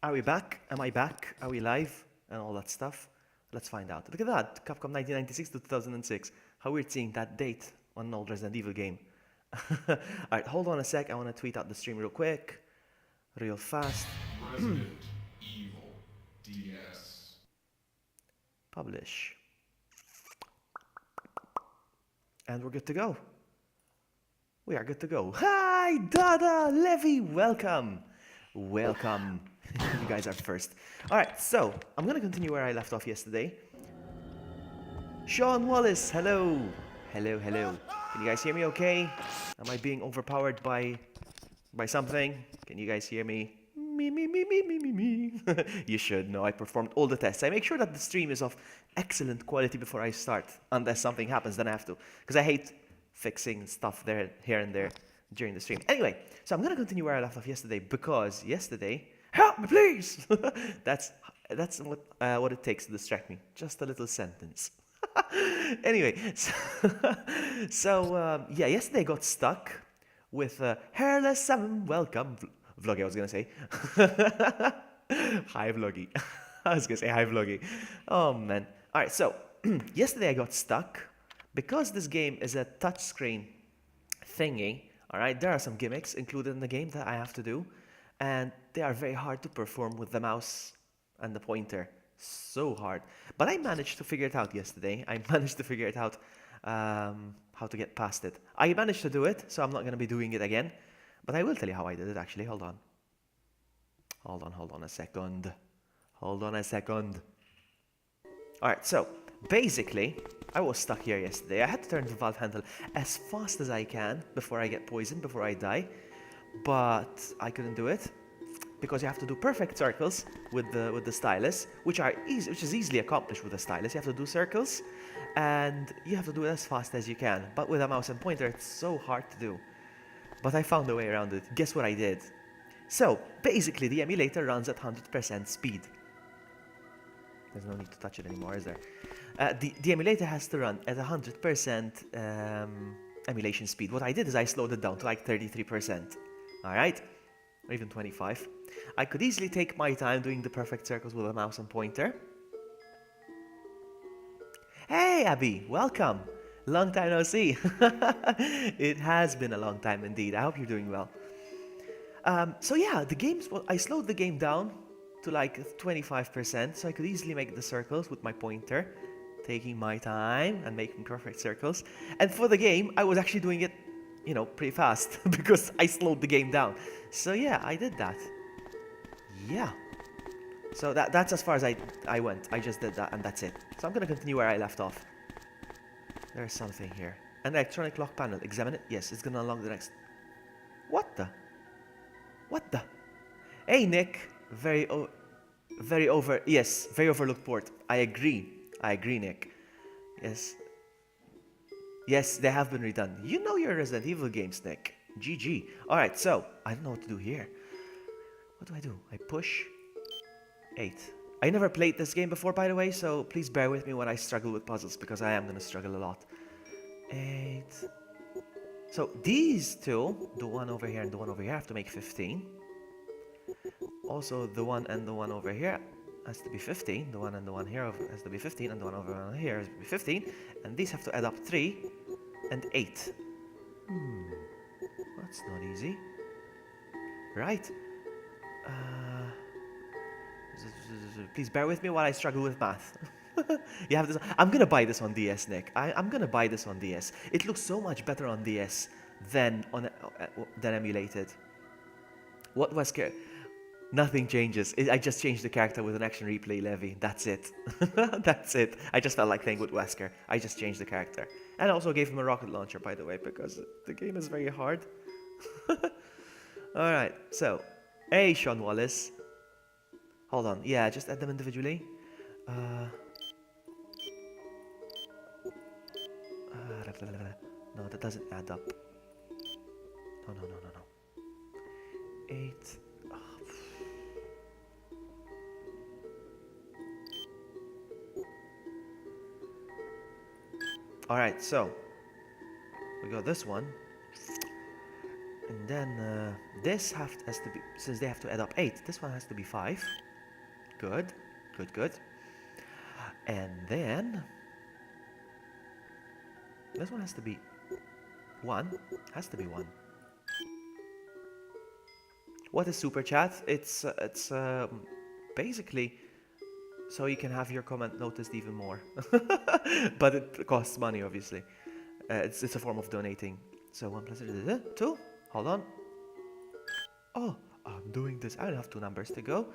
Are we back? Am I back? Are we live? And all that stuff. Let's find out. Look at that. Capcom 1996 to 2006. How weird seeing that date on an old Resident Evil game. Alright, hold on a sec. I want to tweet out the stream real quick. Real fast. Resident Evil DS. Publish. And we're good to go. We are good to go. Hi, Dada, Levy, welcome. Welcome. You guys are first. Alright, so I'm gonna continue where I left off yesterday. Sean Wallace, hello. Hello, hello. Can you guys hear me okay? Am I being overpowered by something? Can you guys hear me? Me. You should know I performed all the tests. I make sure that the stream is of excellent quality before I start. Unless something happens, then I have to. Because I hate fixing stuff there, here and there during the stream. Anyway, so I'm gonna continue where I left off yesterday because yesterday, help me please. that's what it takes to distract me. Just a little sentence. Anyway, so yeah, yesterday I got stuck with Hairless 7. Welcome, Vloggy. I was gonna say, hi Vloggy. I was gonna say hi Vloggy. Oh man. All right, so yesterday I got stuck because this game is a touchscreen thingy. All right, there are some gimmicks included in the game that I have to do, and they are very hard to perform with the mouse and the pointer. So hard. But I managed to figure it out yesterday. I managed to figure it out how to get past it. I managed to do it, so I'm not going to be doing it again. But I will tell you how I did it actually. Hold on. Hold on a second. Hold on a second. Alright, so basically, I was stuck here yesterday. I had to turn the valve handle as fast as I can before I get poisoned, before I die. But I couldn't do it because you have to do perfect circles with the stylus, which is easily accomplished with the stylus. You have to do circles, and you have to do it as fast as you can. But with a mouse and pointer, it's so hard to do. But I found a way around it. Guess what I did? So basically, the emulator runs at 100% speed. There's no need to touch it anymore, is there? The emulator has to run at 100% emulation speed. What I did is I slowed it down to like 33%. All right, or even 25. I could easily take my time doing the perfect circles with a mouse and pointer. Hey, Abby, welcome. Long time no see. It has been a long time indeed. I hope you're doing well. So yeah, I slowed the game down to like 25%, so I could easily make the circles with my pointer, taking my time and making perfect circles. And for the game, I was actually doing it, pretty fast because I slowed the game down. So yeah, I did that. Yeah. So that's as far as I went. I just did that and that's it. So I'm gonna continue where I left off. There's something here. An electronic lock panel. Examine it. Yes, it's gonna unlock the next. What the? What the? Hey Nick. Very overlooked port. I agree, Nick. Yes. Yes, they have been redone. You know your Resident Evil games, Nick. GG. Alright, so, I don't know what to do here. What do? I push 8. I never played this game before, by the way, so please bear with me when I struggle with puzzles, because I am going to struggle a lot. 8. So, these two, the one over here and the one over here, have to make 15. Also, the one and the one over here has to be 15. The one and the one here has to be 15, and the one over here has to be 15. And these have to add up 3 and 8. That's not easy. Right. Please bear with me while I struggle with math. You have this. I'm gonna buy this on DS, Nick. I'm gonna buy this on DS. It looks so much better on DS than emulated. What was scared? Nothing changes. I just changed the character with an action replay levy. That's it. That's it. I just felt like playing with Wesker. I just changed the character. And I also gave him a rocket launcher, by the way, because the game is very hard. Alright, so. Hey, Sean Wallace. Hold on. Yeah, just add them individually. No, that doesn't add up. No. 8. Alright, so we got this one. And then this has to be, since they have to add up 8, this one has to be 5. Good, good, good. And then this one has to be 1. Has to be 1. What is super chat? It's basically so you can have your comment noticed even more. But it costs money, obviously. It's a form of donating. So 1 plus 2. Hold on. Oh, I'm doing this. I only have 2 numbers to go.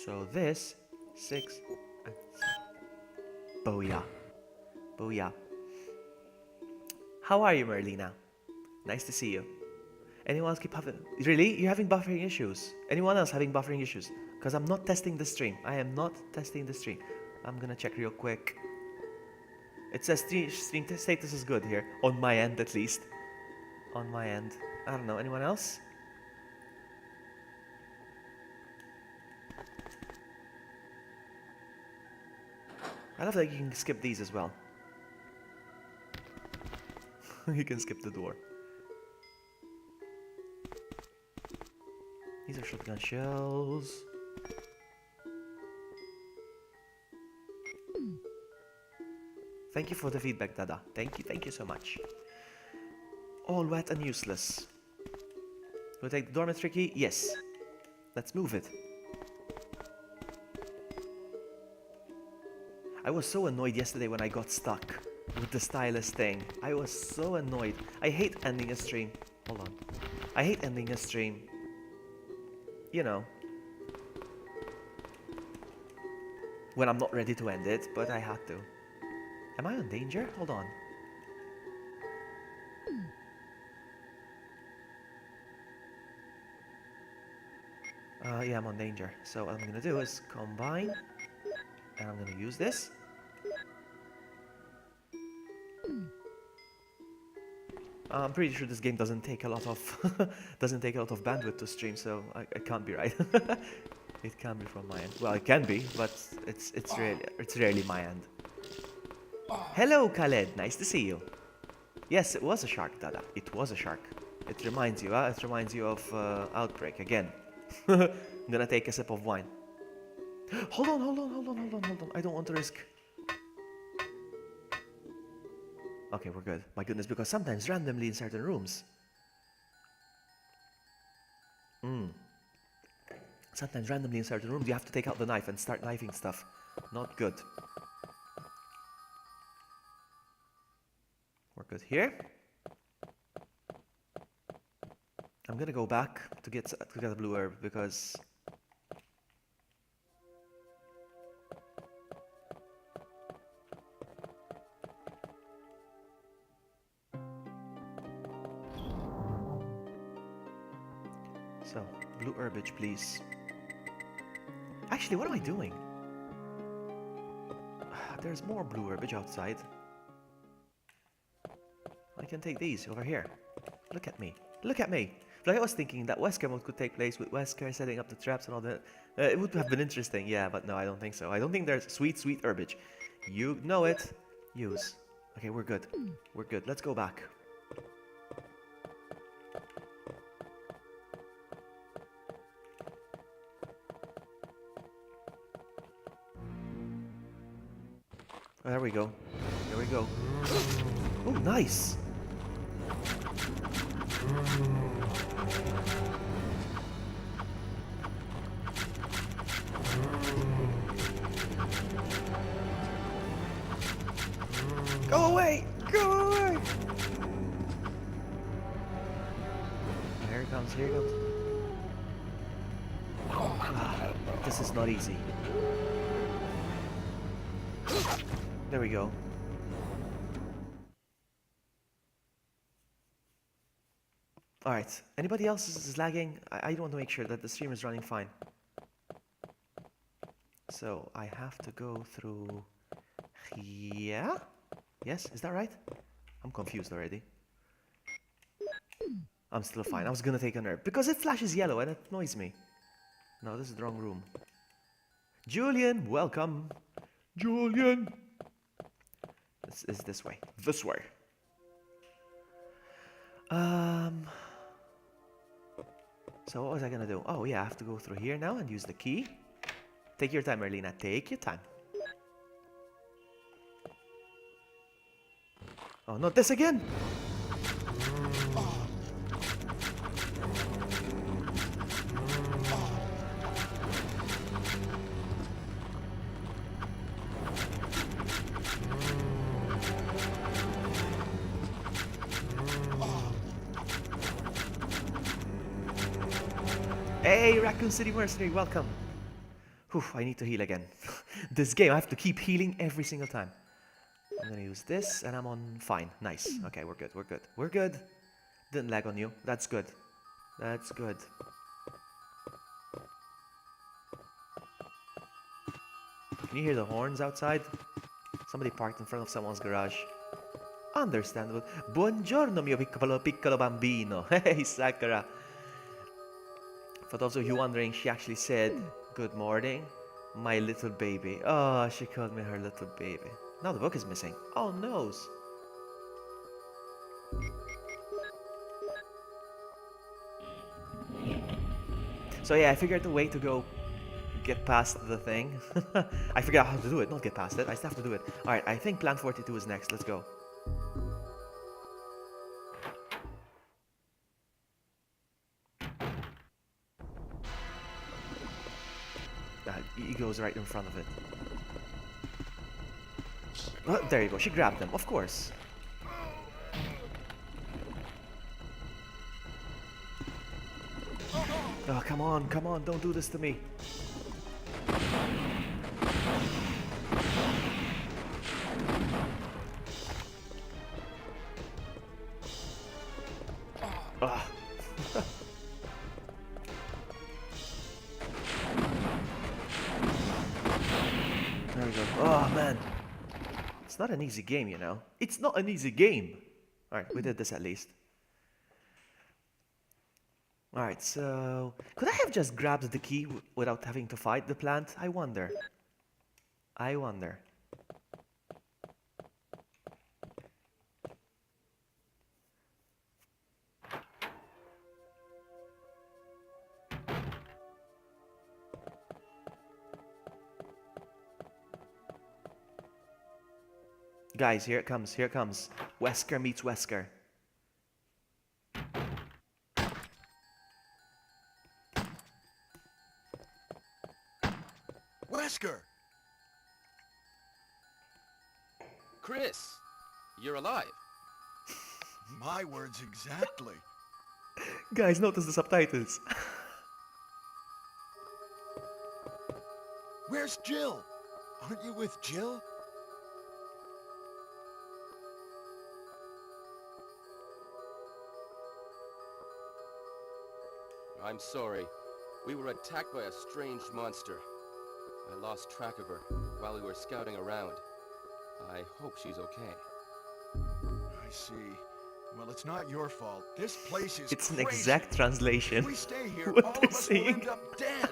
So this 6 and 7. Booyah. Booyah. How are you, Merlina? Nice to see you. Anyone else keep having... Really? You're having buffering issues? Anyone else having buffering issues? Because I'm not testing the stream. I am not testing the stream. I'm gonna check real quick. It says stream status is good here. On my end, at least. On my end. I don't know. Anyone else? I love that you can skip these as well. You can skip the door. These are shotgun shells. Thank you for the feedback, Dada. Thank you so much. All wet and useless. We'll take the dormitory key? Yes. Let's move it. I was so annoyed yesterday when I got stuck with the stylus thing. I was so annoyed. I hate ending a stream. Hold on. I hate ending a stream. You know. When I'm not ready to end it, but I had to. Am I in danger? Hold on. Yeah, I'm on danger. So what I'm gonna do is combine, and I'm gonna use this. I'm pretty sure this game doesn't take a lot of bandwidth to stream, so it can't be right. It can be from my end. Well, it can be, but it's rarely my end. Hello, Khaled. Nice to see you. Yes, it was a shark, Dada. It was a shark. It reminds you, It reminds you of Outbreak again. I'm gonna take a sip of wine. Hold on. I don't want to risk. Okay, we're good. My goodness, because sometimes randomly in certain rooms. Sometimes randomly in certain rooms you have to take out the knife and start knifing stuff. Not good. We're good here. I'm gonna go back to get a blue herb because so blue herbage, please. Actually, what am I doing? There's more blue herbage outside. I can take these over here. Look at me. Look at me. Like I was thinking that Wesker mode could take place with Wesker setting up the traps and all that. It would have been interesting, yeah, but no, I don't think so. I don't think there's sweet herbage. You know it. Use. Okay, we're good. We're good. Let's go back. Oh, there we go. There we go. Oh, nice. Go away! Go away! Here it comes, here it comes. Ah, this is not easy. There we go. Alright, anybody else is lagging? I want to make sure that the stream is running fine. So I have to go through here. Yes, is that right? I'm confused already. I'm still fine. I was gonna take an herb because it flashes yellow and it annoys me. No, this is the wrong room. Julian, welcome. Julian. This is this way. This way. So what was I gonna do? Oh yeah, I have to go through here now and use the key. Take your time, Erlina. Take your time. Oh, not this again! Hey, Raccoon City Mercenary, welcome. Whew, I need to heal again. This game, I have to keep healing every single time. I'm gonna use this, and I'm on fine. Nice. Okay, we're good, we're good. We're good. Didn't lag on you. That's good. That's good. Can you hear the horns outside? Somebody parked in front of someone's garage. Understandable. Buongiorno, mio piccolo bambino. Hey, Sakura. For those of you wondering, she actually said, "Good morning, my little baby." Oh, she called me her little baby. Now the book is missing. Oh, no. So yeah, I figured a way to go get past the thing. I figured out how to do it, not get past it. I still have to do it. Alright, I think Plan 42 is next. Let's go. He goes right in front of it. Oh, there you go. She grabbed him, of course. Oh, come on, don't do this to me. Ah. There we go. Oh, man. It's not an easy game, you know. It's not an easy game. Alright, we did this at least. Alright, so... Could I have just grabbed the key without having to fight the plant? I wonder. I wonder. Guys, here it comes, here it comes. Wesker meets Wesker. Wesker! Chris, you're alive. My words exactly. Guys, notice the subtitles. Where's Jill? Aren't you with Jill? I'm sorry. We were attacked by a strange monster. I lost track of her while we were scouting around. I hope she's okay. I see. Well, it's not your fault. This place is It's an crazy. exact translation. If we stay here, What all they're of us will saying. end up dead.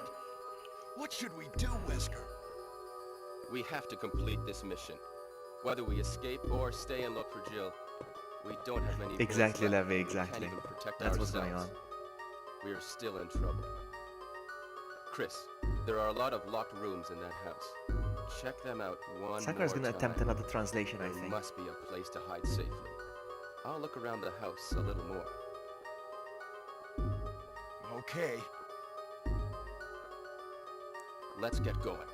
What should we do, Wesker? We have to complete this mission. Whether we escape or stay and look for Jill, we don't have many bullets Exactly, left. Levy, We exactly. can't even protect That's what's going ourselves. on. We're still in trouble. Chris, there are a lot of locked rooms in that house. Check them out one Sakura's more gonna time. attempt another translation, I There think. must be a place to hide safely. I'll look around the house a little more. Okay. Let's get going.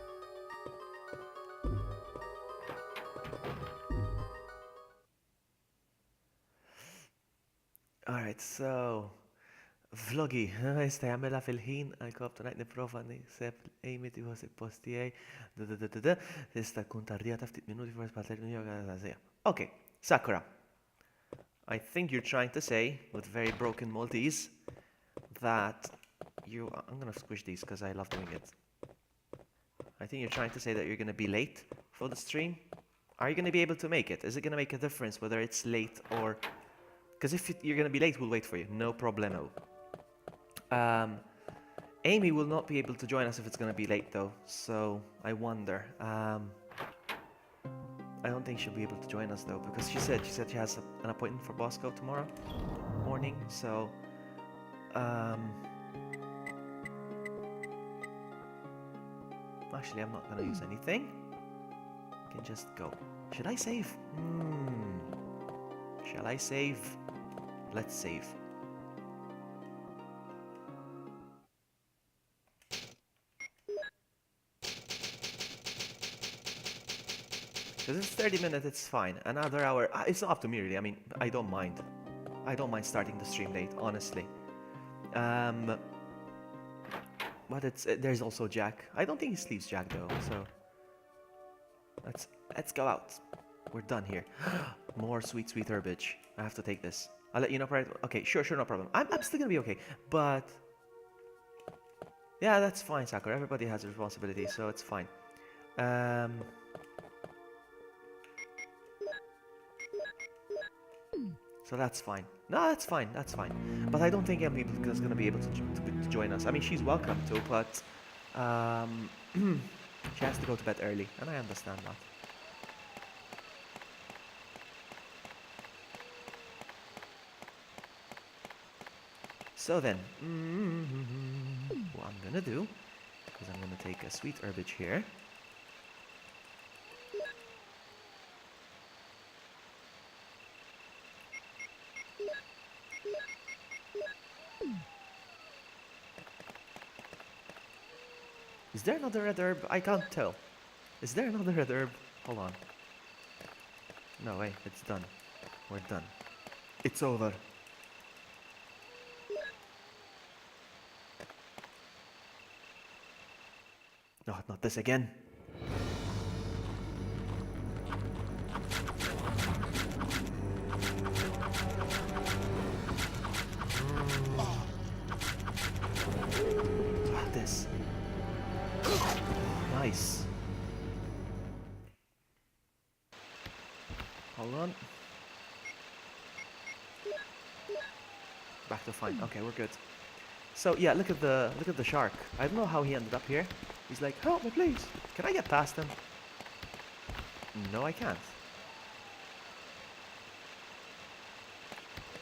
Alright, so... Vloggy, jista jgħamela fil-ħin, għal-kop tunajt niprofa niseb Amy tiħu post tijaj, jista kun tardija ftit minuti forse pa' 30 minuti. Okay, Sakura. I think you're trying to say, with very broken Maltese, that you... I'm gonna squish these because I love doing it. I think you're trying to say that you're gonna be late for the stream. Are you gonna be able to make it? Is it gonna make a difference whether it's late or... Because if you're gonna be late, we'll wait for you. No problemo. Amy will not be able to join us if it's gonna be late though, so I wonder. I don't think she'll be able to join us though, because she said she has an appointment for Bosco tomorrow morning, so Actually, I'm not gonna use anything. I can just go. Should I save? Shall I save? Let's save. Because it's 30 minutes, it's fine. Another hour, it's not up to me really. I mean, I don't mind. I don't mind starting the stream late, honestly. But there's also Jack. I don't think he sleeps Jack though, so let's go out. We're done here. More sweet herbage. I have to take this. I'll let you know, right? Okay, sure, no problem. I'm still gonna be okay, but yeah, that's fine, Sakura. Everybody has a responsibility, so it's fine. So that's fine. No, that's fine. That's fine. But I don't think Emily is going to be able to join us. I mean, she's welcome to, but she has to go to bed early, and I understand that. So then, what I'm going to do is I'm going to take a sweet herbage here. Is there another red herb? I can't tell. Is there another red herb? Hold on. No way, it's done. We're done. It's over. No, not this again. This. Nice. Hold on. Back to fine. Okay, we're good. So yeah, look at the shark. I don't know how he ended up here. He's like, help me please. Can I get past him? No, I can't.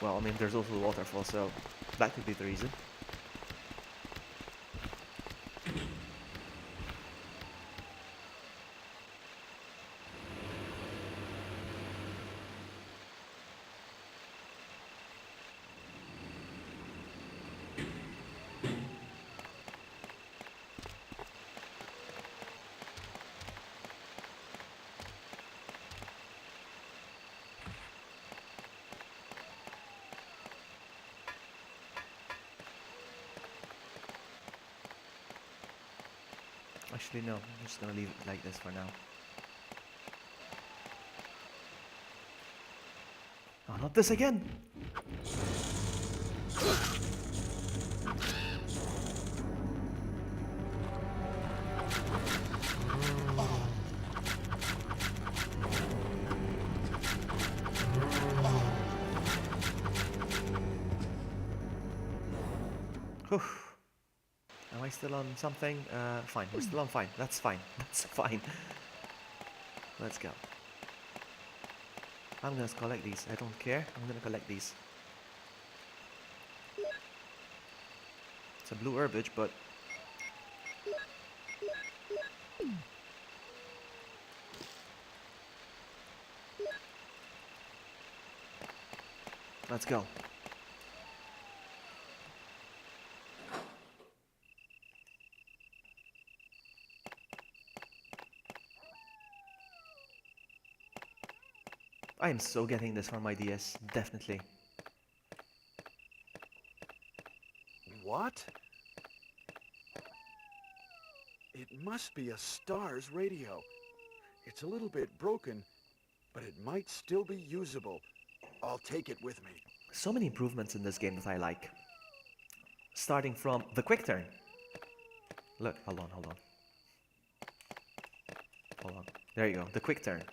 Well, I mean, there's also the waterfall, so that could be the reason. Actually, no. I'm just gonna leave it like this for now. Oh, not this again! Whew. Am I still on something? Fine. We're still on fine. That's fine. That's fine. Let's go. I'm gonna collect these. I don't care. I'm gonna collect these. It's a blue herbage, but... Let's go. I am so getting this from my DS, definitely. What? It must be a STARS radio. It's a little bit broken, but it might still be usable. I'll take it with me. So many improvements in this game that I like. Starting from the quick turn. Look, hold on. Hold on. There you go, the quick turn.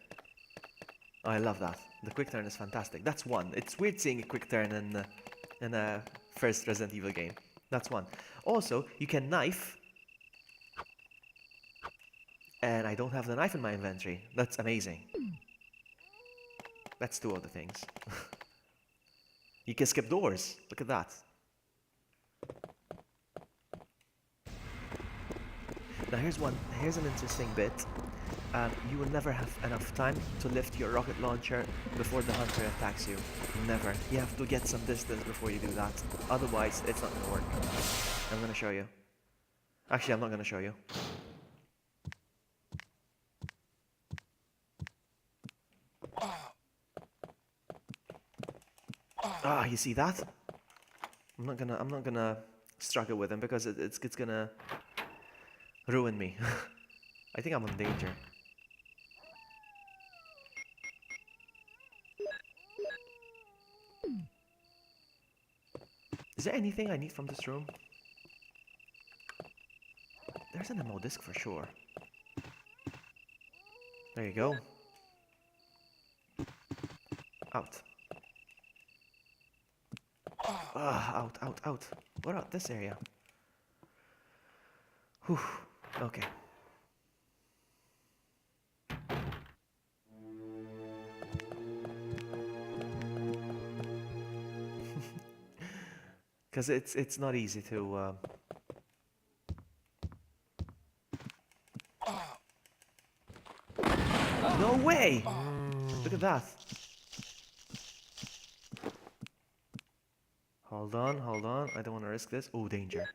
Oh, I love that. The quick turn is fantastic. That's one. It's weird seeing a quick turn in a first Resident Evil game. That's one. Also, you can knife. And I don't have the knife in my inventory. That's amazing. That's two of the things. You can skip doors. Look at that. Now here's an interesting bit. You will never have enough time to lift your rocket launcher before the hunter attacks you. Never. You have to get some distance before you do that. Otherwise, it's not gonna work. I'm gonna show you. Actually, I'm not gonna show you. Ah, you see that? I'm not gonna struggle with him because it's gonna ruin me. I think I'm in danger. Is there anything I need from this room? There's an ammo disc for sure. There you go. Out. Out, out, out. What about this area? Whew. Okay. Because it's not easy to. No way! Look at that. Hold on, hold on. I don't want to risk this. Oh, danger.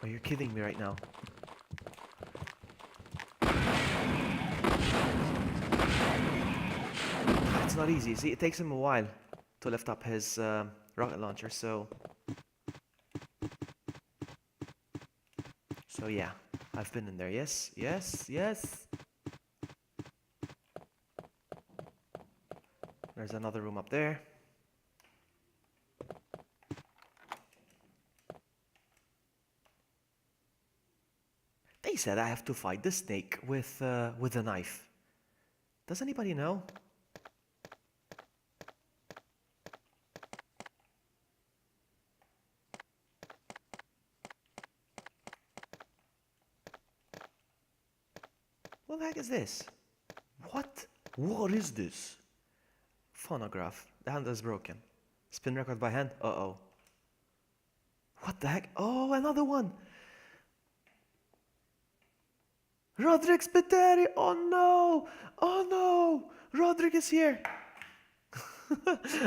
Are you kidding me right now? It's not easy. See, it takes him a while to lift up his rocket launcher, so yeah, I've been in there. Yes, yes, yes. There's another room up there. They said I have to fight the snake with a knife. Does anybody know? What the heck is this? What? What is this? Phonograph. The handle is broken. Spin record by hand? Uh-oh. What the heck? Oh, another one! Roderick Spiteri! Oh no! Oh no! Roderick is here!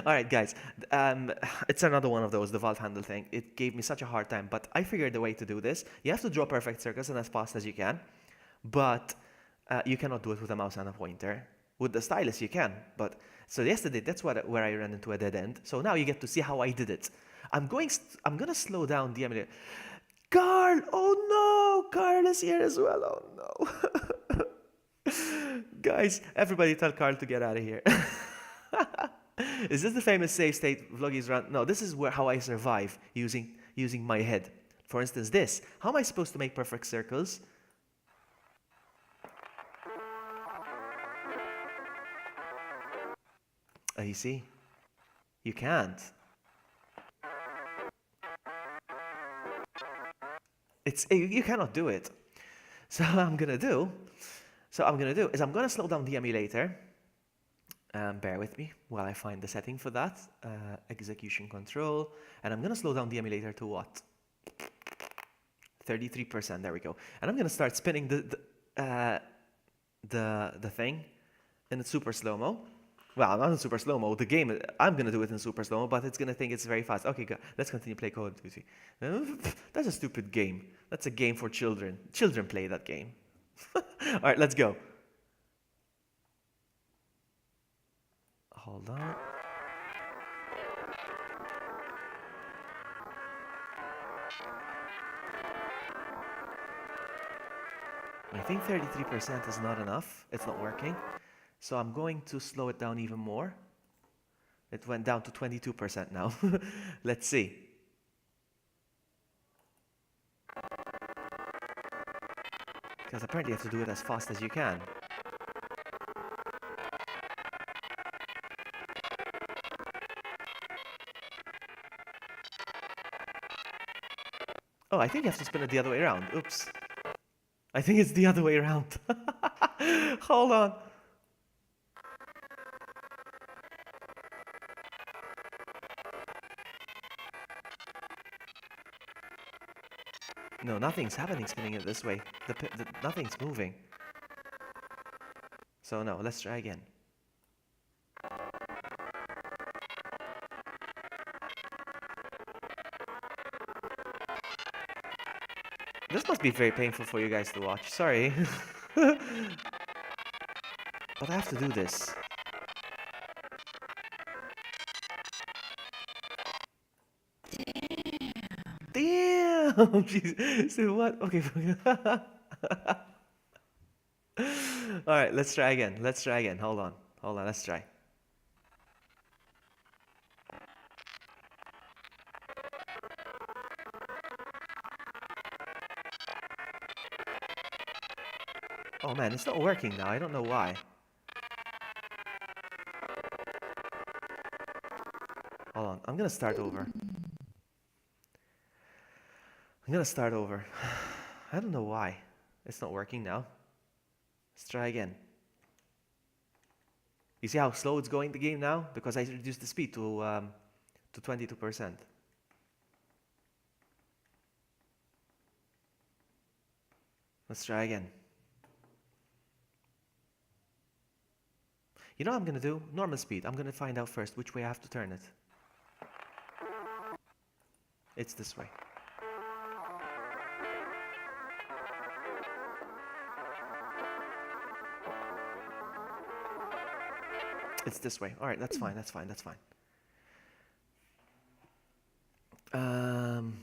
Alright guys, it's another one of those, the valve handle thing. It gave me such a hard time, but I figured a way to do this. You have to draw perfect circles and as fast as you can, but you cannot do it with a mouse and a pointer. With the stylus you can, but so yesterday that's where I ran into a dead end. So now you get to see how I did it. I'm gonna slow down the emulator. Carl! Oh no! Carl is here as well. Oh no! Guys, everybody tell Carl to get out of here. Is this the famous save state vloggies run? No, this is how I survive using my head. For instance, this. How am I supposed to make perfect circles? You see? You can't. You cannot do it. So what I'm gonna do is I'm gonna slow down the emulator. Bear with me while I find the setting for that. Execution control, and I'm gonna slow down the emulator to what? 33%. There we go. And I'm gonna start spinning the thing in super slow mo. Well, not in super slow mo. The game, I'm gonna do it in super slow mo, but it's gonna think it's very fast. Okay, let's continue play Call of Duty. That's a stupid game. That's a game for children. Children play that game. All right, let's go. Hold on. I think 33% is not enough. It's not working. So I'm going to slow it down even more. It went down to 22% now. Let's see. Because apparently you have to do it as fast as you can. Oh, I think you have to spin it the other way around. Oops. I think it's the other way around. Hold on. No, nothing's happening spinning it this way. Nothing's moving. So no, let's try again. This must be very painful for you guys to watch. Sorry. But I have to do this. Damn! Jeez. So what? Okay. Alright, let's try again. Let's try again. Hold on. Hold on, let's try. Oh man, it's not working now. I don't know why. Hold on. I'm gonna start over. I'm gonna start over. I don't know why. It's not working now. Let's try again. You see how slow it's going the game now? Because I reduced the speed to 22%. Let's try again. You know what I'm gonna do? Normal speed. I'm gonna find out first which way I have to turn it. It's this way. It's this way. All right, that's fine. That's fine. That's fine. I'm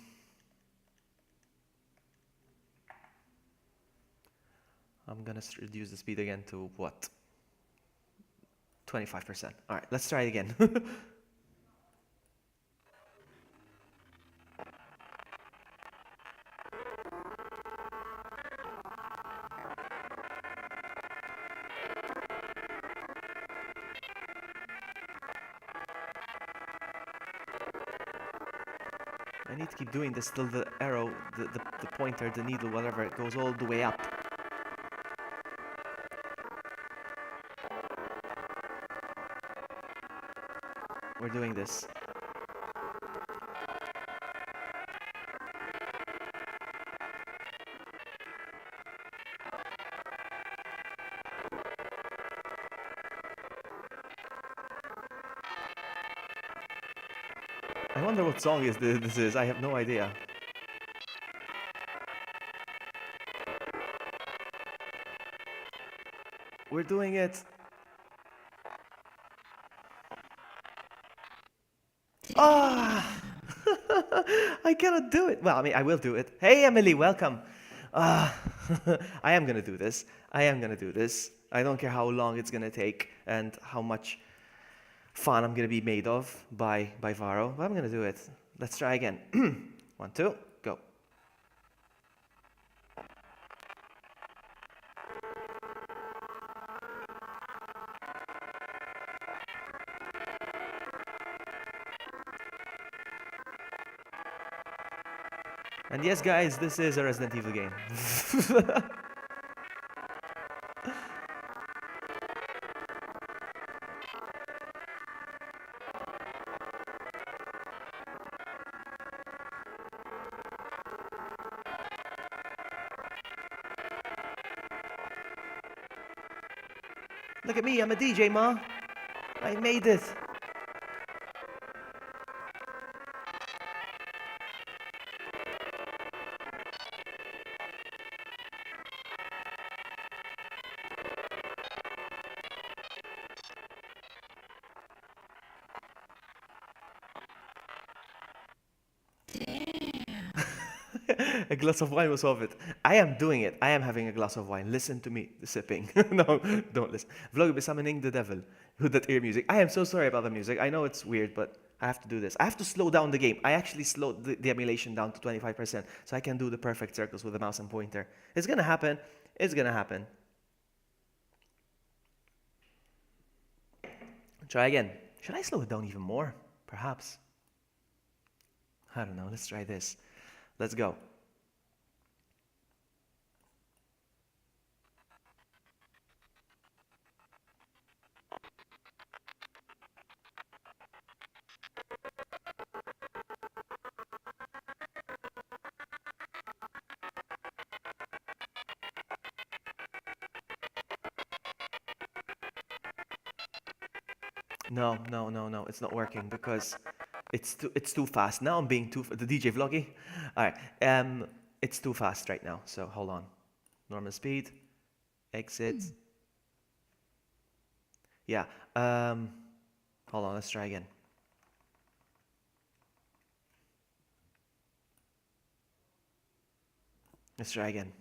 gonna reduce the speed again to what? 25%. All right, let's try it again. I need to keep doing this till the arrow, the pointer, the needle, whatever, it goes all the way up. We're doing this. I wonder what song this is. I have no idea. We're doing it. Ah! I cannot do it. Well, I mean, I will do it. Hey, Emily, welcome. Ah, I am gonna do this. I am gonna do this. I don't care how long it's gonna take and how much fun I'm gonna be made of by Varo, but I'm gonna do it. Let's try again. 1, 2, go. And yes, guys, this is a Resident Evil game. Look at me, I'm a DJ, Ma. I made it. A glass of wine was off it. I am doing it. I am having a glass of wine. Listen to me sipping. No, don't listen. Vlog be summoning the devil. Who that ear music? I am so sorry about the music. I know it's weird, but I have to do this. I have to slow down the game. I actually slowed the emulation down to 25% so I can do the perfect circles with the mouse and pointer. It's gonna happen. It's gonna happen. Try again. Should I slow it down even more? Perhaps. I don't know. Let's try this. Let's go. No, no, no, no. It's not working because it's too fast. Now I'm being the DJ vloggy. All right. It's too fast right now. So hold on. Normal speed. Exit. Yeah. Hold on. Let's try again. Let's try again.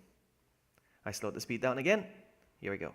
I slowed the speed down again. Here we go.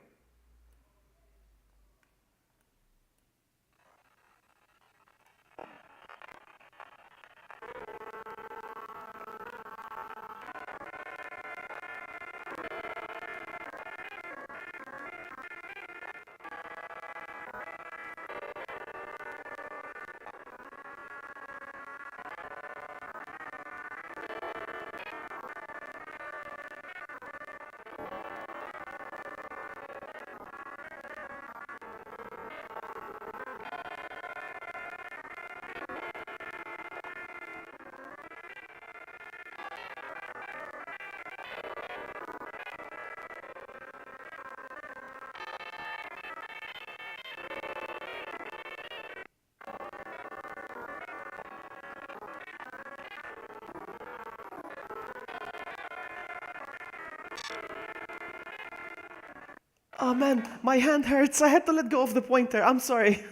Oh man, my hand hurts. I had to let go of the pointer. I'm sorry.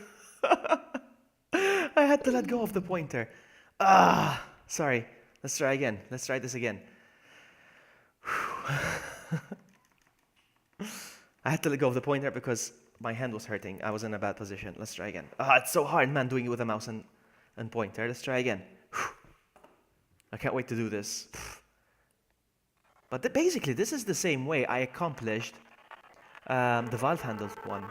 I had to let go of the pointer. Sorry. Let's try again. Let's try this again. I had to let go of the pointer because my hand was hurting. I was in a bad position. Let's try again. It's so hard, man, doing it with a mouse and pointer. Let's try again. I can't wait to do this. But basically, this is the same way I accomplished the valve handled one.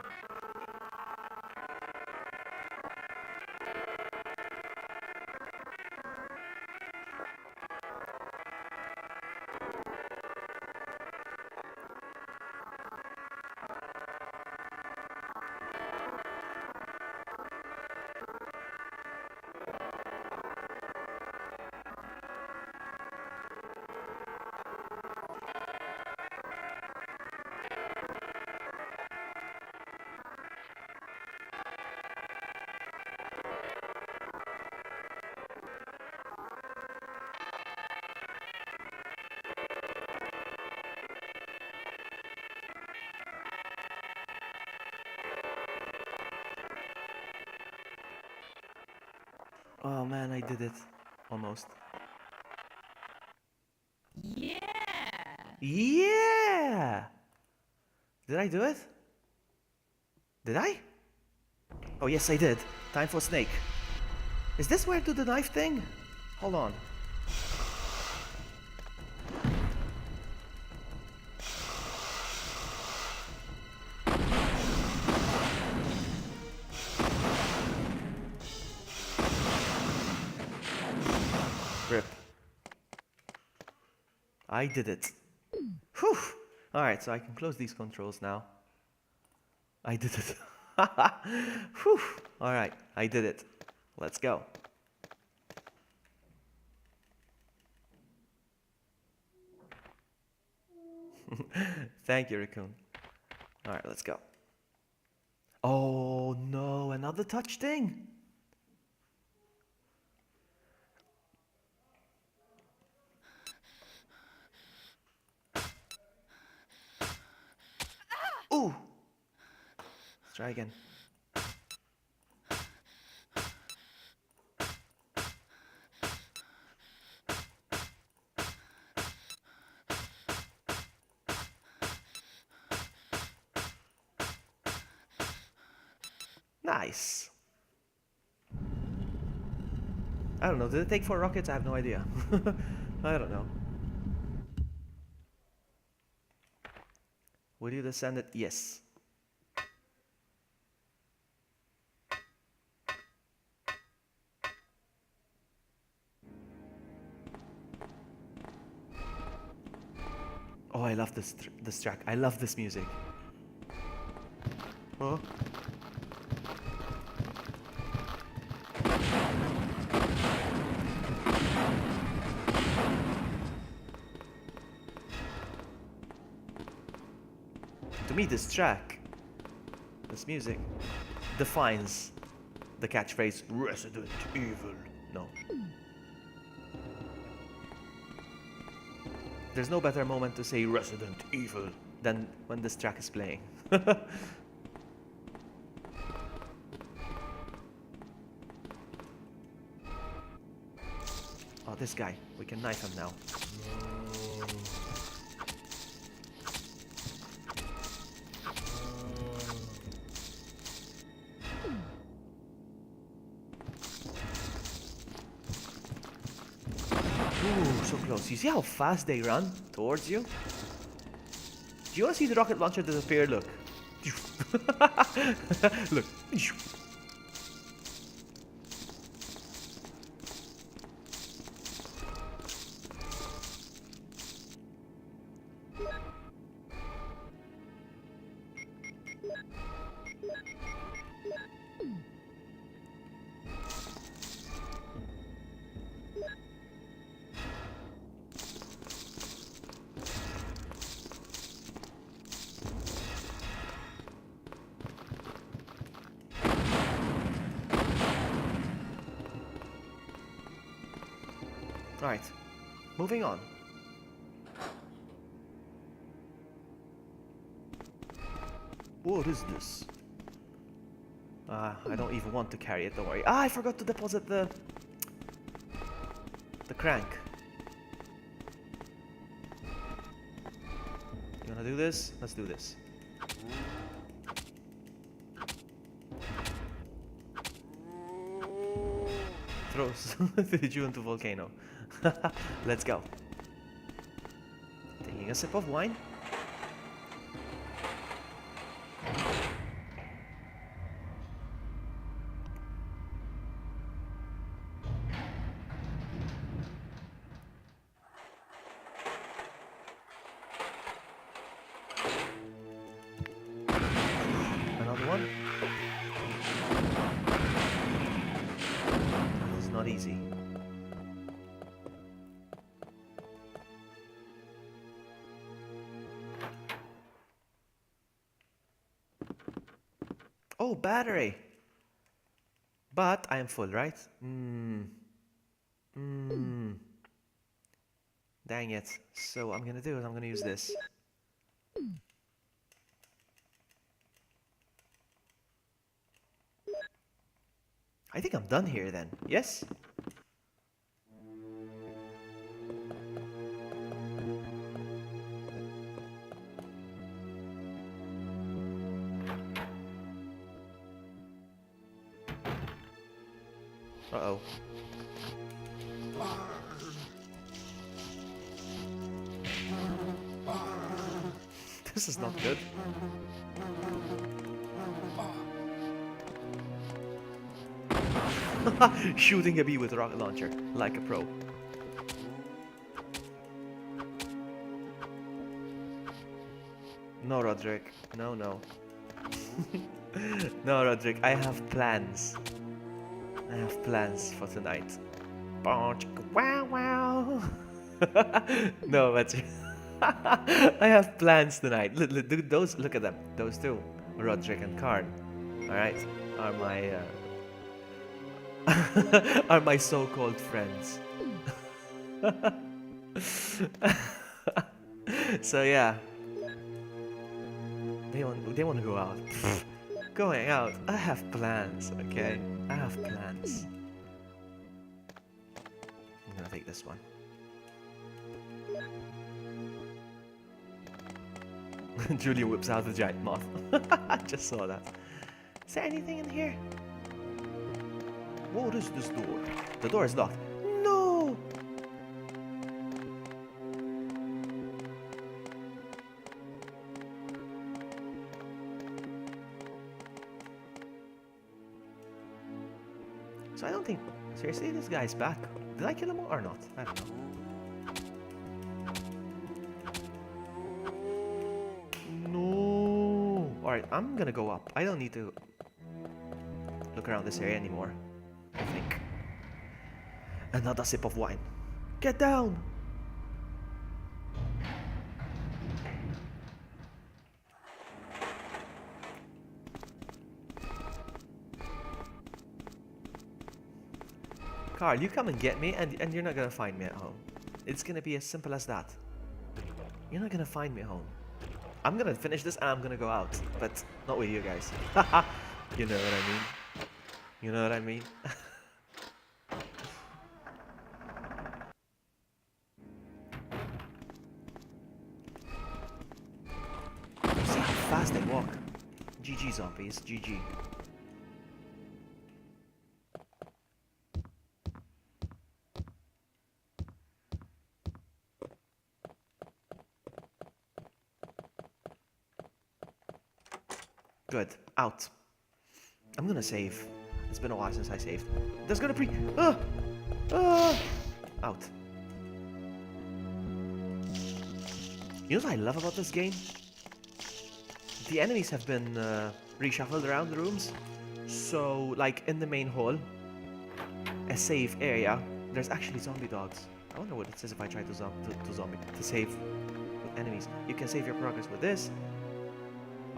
Oh man, I did it. Almost. Yeah! Yeah! Did I do it? Did I? Oh yes, I did. Time for Snake. Is this where I do the knife thing? Hold on. Rip. I did it. Whew. Alright, so I can close these controls now. I did it. Whew. Alright, I did it. Let's go. Thank you, Raccoon. Alright, let's go. Oh no, another touch thing. Ooh! Let's try again. Nice. I don't know. Did it take 4 rockets? I have no idea. I don't know. Will you descend it? Yes. Oh, I love this track. I love this music. Oh. To me, this track, this music, defines the catchphrase Resident Evil. No. There's no better moment to say Resident Evil than when this track is playing. Oh, this guy. We can knife him now. Ooh, so close. You see how fast they run towards you? Do you want to see the rocket launcher disappear? Look. Look. Right, moving on. What is this? I don't even want to carry it, don't worry. I forgot to deposit the crank. You wanna do this? Let's do this. Throws you into volcano. Let's go. Taking a sip of wine. Another one. That was not easy. Oh, battery. But I am full, right? Dang it. So what I'm gonna do is I'm gonna use this. I think I'm done here then. Yes? Uh-oh. This is not good. Shooting a bee with a rocket launcher, like a pro. No, Roderick. No, no. No, Roderick, I have plans. I have plans for tonight. Wow, wow. No, but I have plans tonight. Look at them. Those two, Roderick and Karn. All right, are my are my so-called friends. So yeah, they want to go out. Going out. I have plans. Okay, I have plans. I'm gonna take this one. Julia whips out the giant moth. I just saw that. Is there anything in here? What is this door? The door is locked. No! So I don't think... Seriously, this guy's back. Did I kill him or not? I don't know. Alright, I'm gonna go up. I don't need to look around this area anymore, I think. Another sip of wine. Get down! Carl, you come and get me, and you're not gonna find me at home. It's gonna be as simple as that. You're not gonna find me at home. I'm gonna finish this and I'm gonna go out, but not with you guys. You know what I mean? You know what I mean? See how fast they walk. GG zombies, GG. Good. Out. I'm gonna save. It's been a while since I saved. There's gonna be... Out. You know what I love about this game? The enemies have been reshuffled around the rooms. So, like, in the main hall, a safe area, there's actually zombie dogs. I wonder what it says if I try to save with enemies. You can save your progress with this.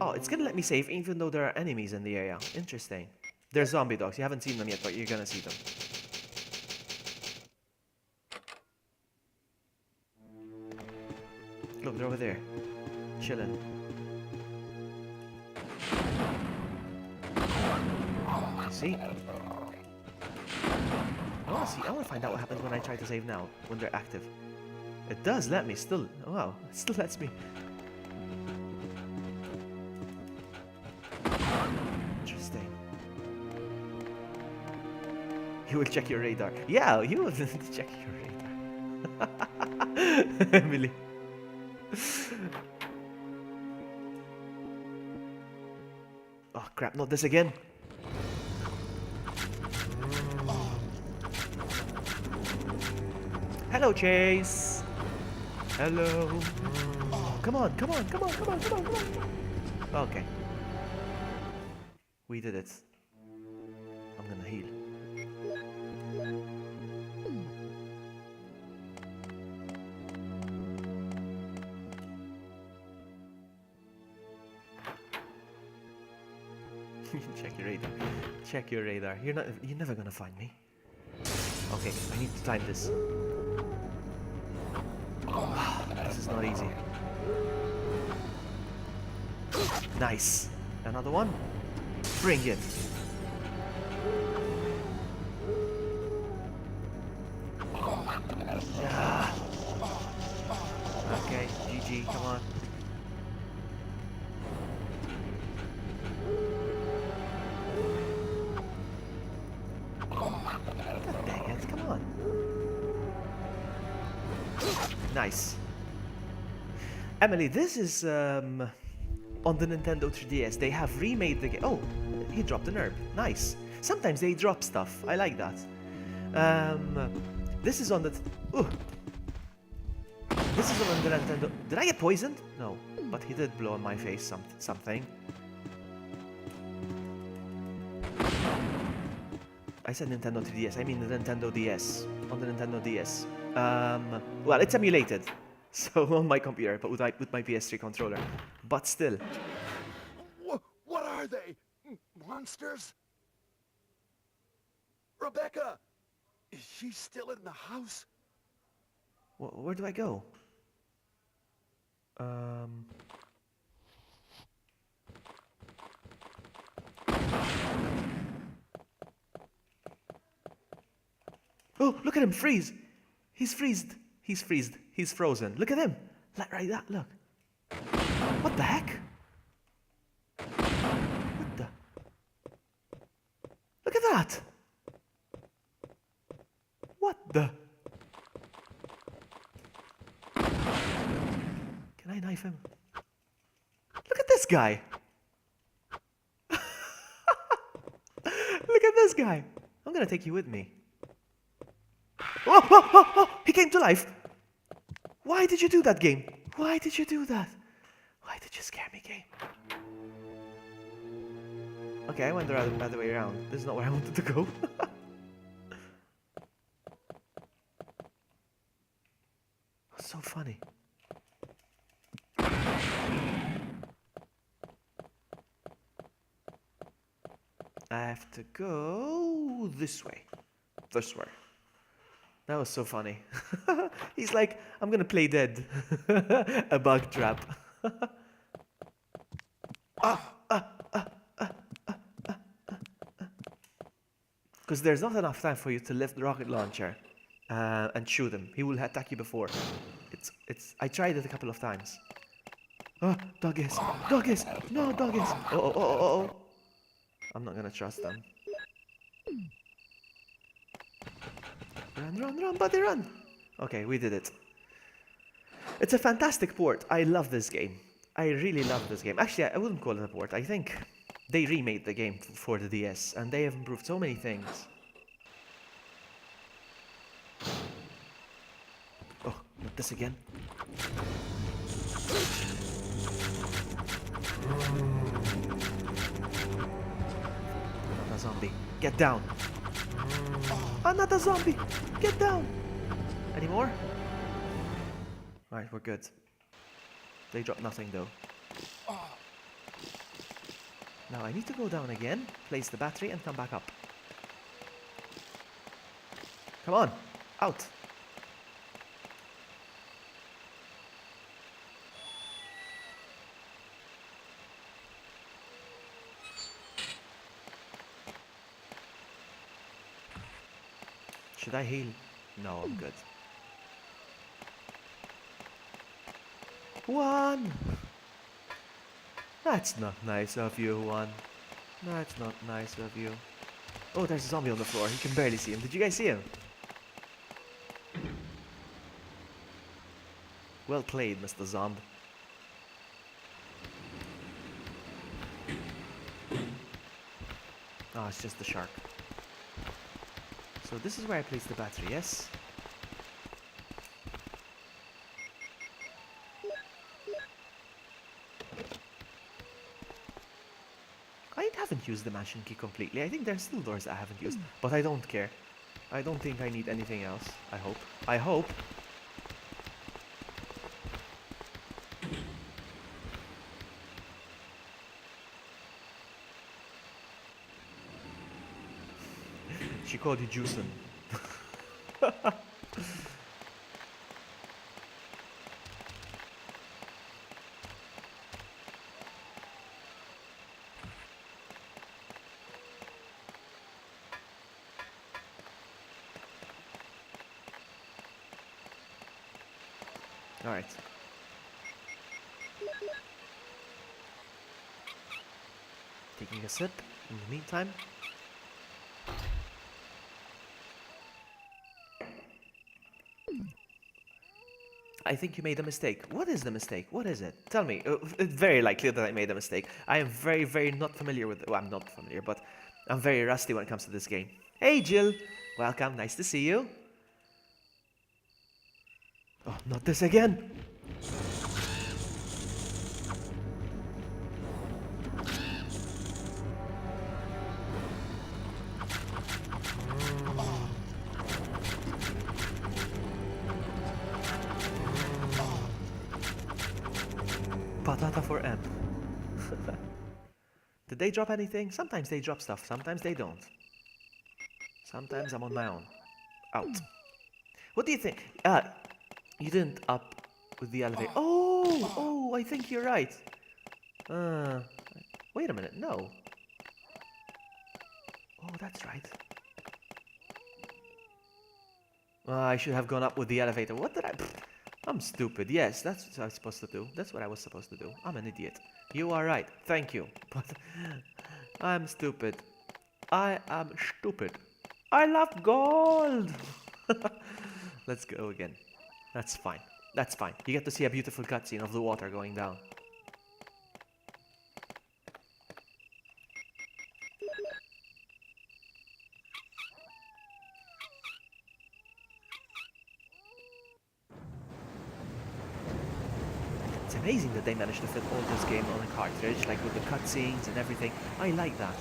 Oh, it's gonna let me save even though there are enemies in the area. Interesting. They're zombie dogs. You haven't seen them yet, but you're gonna see them. Look, they're over there. Chilling. See? I wanna find out what happens when I try to save now, when they're active. It does let me still. Wow, it still lets me. Interesting. You will check your radar. Yeah, you will check your radar. Emily. Oh crap, not this again. Hello, Chase. Hello. Come on, come on, come on, come on, come on, come on. Okay. We did it. I'm gonna heal. Check your radar. Check your radar. You're never gonna find me. Okay, I need to time this. This is not easy. Nice. Another one. Bring it. Ah. Okay, GG, come on. God dang it, come on. Nice. Emily, this is on the Nintendo 3DS. They have remade the game. Oh, he dropped an herb. Nice. Sometimes they drop stuff. I like that. This is on the... This is on the Nintendo... Did I get poisoned? No. But he did blow on my face something. I said Nintendo 3DS. I mean the Nintendo DS. On the Nintendo DS. Well, it's emulated. So on my computer, but with my PS3 controller. But still. What are they? Monsters? Rebecca! Is she still in the house? Where do I go? Oh, look at him freeze! He's freezed. He's freezed. He's frozen. Look at him. Right, that. Look. What the heck? What the? Look at that. What the? Can I knife him? Look at this guy. Look at this guy. I'm gonna take you with me. Oh, he came to life. Why did you do that, game? Why did you do that? Why did you scare me, game? Okay, I went the other way around. This is not where I wanted to go. So funny. I have to go this way. This way. That was so funny. He's like, I'm gonna play dead. A bug trap. Because there's not enough time for you to lift the rocket launcher and shoot him. He will attack you before. I tried it a couple of times. Oh, doggies! Doggies! No, doggies! Oh. I'm not gonna trust them. Run, buddy, run! Okay, we did it. It's a fantastic port. I love this game. I really love this game. Actually, I wouldn't call it a port. I think they remade the game for the DS, and they have improved so many things. Oh, not this again. Another zombie. Get down. Another zombie. Get down. Any more? Alright, we're good. They dropped nothing though. Now I need to go down again, place the battery, and come back up. Come on, out. Should I heal? No, I'm good. Juan! That's not nice of you, Juan. That's not nice of you. Oh, there's a zombie on the floor. You can barely see him. Did you guys see him? Well played, Mr. Zomb. Oh, it's just the shark. So this is where I place the battery, yes? I haven't used the mansion key completely. I think there's still doors I haven't used, but I don't care. I don't think I need anything else. I hope. I hope. She called you Juicin. All right. Taking a sip in the meantime. I think you made a mistake. What is the mistake? What is it? Tell me. It's very likely that I made a mistake. I am very, very not familiar with... Well, I'm not familiar, but I'm very rusty when it comes to this game. Hey, Jill. Welcome. Nice to see you. Oh, not this again. Patata for M. Did they drop anything? Sometimes they drop stuff, sometimes they don't. Sometimes I'm on my own. Out. What do you think? You didn't up with the elevator. Oh, I think you're right. Wait a minute, no. Oh, that's right. I should have gone up with the elevator. What did I... I'm stupid. Yes, that's what I was supposed to do. That's what I was supposed to do. I'm an idiot. You are right. Thank you. But I'm stupid. I am stupid. I love gold. Let's go again. That's fine. That's fine. You get to see a beautiful cutscene of the water going down. It's amazing that they managed to fit all this game on a cartridge, like with the cutscenes and everything. I like that.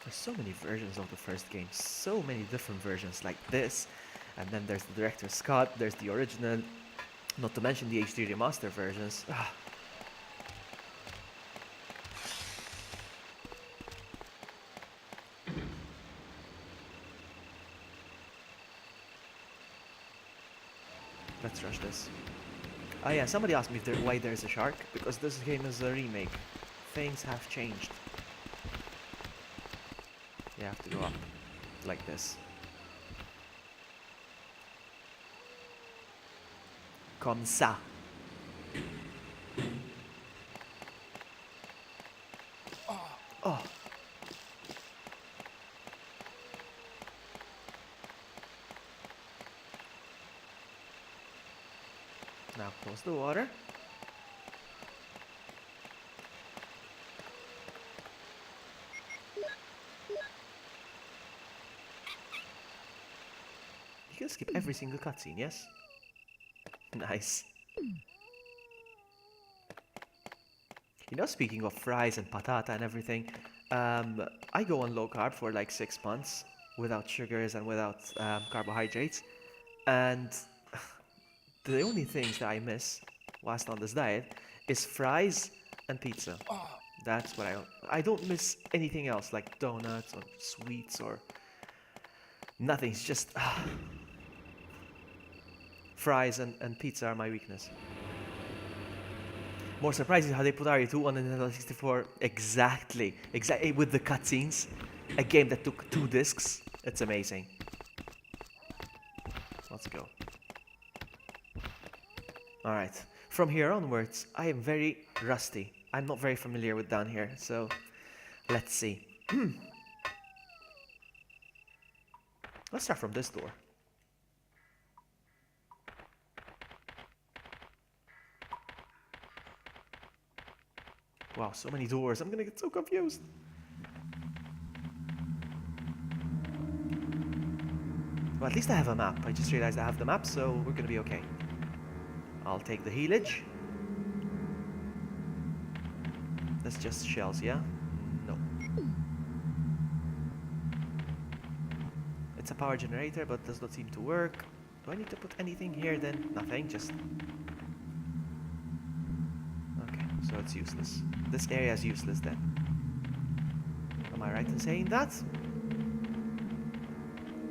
There's so many versions of the first game, so many different versions like this, and then there's the director's cut, there's the original, Not to mention the HD remaster versions. Let's rush this. Oh yeah, somebody asked me if why there's a shark. Because this game is a remake. Things have changed. You have to go up like this. Comme ça. Oh. Now close the water. You can skip every single cutscene, yes? Nice. You know, speaking of fries and patata and everything, I go on low carb for like 6 months without sugars and without carbohydrates, and the only things that I miss whilst on this diet is fries and pizza. That's what I don't miss anything else like donuts or sweets or nothing. It's just fries and pizza are my weakness. More surprising how they put RE2 on the Nintendo 64 exactly with the cutscenes. A game that took 2 discs. It's amazing. Let's go. Alright, from here onwards, I am very rusty. I'm not very familiar with down here, so let's see. Let's start from this door. Wow, so many doors. I'm gonna get so confused. Well, at least I have a map. I just realized I have the map, so we're gonna be okay. I'll take the healage. That's just shells, yeah? No. It's a power generator, but does not seem to work. Do I need to put anything here then? Nothing, just... Okay, so it's useless. This area is useless then. Am I right in saying that?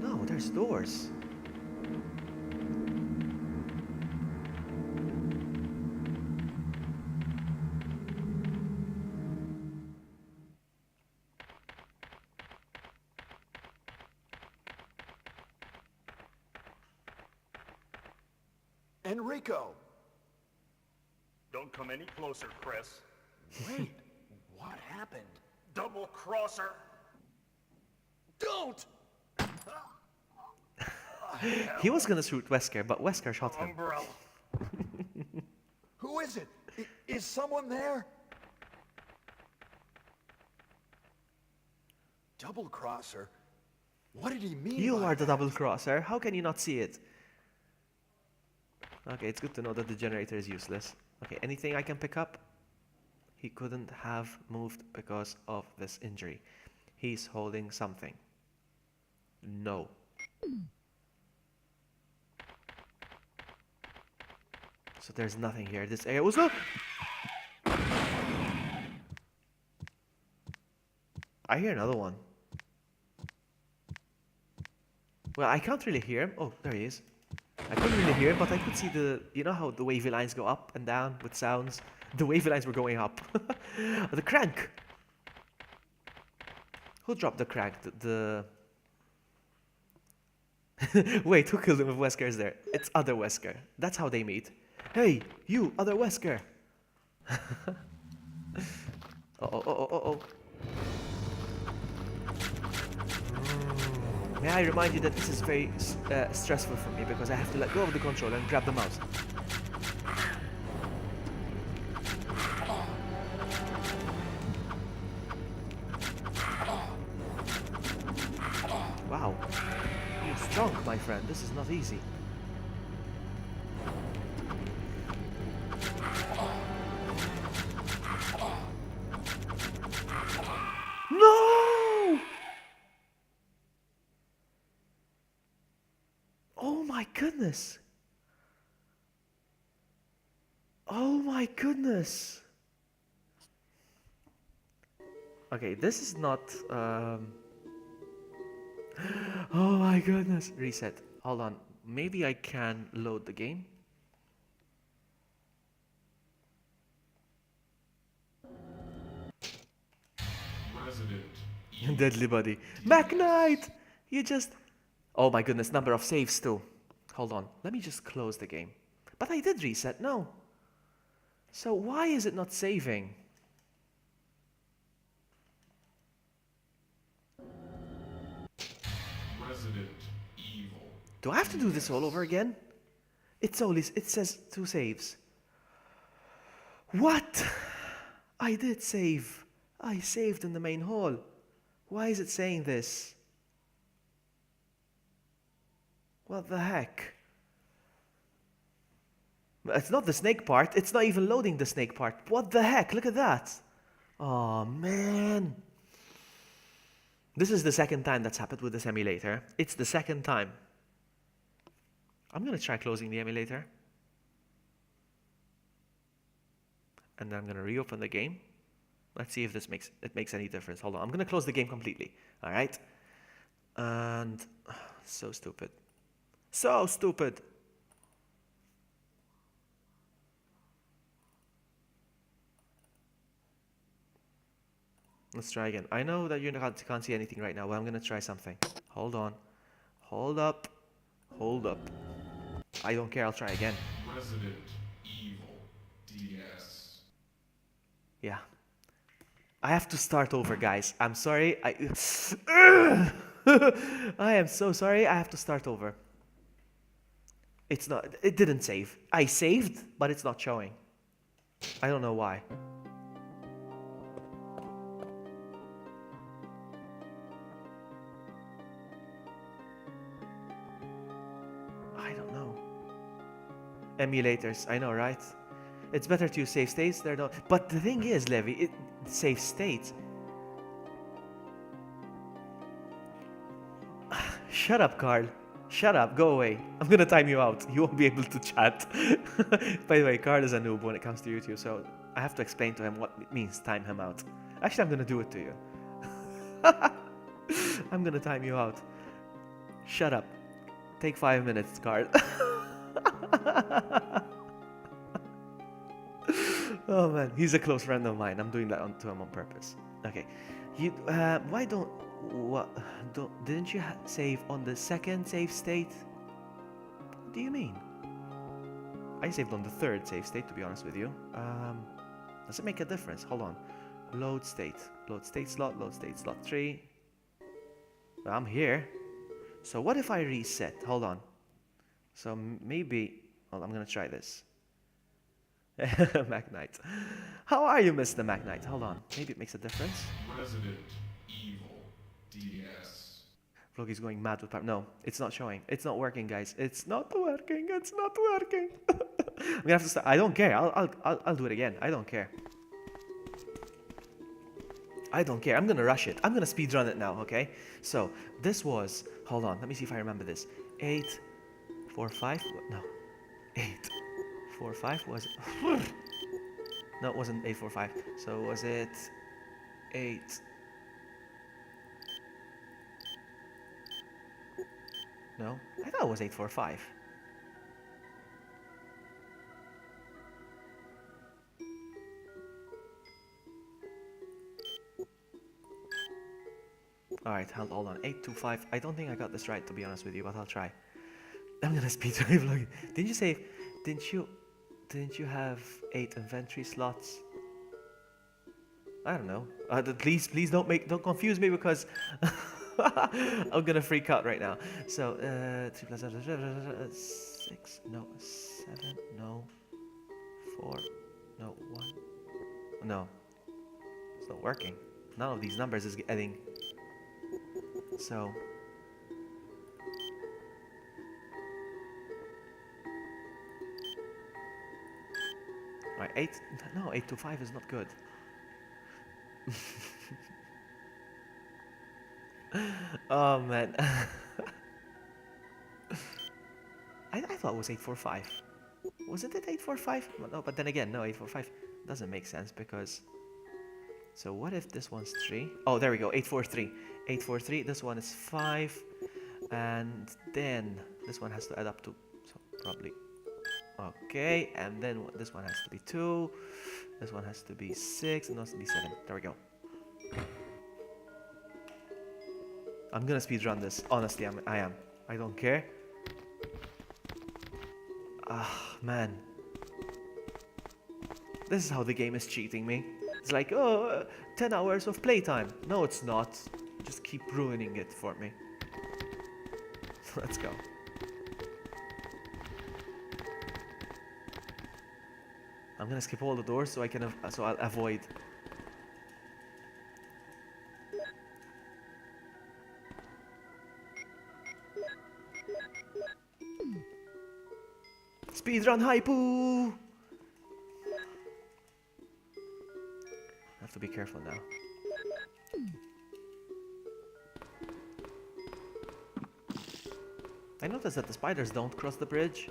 No, there's doors. Enrico! Don't come any closer, Chris. Wait, what happened? Double crosser! Don't! He was gonna shoot Wesker, but Wesker shot him. Umbrella. Who is it? Is someone there? Double crosser? What did he mean You by are the that? double crosser. How can you not see it? Okay, it's good to know that the generator is useless. Okay, anything I can pick up? He couldn't have moved because of this injury. He's holding something. No. So there's nothing here. This area was not. I hear another one. Well, I can't really hear him. Oh, there he is. I couldn't really hear him, but I could see the... You know how the wavy lines go up and down with sounds? The wavy lines were going up. The crank! Who dropped the crank? Wait, who killed him if Wesker is there? It's other Wesker. That's how they meet. Hey, you, other Wesker! Oh. May I remind you that this is very stressful for me because I have to let go of the controller and grab the mouse. Wow. You're strong, my friend. This is not easy. No! Oh my goodness. my goodness. Okay, this is not. Oh my goodness. Reset. Hold on. Maybe I can load the game. Resident Deadly Body. Mac Knight! You just. Oh my goodness, number of saves too. Hold on. Let me just close the game. But I did reset, no. So why is it not saving? Resident Evil. Do I have to do this all over again? It says 2 saves. What? I did save. I saved in the main hall. Why is it saying this? What the heck? It's not the snake part. It's not even loading the snake part. What the heck? Look at that. Oh, man. This is the second time that's happened with this emulator. It's the second time. I'm going to try closing the emulator. And then I'm going to reopen the game. Let's see if this makes any difference. Hold on. I'm going to close the game completely. All right? And so stupid. So stupid. Let's try again. I know that you can't see anything right now, but I'm going to try something. Hold on. Hold up. Hold up. I don't care. I'll try again. Resident Evil DS. Yeah. I have to start over, guys. I'm sorry. I am so sorry. I have to start over. It didn't save. I saved, but it's not showing. I don't know why. I don't know. Emulators, I know, right? It's better to use save states. They're not. But the thing is, Levi, it saves states. Shut up, Carl. Shut up. Go away. I'm gonna time you out. You won't be able to chat. By the way, Carl is a noob when it comes to YouTube, so I have to explain to him what it means time him out. Actually, I'm gonna do it to you. I'm gonna time you out. Shut up. Take 5 minutes, Carl. Oh man, he's a close friend of mine. I'm doing that to him on purpose. Okay, why didn't you save on the second save state? What do you mean? I saved on the third save state, to be honest with you. Does it make a difference? Hold on. Load state slot 3. Well, I'm here. So what if I reset? Hold on. So maybe, well, I'm gonna try this. Mac Knight. How are you, Mr. Mac Knight? Hold on. Maybe it makes a difference. Resident Evil DS. Vloggy's going mad with power. No, it's not showing. It's not working, guys. It's not working. It's not working. I'm gonna have to start. I don't care. I'll do it again. I don't care. I don't care. I'm gonna rush it. I'm gonna speed run it now. Okay. So this was. Hold on. Let me see if I remember this. 8, 4, 5. No. 8, 4, 5 was. No, it wasn't 8, 4, 5. So was it 8? No, I thought it was 8, 4, 5. Alright, hold on. 8, 2, 5. I don't think I got this right, to be honest with you, but I'll try. I'm gonna speed run vlog. Didn't you say? Didn't you have 8 inventory slots? I don't know. Please don't confuse me because I'm gonna freak out right now. So 3 plus 6, no, 7, no, 4, no, 1, no. It's not working. None of these numbers is adding. So. Right, 8. No, 8 to 5 is not good. Oh man. I thought it was 8, 4, 5. wasn't it 845? Well, no, but then again, no, 845 doesn't make sense because. So what if this one's 3? Oh, there we go, 843. 843. This one is 5, and then this one has to add up to. So probably. Okay, and then this one has to be 2. This one has to be 6, and this has to be 7. There we go. I'm gonna speedrun this. Honestly, I am. I don't care. Ah, man. This is how the game is cheating me. It's like, oh, 10 hours of playtime. No, it's not. Just keep ruining it for me. Let's go. I'm gonna skip all the doors so I can, so I'll avoid. Speedrun Hypoo! I have to be careful now. I noticed that the spiders don't cross the bridge.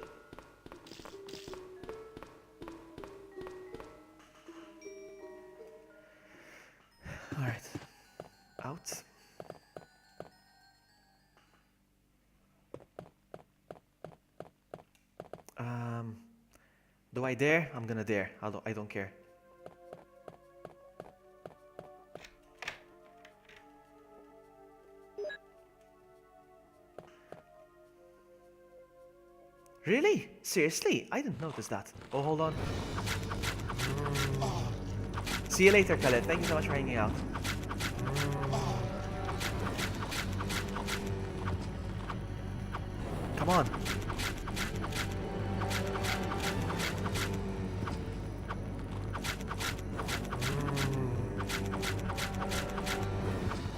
Alright. Out. Do I dare? I'm gonna dare. I don't care. Really? Seriously? I didn't notice that. Oh, hold on. See you later, Khaled. Thank you so much for hanging out. Come on.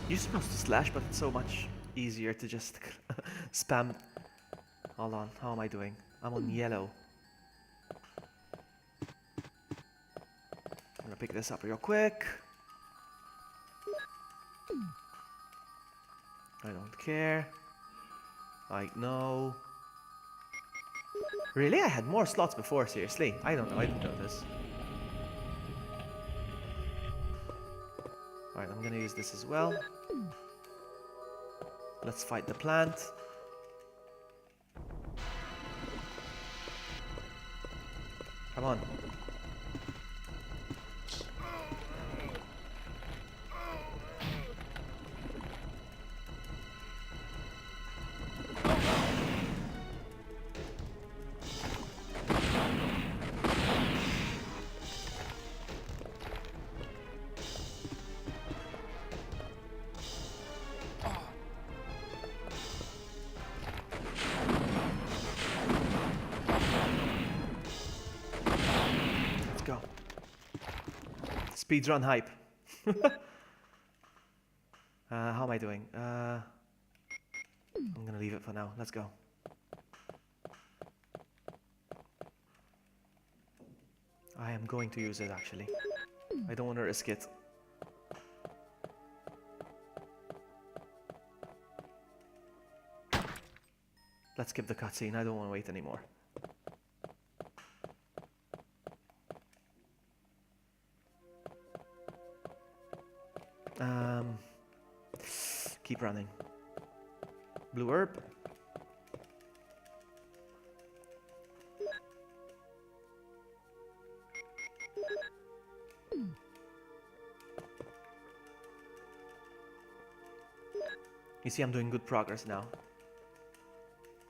You're supposed to slash, but it's so much easier to just spam. Hold on, how am I doing? I'm on yellow. I'm gonna pick this up real quick. I don't care. I know. Really? I had more slots before, seriously. I don't know, I didn't know this. Alright, I'm gonna use this as well. Let's fight the plant. Come on. Speedrun hype. How am I doing? I'm gonna leave it for now. Let's go. I am going to use it actually. I don't want to risk it. Let's skip the cutscene. I don't want to wait anymore. Keep running. Blue herb. You see, I'm doing good progress now.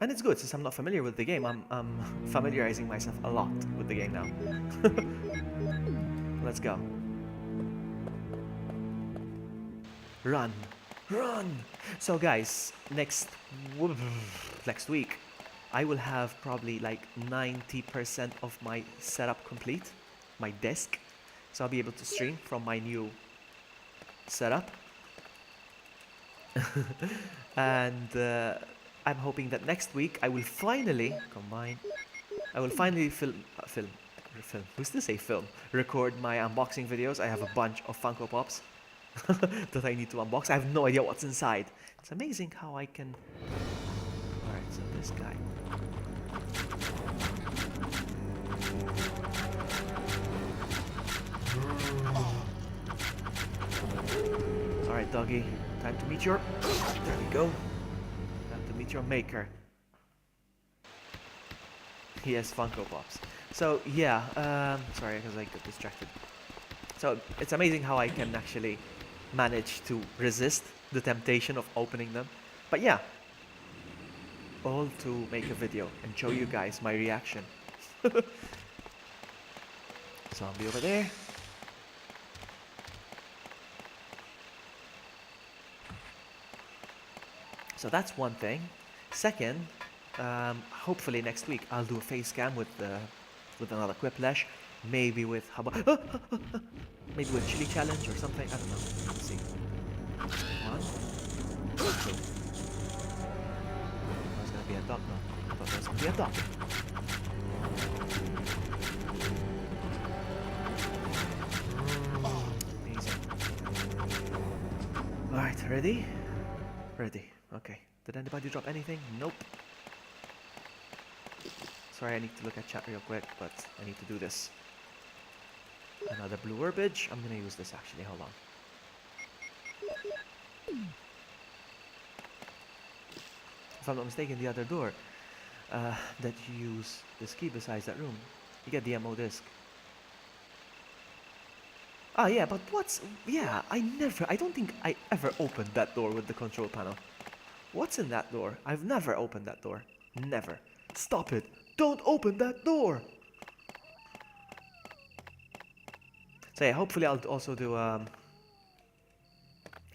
And it's good, since I'm not familiar with the game, I'm familiarizing myself a lot with the game now. Let's go. Run. Run! So guys, next week, I will have probably like 90% of my setup complete, my desk. So I'll be able to stream from my new setup. And I'm hoping that next week I will finally combine. I will finally who's to say film? Record my unboxing videos. I have a bunch of Funko Pops that I need to unbox. I have no idea what's inside. It's amazing how I can. Alright, so this guy. Alright, doggy. Time to meet your... There we go. Time to meet your maker. He has Funko Pops. So, yeah. Sorry, because I got distracted. So, it's amazing how I can actually manage to resist the temptation of opening them. But yeah. All to make a video and show you guys my reaction. Zombie over there. So that's one thing. Second, hopefully next week I'll do a face cam with another Quiplash, maybe with maybe with Chili Challenge or something. I don't know. Let's see. One, two. There's gonna be a dog. No, I thought there was gonna be a dog. Amazing. All right, ready? Ready. Okay. Did anybody drop anything? Nope. Sorry, I need to look at chat real quick, but I need to do this. Another blue herbage. I'm gonna use this actually. Hold on. If I'm not mistaken, the other door that you use this key besides that room, you get the ammo disc. Ah, yeah, but what's... Yeah, I don't think I ever opened that door with the control panel. What's in that door? I've never opened that door. Never. Stop it. Don't open that door. So yeah, hopefully I'll also do a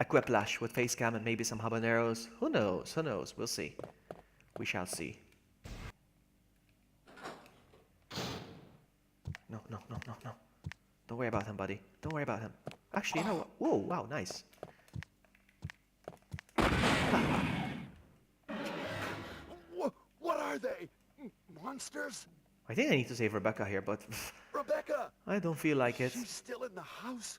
Quiplash with face cam and maybe some habaneros. Who knows? Who knows? We'll see. We shall see. No, no, no, no, no. Don't worry about him, buddy. Don't worry about him. Actually, no. Whoa, wow, nice. What are they? Monsters? I think I need to save Rebecca here, but Rebecca! I don't feel like it. She's still in the house?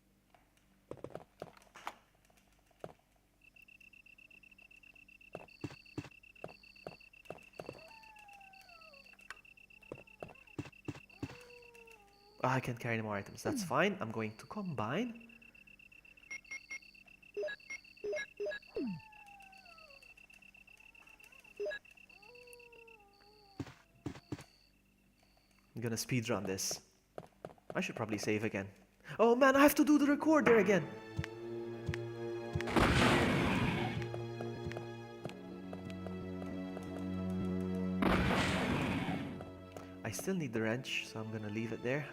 Oh, I can't carry any more items. That's fine. I'm going to combine. I'm gonna speedrun this. I should probably save again. Oh man, I have to do the recorder again. I still need the wrench, so I'm gonna leave it there.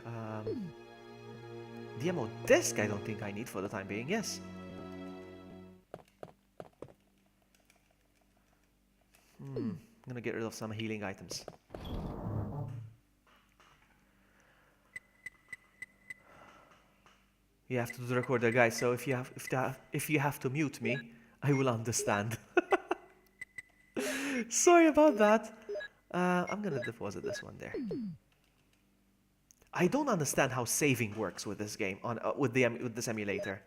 The ammo disc I don't think I need for the time being, yes. I'm gonna get rid of some healing items. You have to do the recorder, guys, so if you have to mute me, I will understand. Sorry about that. I'm gonna deposit this one there. I don't understand how saving works with this game on with this emulator.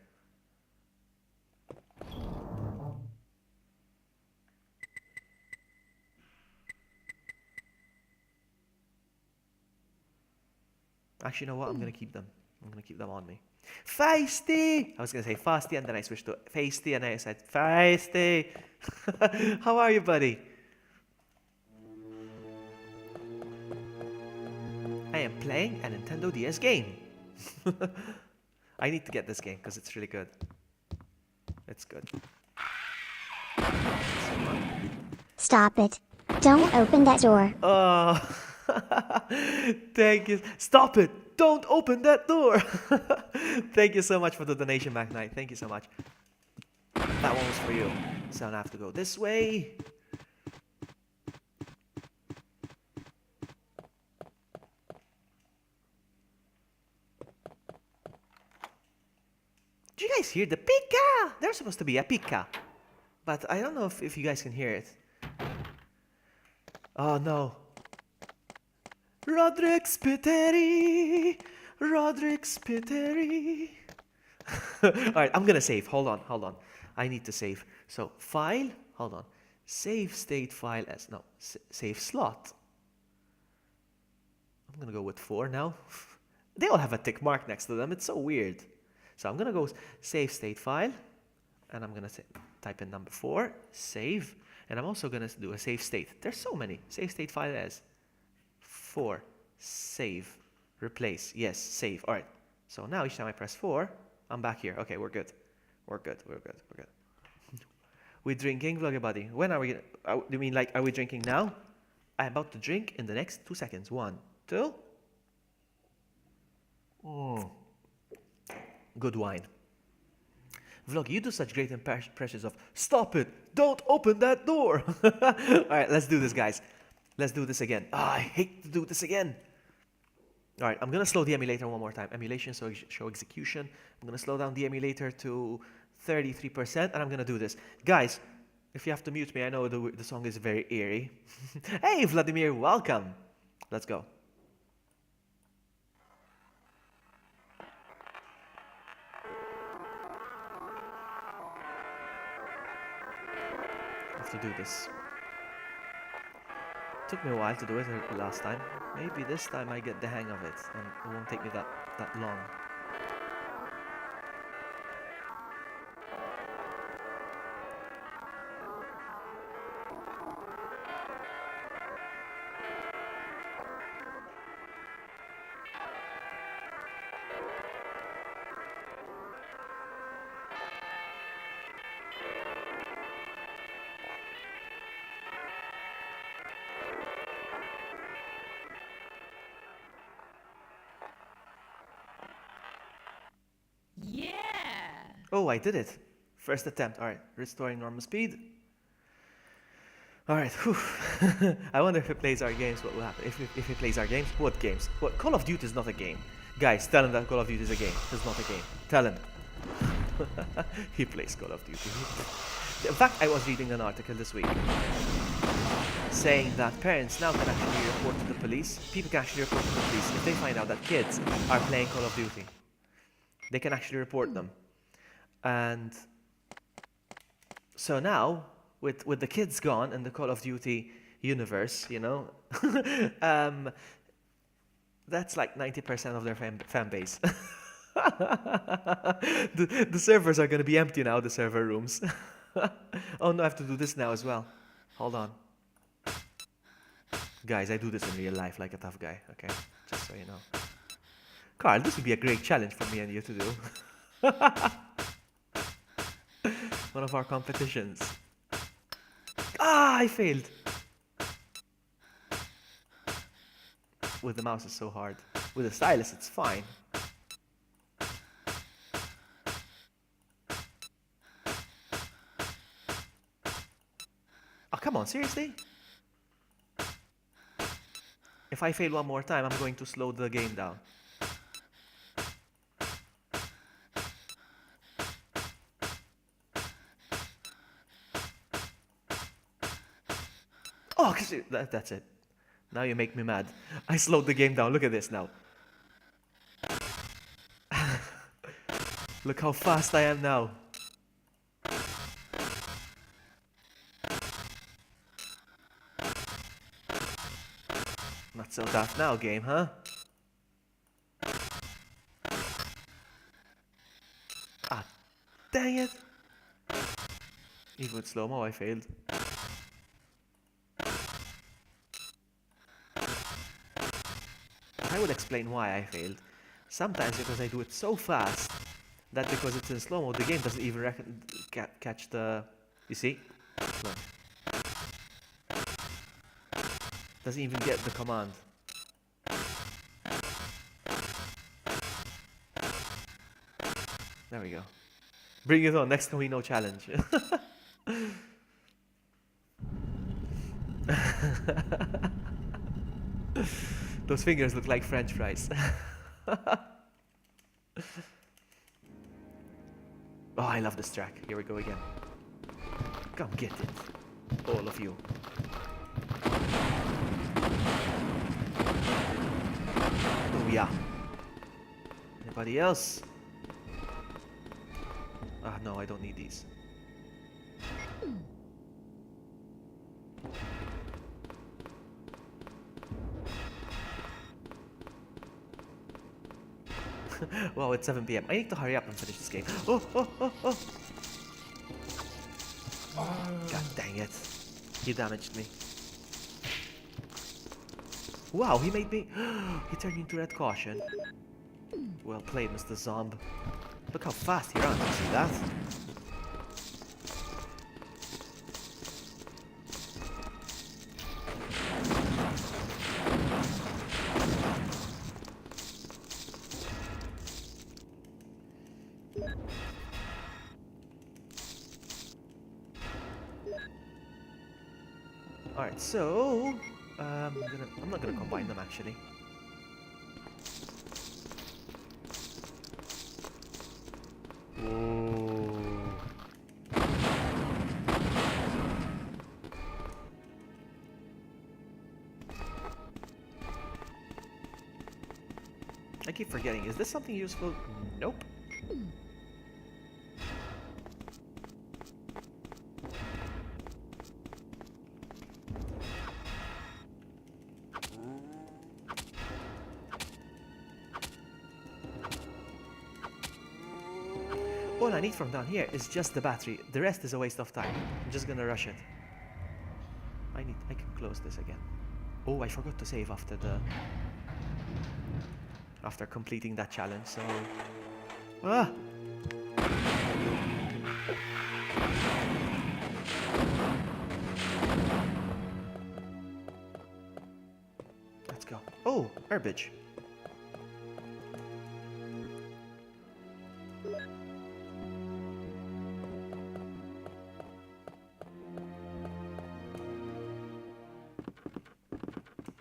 Actually, you know what? I'm gonna keep them. I'm gonna keep them on me. Feisty! I was gonna say Fasty, and then I switched to Feisty, and I said Feisty. How are you, buddy? I am playing a Nintendo DS game. I need to get this game because it's really good. It's good. Stop it. Don't open that door. Oh, thank you. Stop it. Don't open that door. Thank you so much for the donation, Mac Knight. Thank you so much. That one was for you. So I have to go this way. Did you guys hear the pika? There's supposed to be a pika. But I don't know if you guys can hear it. Oh no. Roderick Spiteri. Roderick Spiteri. Alright, I'm gonna save. Hold on. I need to save. So, file. Hold on. Save state file as. No, save slot. I'm I'm gonna go with 4 now. They all have a tick mark next to them. It's so weird. So I'm gonna go save state file, and I'm gonna type in number 4, save, and I'm also gonna do a save state. There's so many. Save state file as 4, save, replace, yes, save. All right. So now each time I press 4, I'm back here. Okay, we're good. We're good. We're drinking, Vlogger Buddy. When are we gonna, you mean like, are we drinking now? I'm about to drink in the next 2 seconds. 1, 2. Good wine. Vlog, you do such great impressions of stop it, don't open that door. All right, let's do this, guys. Let's do this again. I hate to do this again. All right, I'm gonna slow the emulator one more time. Emulation, so show execution. I'm gonna slow down the emulator to 33%, and I'm gonna do this. Guys, if you have to mute me, I know the song is very eerie. Hey, Vladimir, welcome. Let's go. I have to do this. Took me a while to do it last time. Maybe this time I get the hang of it, and it won't take me that long. Oh, I did it. First attempt. All right, restoring normal speed. All right. I wonder if it plays our games, what will happen? If it plays our games, what games? What? Call of Duty is not a game. Guys, tell him that Call of Duty is a game. It's not a game. Tell him. He plays Call of Duty. In fact, I was reading an article this week saying that parents now can actually report to the police. People can actually report to the police if they find out that kids are playing Call of Duty. They can actually report them. And so now, with the kids gone in the Call of Duty universe, you know, that's like 90% of their fan base. The servers are going to be empty now, the server rooms. Oh no, I have to do this now as well. Hold on. Guys, I do this in real life like a tough guy, okay? Just so you know. Carl, this would be a great challenge for me and you to do. One of our competitions. Ah, I failed. With the mouse, it's so hard. With the stylus, it's fine. Oh, come on, seriously? If I fail one more time, I'm going to slow the game down. Oh, that's it. Now you make me mad. I slowed the game down. Look at this now. Look how fast I am now. Not so tough now, game, huh? Ah, dang it. Even with slow-mo, I failed. I will explain why I failed. Sometimes because I do it so fast that because it's in slow-mo, the game doesn't even catch the... You see? Look. Doesn't even get the command. There we go. Bring it on, next time we know challenge. Those fingers look like French fries. Oh, I love this track. Here we go again. Come get it. All of you. Oh yeah. Anybody else? Ah, no, I don't need these. Wow, it's 7 p.m. I need to hurry up and finish this game. Oh, oh, oh, oh. God dang it. He damaged me. Wow, he made me... he turned me into Red Caution. Well played, Mr. Zomb. Look how fast he runs, you see that? Alright, so... I'm not gonna combine them actually. Whoa. I keep forgetting, is this something useful? Nope. All I need from down here is just the battery. The rest is a waste of time. I'm just gonna rush it. I can close this again. Oh, I forgot to save after completing that challenge, so... Ah! Let's go. Oh, herbage.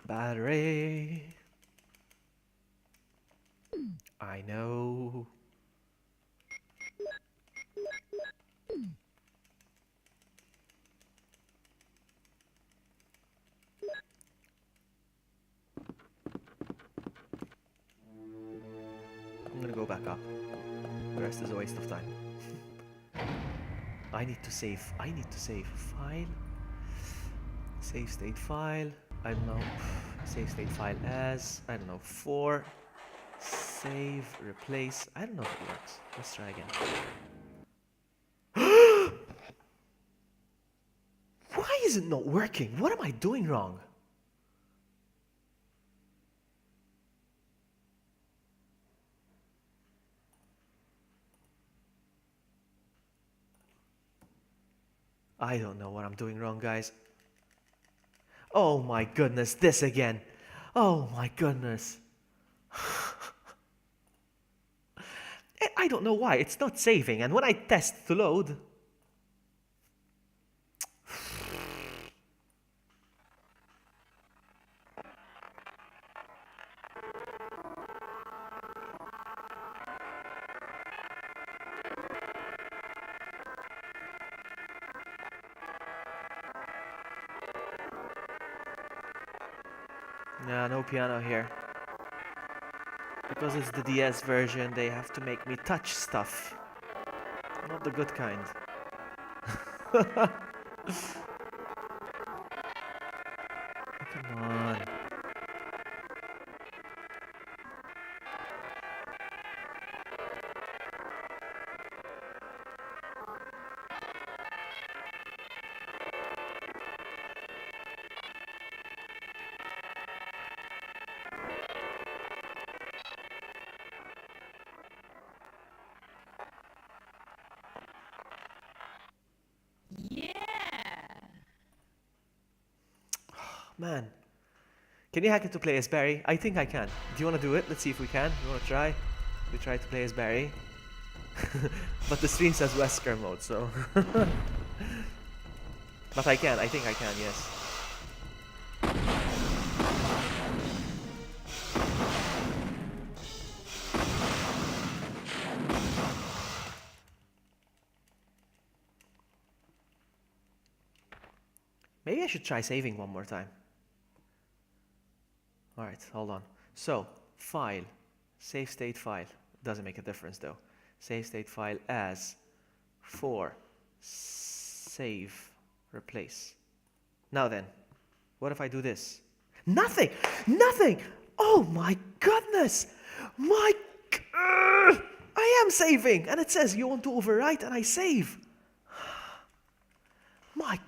Battery. I know. I'm gonna go back up. The rest is a waste of time. I need to save. I need to save. File. Save state file. I don't know. Save state file as, I don't know, 4. Save, replace. I don't know if it works. Let's try again. Why is it not working? What am I doing wrong? I don't know what I'm doing wrong, guys. Oh my goodness, this again. Oh my goodness. I don't know why, it's not saving, and when I test to load... Nah, no piano here. Because it's the DS version, they have to make me touch stuff. Not the good kind. Come on. Man. Can you hack it to play as Barry? I think I can. Do you want to do it? Let's see if we can. You want to try? We try to play as Barry. But the stream says Wesker mode, so... But I can. I think I can, yes. Maybe I should try saving one more time. Alright, hold on. So, file, save state file. Doesn't make a difference though. Save state file as 4, save, replace. Now then, what if I do this? Nothing! Nothing! Oh my goodness! My... I am saving, and it says you want to overwrite, and I save. My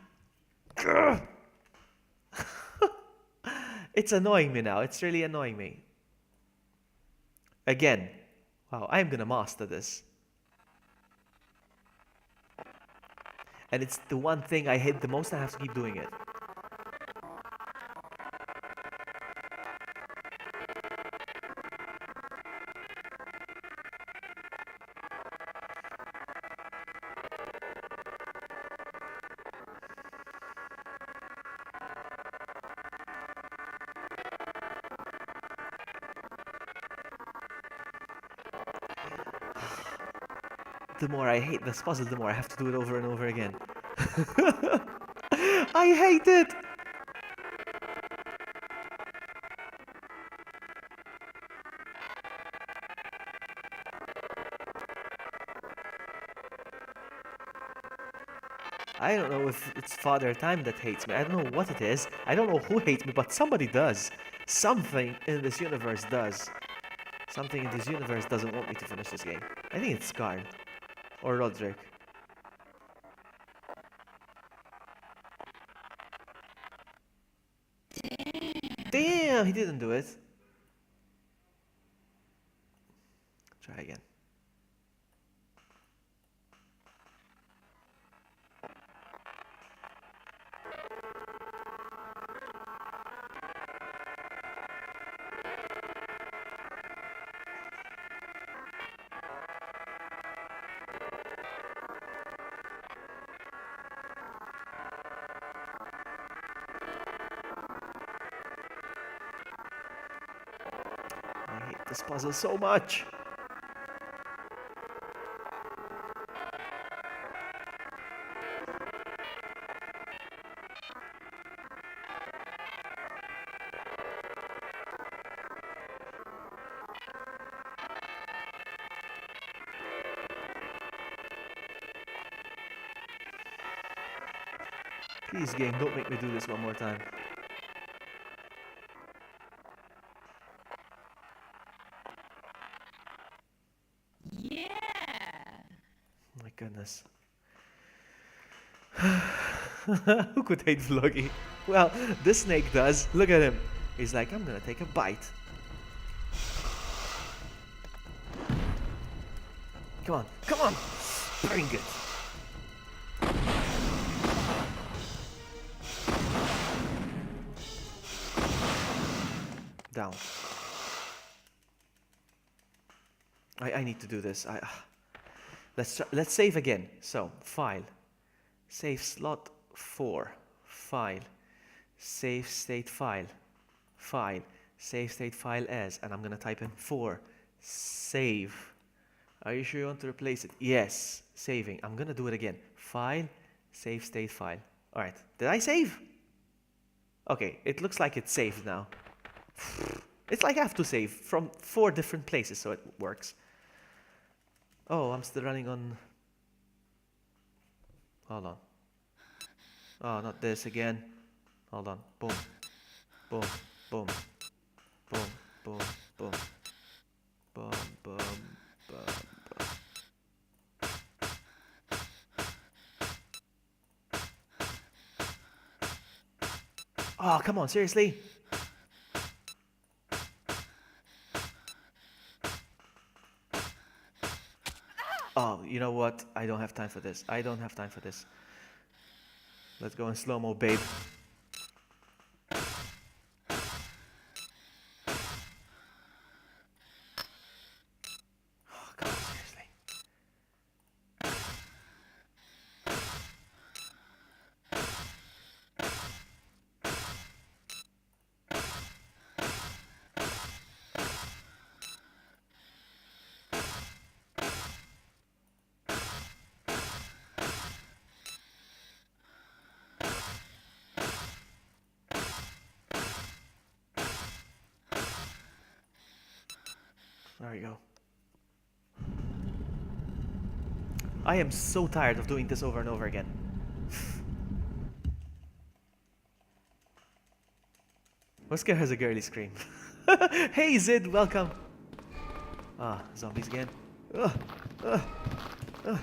God. It's annoying me now. It's really annoying me. Again. Wow, I'm gonna master this. And it's the one thing I hate the most, and I have to keep doing it. The more I hate this puzzle, the more I have to do it over and over again. I hate it! I don't know if it's Father Time that hates me. I don't know what it is. I don't know who hates me, but somebody does. Something in this universe does. Something in this universe doesn't want me to finish this game. I think it's Scarred. Or Roderick. Damn, he didn't do it. Try again. I hate this puzzle so much. Please, game, don't make me do this one more time. My goodness. Who could hate Vloggy? Well, this snake does. Look at him. He's like, I'm gonna take a bite. Come on, come on! Bring it! Down. I need to do this. Let's save again. So, file. Save slot 4. File. Save state file. File. Save state file as. And I'm going to type in 4. Save. Are you sure you want to replace it? Yes. Saving. I'm going to do it again. File. Save state file. Alright. Did I save? Okay. It looks like it's saved now. It's like I have to save from 4 different places, so it works. Oh, I'm still running on... Hold on. Oh, not this again. Hold on. Boom. Boom. Boom. Boom. Boom. Boom. Boom. Boom. Boom. Oh, come on, seriously? Oh, you know what? I don't have time for this. I don't have time for this. Let's go in slow-mo, babe. Oh, come on, seriously. There we go. I am so tired of doing this over and over again. Oscar has a girly scream. Hey Zid, welcome. Ah, zombies again. Ugh, ugh, ugh.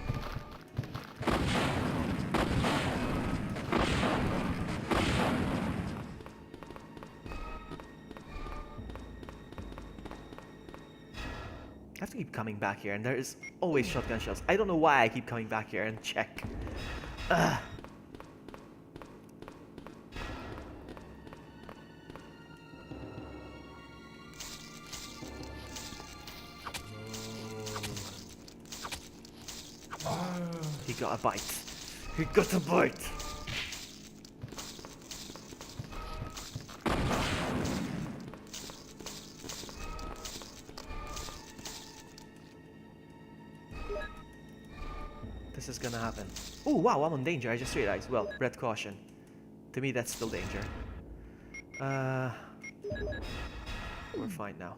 I have to keep coming back here, and there is always shotgun shells. I don't know why I keep coming back here and check. Ugh. He got a bite. He got a bite. This is gonna happen. Oh wow, I'm on danger. I just realized. Well, red caution. To me, that's still danger. We're fine now.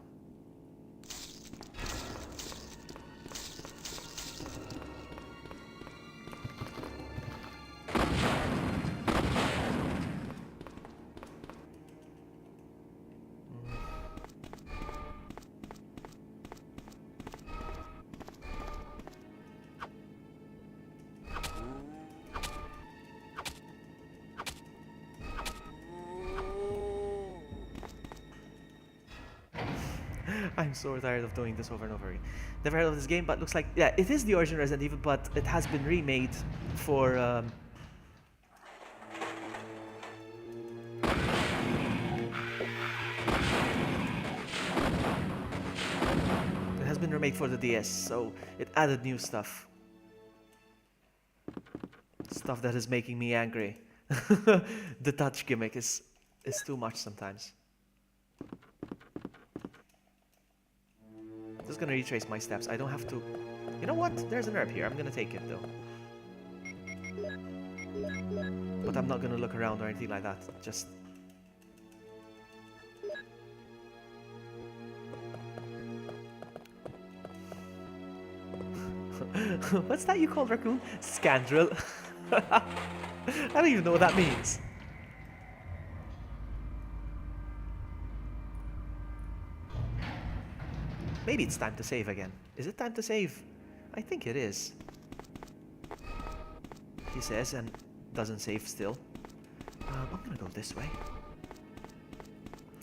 I'm so tired of doing this over and over again. Never heard of this game, but looks like, yeah, it is the original Resident Evil, but it has been remade for it has been remade for the DS, so it added new stuff. Stuff that is making me angry. The touch gimmick is too much sometimes. Just gonna retrace my steps. I don't have to. You know what? There's an herb here. I'm gonna take it though. But I'm not gonna look around or anything like that. Just. What's that you call raccoon? Scandrel. I don't even know what that means. Maybe it's time to save again. Is it time to save? I think it is. He says and doesn't save still. I'm gonna go this way.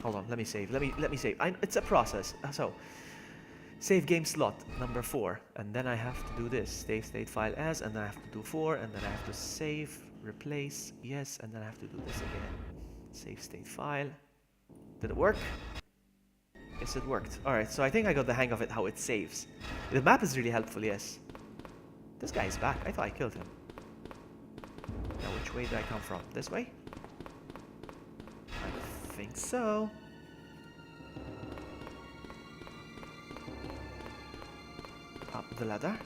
Hold on, let me save. Let me save. It's a process. So, save game slot number 4, and then I have to do this. Save state file as, and then I have to do 4, and then I have to save, replace, yes, and then I have to do this again. Save state file. Did it work? Yes, it worked. Alright, so I think I got the hang of it, how it saves. The map is really helpful, yes. This guy is back. I thought I killed him. Now, which way did I come from? This way? I think so. Up the ladder.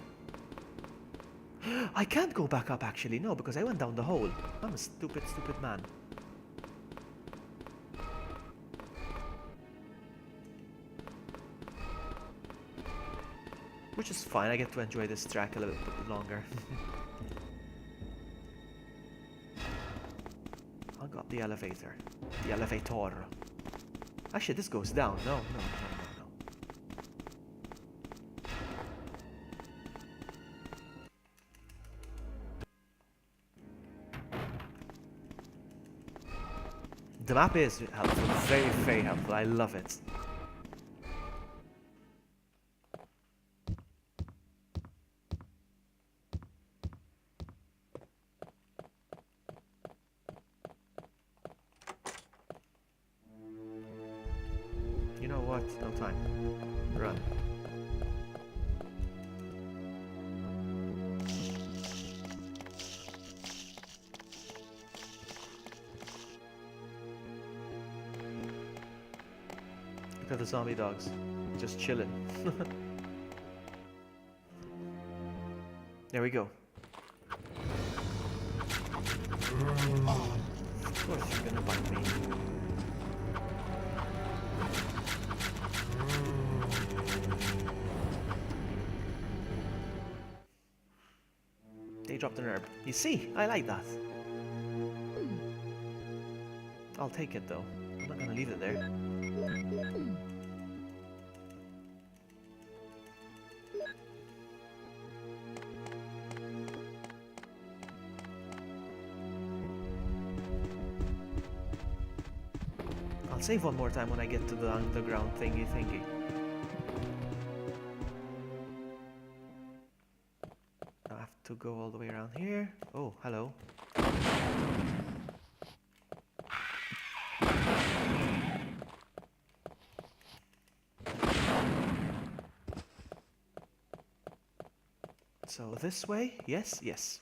I can't go back up, actually. No, because I went down the hole. I'm a stupid, stupid man. Which is fine, I get to enjoy this track a little bit longer. I got the elevator. The elevator. Actually, this goes down. No. The map is helpful, very, very helpful. I love it. You know what? No time. Run. Look at the zombie dogs. Just chilling. There we go. Of course you're gonna bite me. They dropped an herb. You see, I like that. I'll take it though. I'm not gonna leave it there. save one more time when I get to the underground thingy. I have to go all the way around here. Oh, hello. So this way? Yes, yes.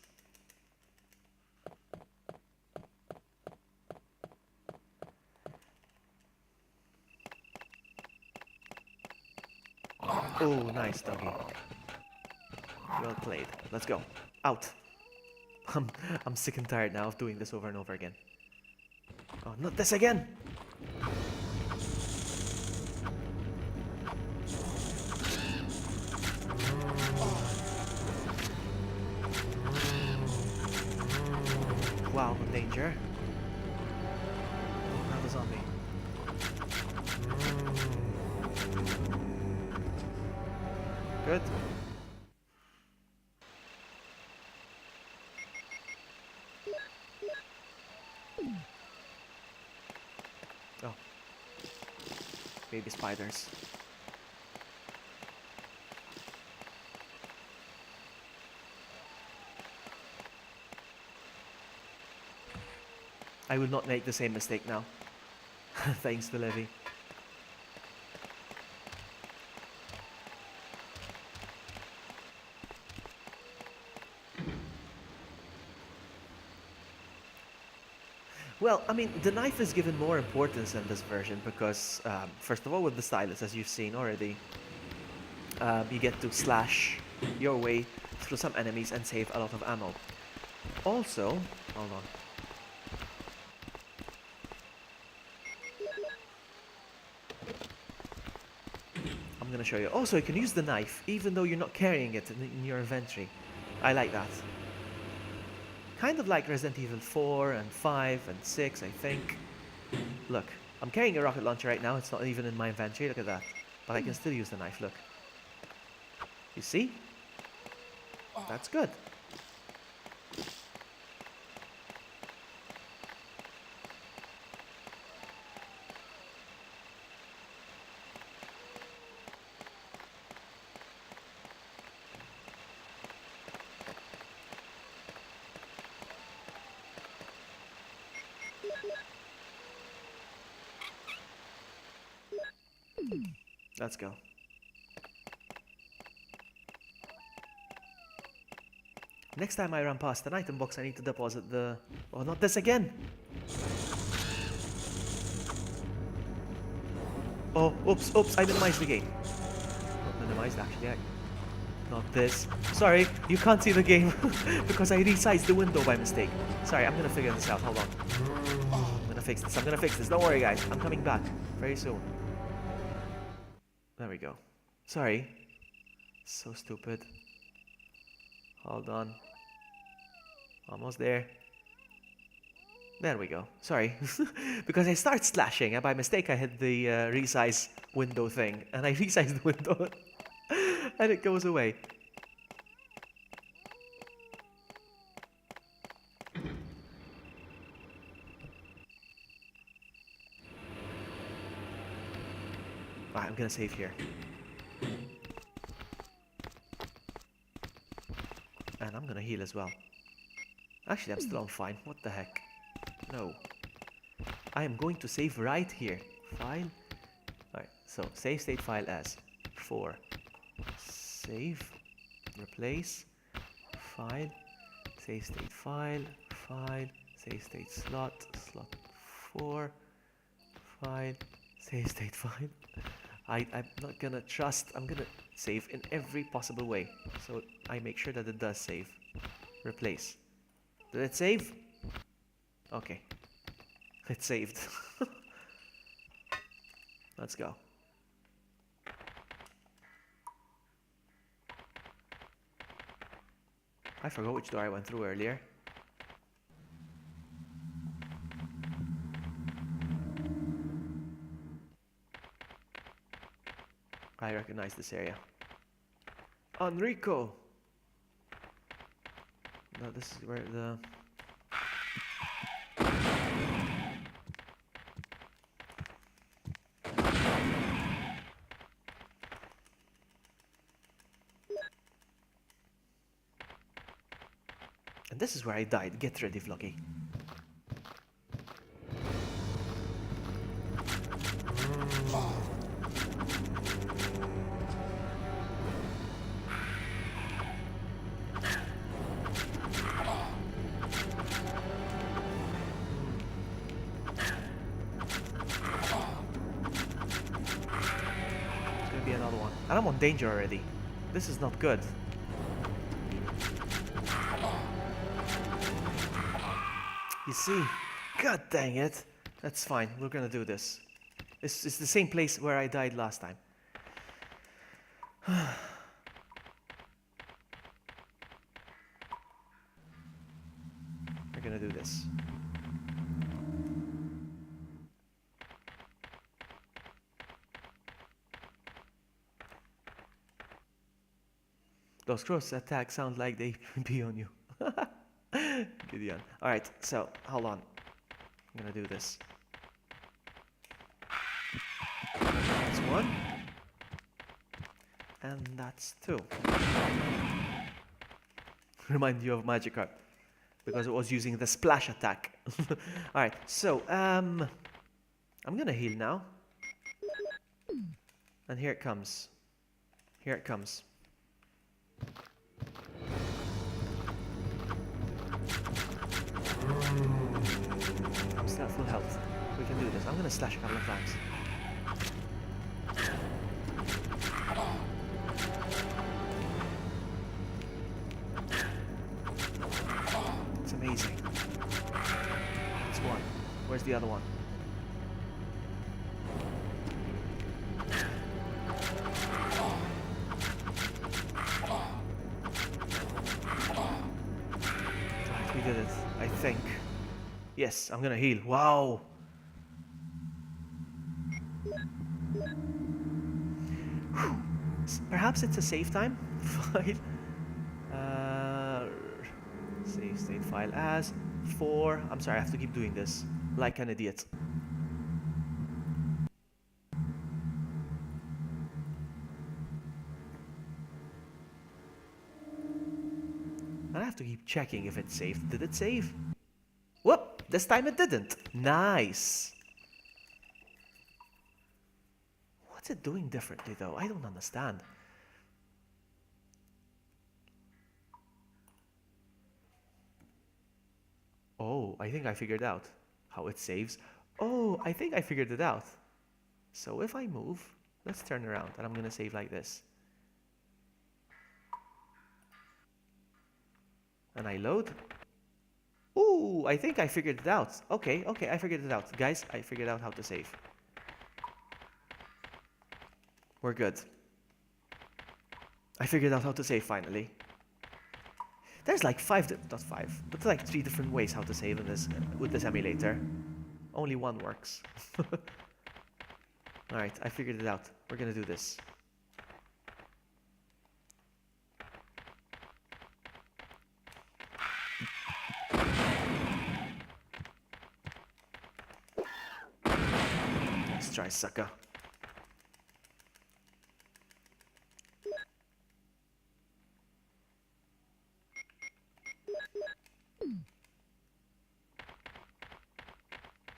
Oh, nice, doggy. Well played. Let's go. Out. I'm sick and tired now of doing this over and over again. Oh, not this again! Wow, danger. Oh, another zombie. Good. Oh. Baby spiders. I will not make the same mistake now. Thanks to Levy. Well, I mean, the knife is given more importance in this version because, first of all, with the stylus, as you've seen already, you get to slash your way through some enemies and save a lot of ammo. Also, hold on. I'm gonna show you. Also, you can use the knife even though you're not carrying it in your inventory. I like that. Kind of like Resident Evil 4 and 5 and 6, I think. Look, I'm carrying a rocket launcher right now. It's not even in my inventory. Look at that. But I can still use the knife. Look. You see? That's good. Let's go. Next time I run past an item box, I need to deposit the... Oh, not this again! Oh, oops, I minimized the game. Not minimized, actually. Not this. Sorry, you can't see the game because I resized the window by mistake. Sorry, I'm gonna figure this out. Hold on. I'm gonna fix this. Don't worry, guys. I'm coming back very soon. There we go. Sorry. So stupid. Hold on. Almost there. There we go. Sorry. Because I start slashing and by mistake I hit the resize window thing. And I resize the window. And it goes away. Right, I'm gonna save here. And I'm gonna heal as well. Actually, I'm still on fine. What the heck? No. I am going to save right here. File. Alright, so save state file as 4. Save. Replace. File. Save state file. File. Save state slot. Slot 4. File. Save state file. I'm not gonna trust. I'm gonna save in every possible way. So I make sure that it does save. Replace. Did it save? Okay. It saved. Let's go. I forgot which door I went through earlier. I recognize this area. Enrico! No, this is where the... this is where I died. Get ready, Vloggy. There's gonna be another one. And I'm on danger already. This is not good. You see? God dang it. That's fine. We're gonna do this. It's the same place where I died last time. We're gonna do this. Those cross attacks sound like they be on you. Gideon. Alright, so hold on. I'm gonna do this. That's one. And that's two. Remind you of Magikarp. Because it was using the splash attack. Alright, so I'm gonna heal now. And here it comes. Here it comes. I'm still at full health. We can do this. I'm gonna slash a couple of times. It's amazing. That's one. Where's the other one? Right, we did it. I think. Yes, I'm gonna heal. Wow. Whew. Perhaps it's a save time file. Save state file as 4. I'm sorry, I have to keep doing this like an idiot. And I have to keep checking if it saved. Did it save? Whoop! This time it didn't. Nice. What's it doing differently though? I don't understand. Oh, I think I figured out how it saves. Oh, I think I figured it out. So if I move, let's turn around and I'm gonna save like this. And I load. Ooh, I think I figured it out. Okay, I figured it out. Guys, I figured out how to save. We're good. I figured out how to save finally. There's like not 5, but like 3 different ways how to save in this with this emulator. Only one works. Alright, I figured it out. We're gonna do this. Let's try, sucker.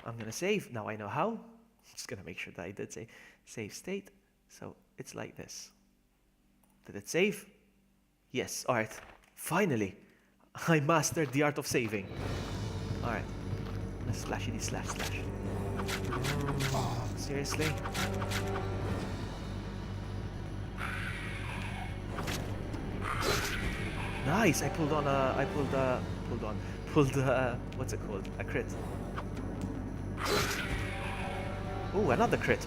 I'm gonna save. Now I know how. Just gonna make sure that I did say save state. So it's like this. Did it save? Yes. Alright. Finally. I mastered the art of saving. Alright. Let's slashity slash slash. Seriously? Nice! I pulled what's it called? A crit. Ooh, another crit.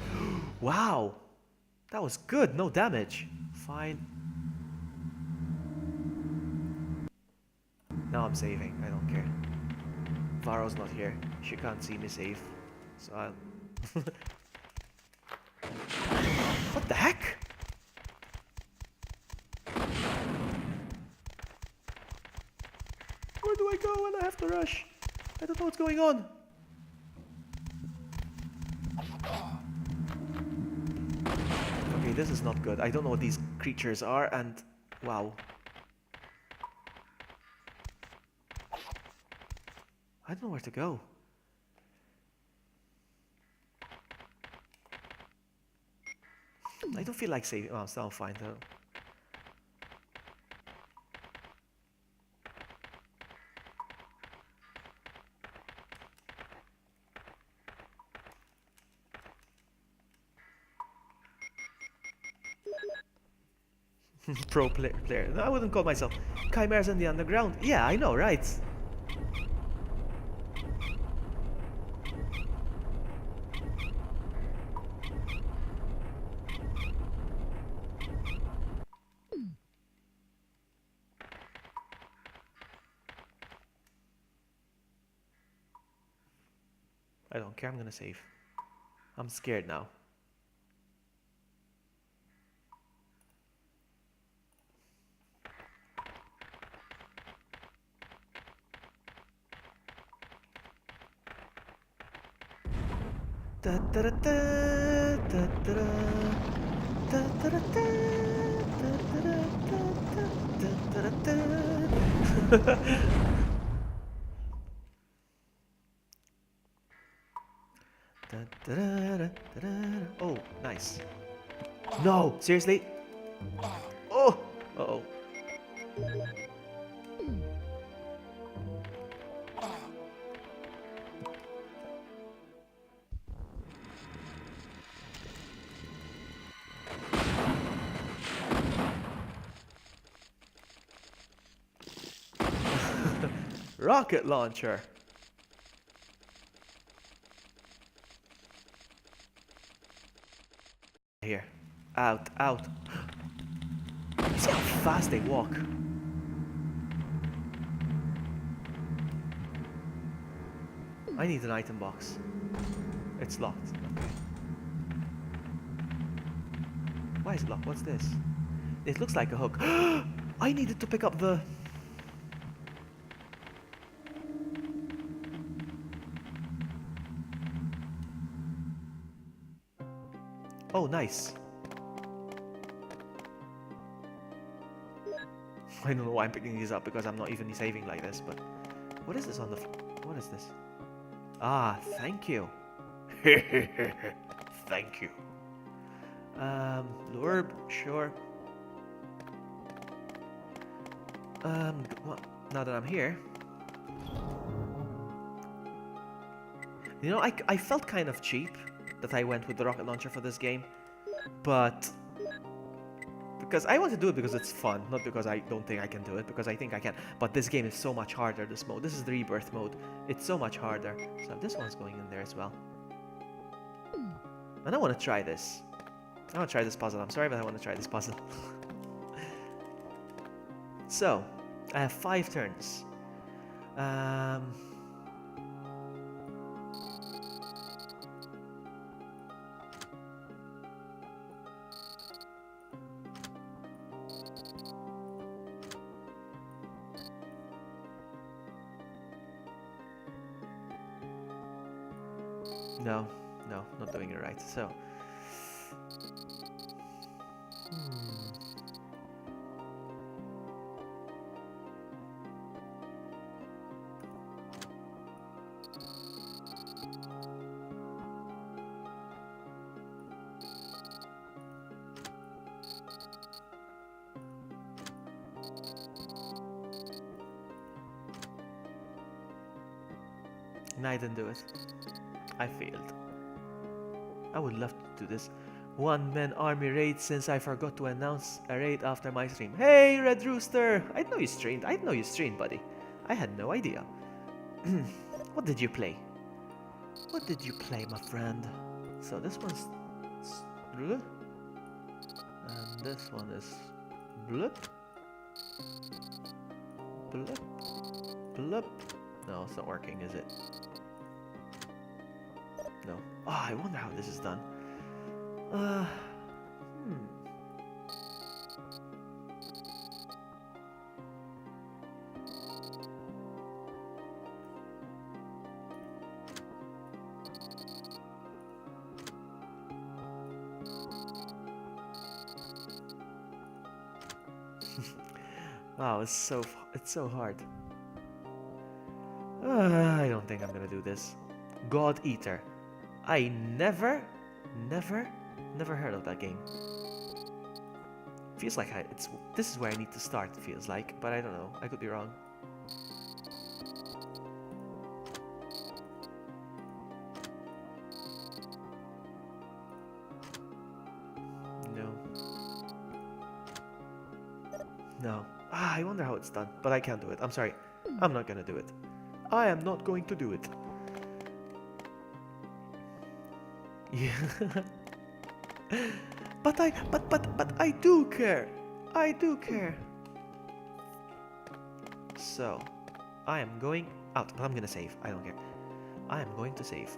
Wow! That was good, no damage. Fine. Now I'm saving, I don't care. Varo's not here. She can't see me save. So I'll... What the heck? Where do I go when I have to rush? I don't know what's going on. Okay, this is not good. I don't know what these creatures are and... Wow. I don't know where to go. I don't feel like saving. Oh, I'm still fine though. Pro player. No, I wouldn't call myself Chimeras in the Underground. Yeah, I know, right? I don't care, I'm gonna save. I'm scared now. Da da da da da da da da da da da da da da da. Oh, nice. No, seriously? Oh, uh-oh. Rocket launcher. Here. Out, out. See how fast they walk. I need an item box. It's locked. Okay. Why is it locked? What's this? It looks like a hook. I needed to pick up the... Oh, nice. I don't know why I'm picking these up because I'm not even saving like this, but... What is this on the... What is this? Ah, thank you. Thank you. Lurb, sure. Well, now that I'm here... You know, I felt kind of cheap that I went with the rocket launcher for this game, but... Because I want to do it because it's fun, not because I don't think I can do it, because I think I can. But this game is so much harder, this mode. This is the rebirth mode. It's so much harder. So this one's going in there as well. And I want to try this. I want to try this puzzle. I'm sorry, but I want to try this puzzle. So, I have 5 turns. No, not doing it right. So, and I didn't do it. I failed. I would love to do this. 1-man army raid since I forgot to announce a raid after my stream. Hey, Red Rooster! I didn't know you streamed. I didn't know you streamed, buddy. I had no idea. What did you play? What did you play, my friend? So this one's blue. And this one is bloop. Bloop. Bloop. No, it's not working, is it? No. Oh, I wonder how this is done. Wow, it's so hard. I don't think I'm gonna do this. God Eater. I never heard of that game. Feels like this is where I need to start, it feels like, but I don't know. I could be wrong. No. No. I wonder how it's done, but I can't do it. I'm sorry. I'm not gonna do it. I am not going to do it. Yeah. But I do care. I do care. So, I am going out. But I'm gonna save. I don't care. I am going to save.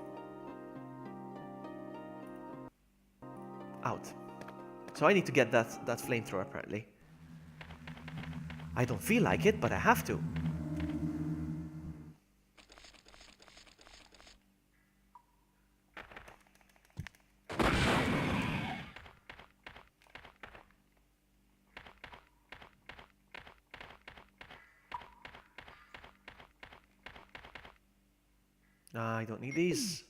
Out. So I need to get that flamethrower apparently. I don't feel like it, but I have to. I don't need these.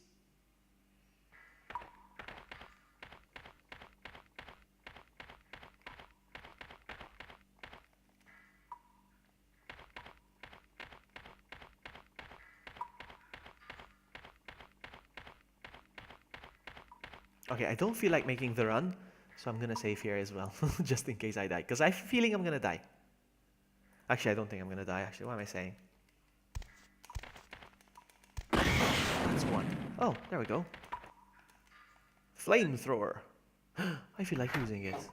Okay, I don't feel like making the run, so I'm gonna save here as well, just in case I die. Because I have a feeling I'm gonna die. Actually, I don't think I'm gonna die, actually. What am I saying? That's one. Oh, there we go. Flamethrower. I feel like using it.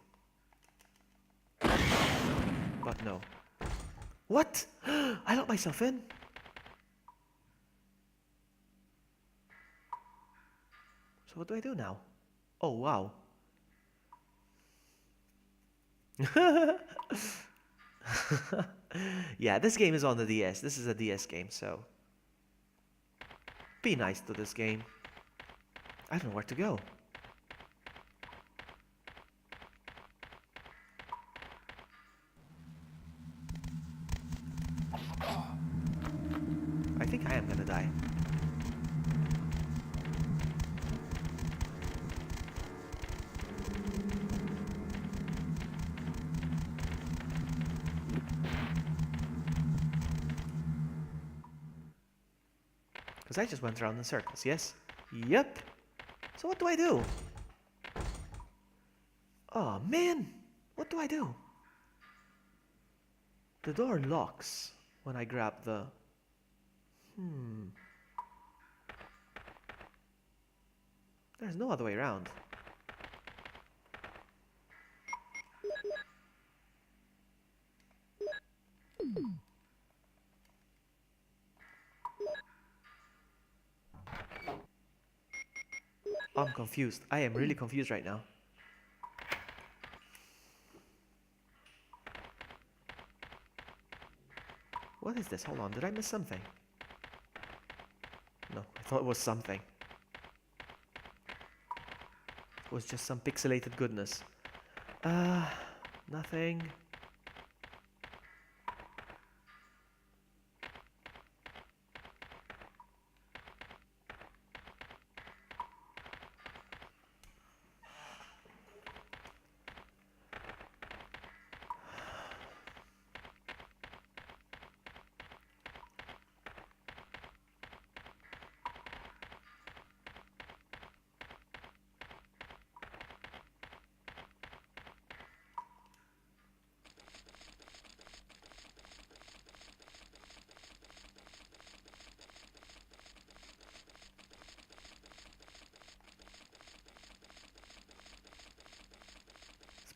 But no. What? I locked myself in. So what do I do now? Oh, wow. Yeah, this game is on the DS. This is a DS game, so be nice to this game. I don't know where to go. I think I am gonna die. Because I just went around in circles, yes? Yep. So what do I do? Oh man, what do I do? The door locks when I grab the... There's no other way around. I'm confused. I am really confused right now. What is this? Hold on, did I miss something? No, I thought it was something. It was just some pixelated goodness. Nothing.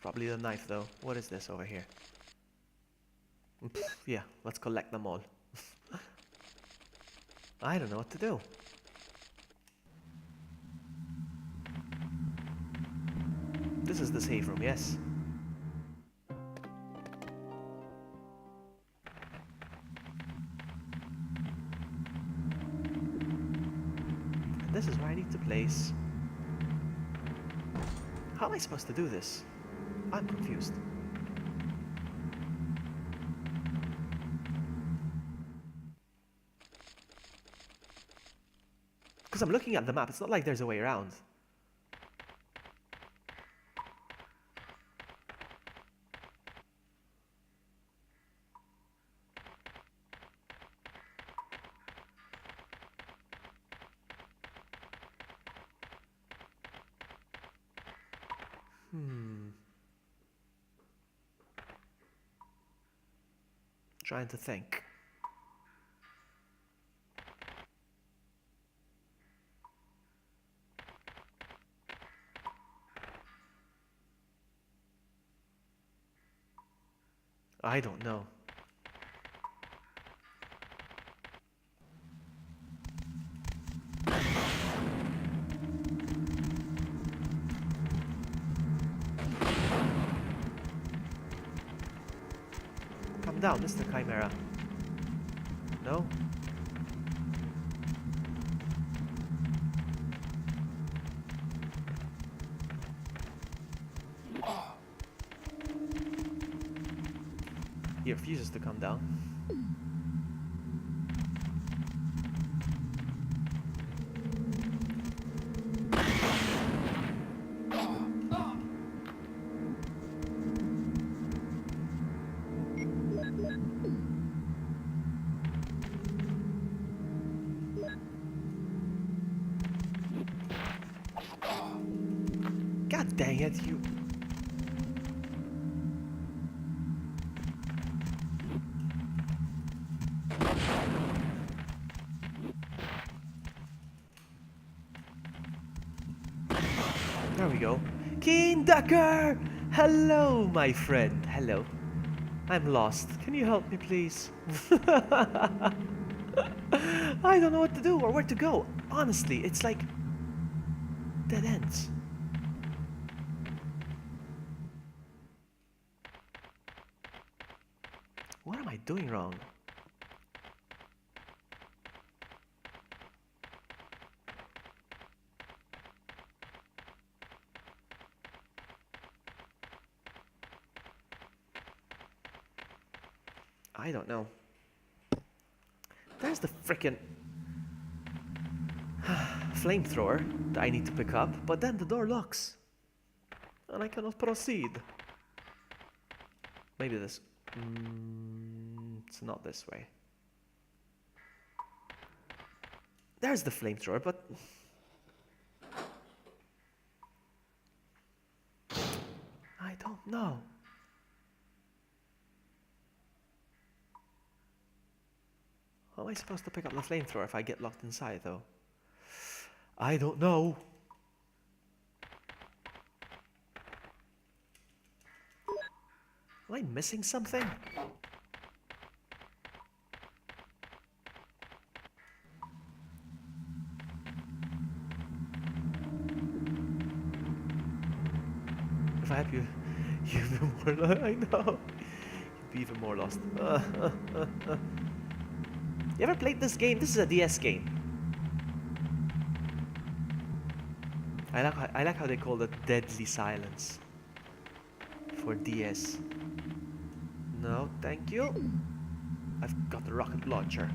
Probably the knife though. What is this over here? Yeah, let's collect them all. I don't know what to do. This is the safe room, yes. And this is where I need to place. How am I supposed to do this? I'm confused. Because I'm looking at the map, it's not like there's a way around. Trying to think. I don't know. Come down, Mr. Chimera. No? He refuses to come down. God dang it, you... There we go. Keen Ducker! Hello, my friend. Hello. I'm lost. Can you help me, please? I don't know what to do or where to go. Honestly, it's like... dead ends. What am I doing wrong? I don't know. There's the frickin' flamethrower that I need to pick up, but then the door locks. And I cannot proceed. Maybe this... it's not this way. There's the flamethrower, but... I don't know. How am I supposed to pick up the flamethrower if I get locked inside, though? I don't know. Am I missing something? If I help you, you'd be more lost. I know. You'd be even more lost. You ever played this game? This is a DS game. I like how they call it Deadly Silence for DS. No, thank you. I've got the rocket launcher.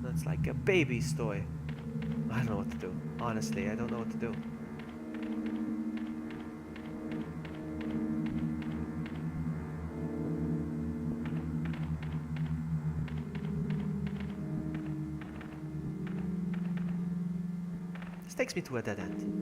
That's like a baby's toy. I don't know what to do. Honestly, I don't know what to do. This takes me to a dead end.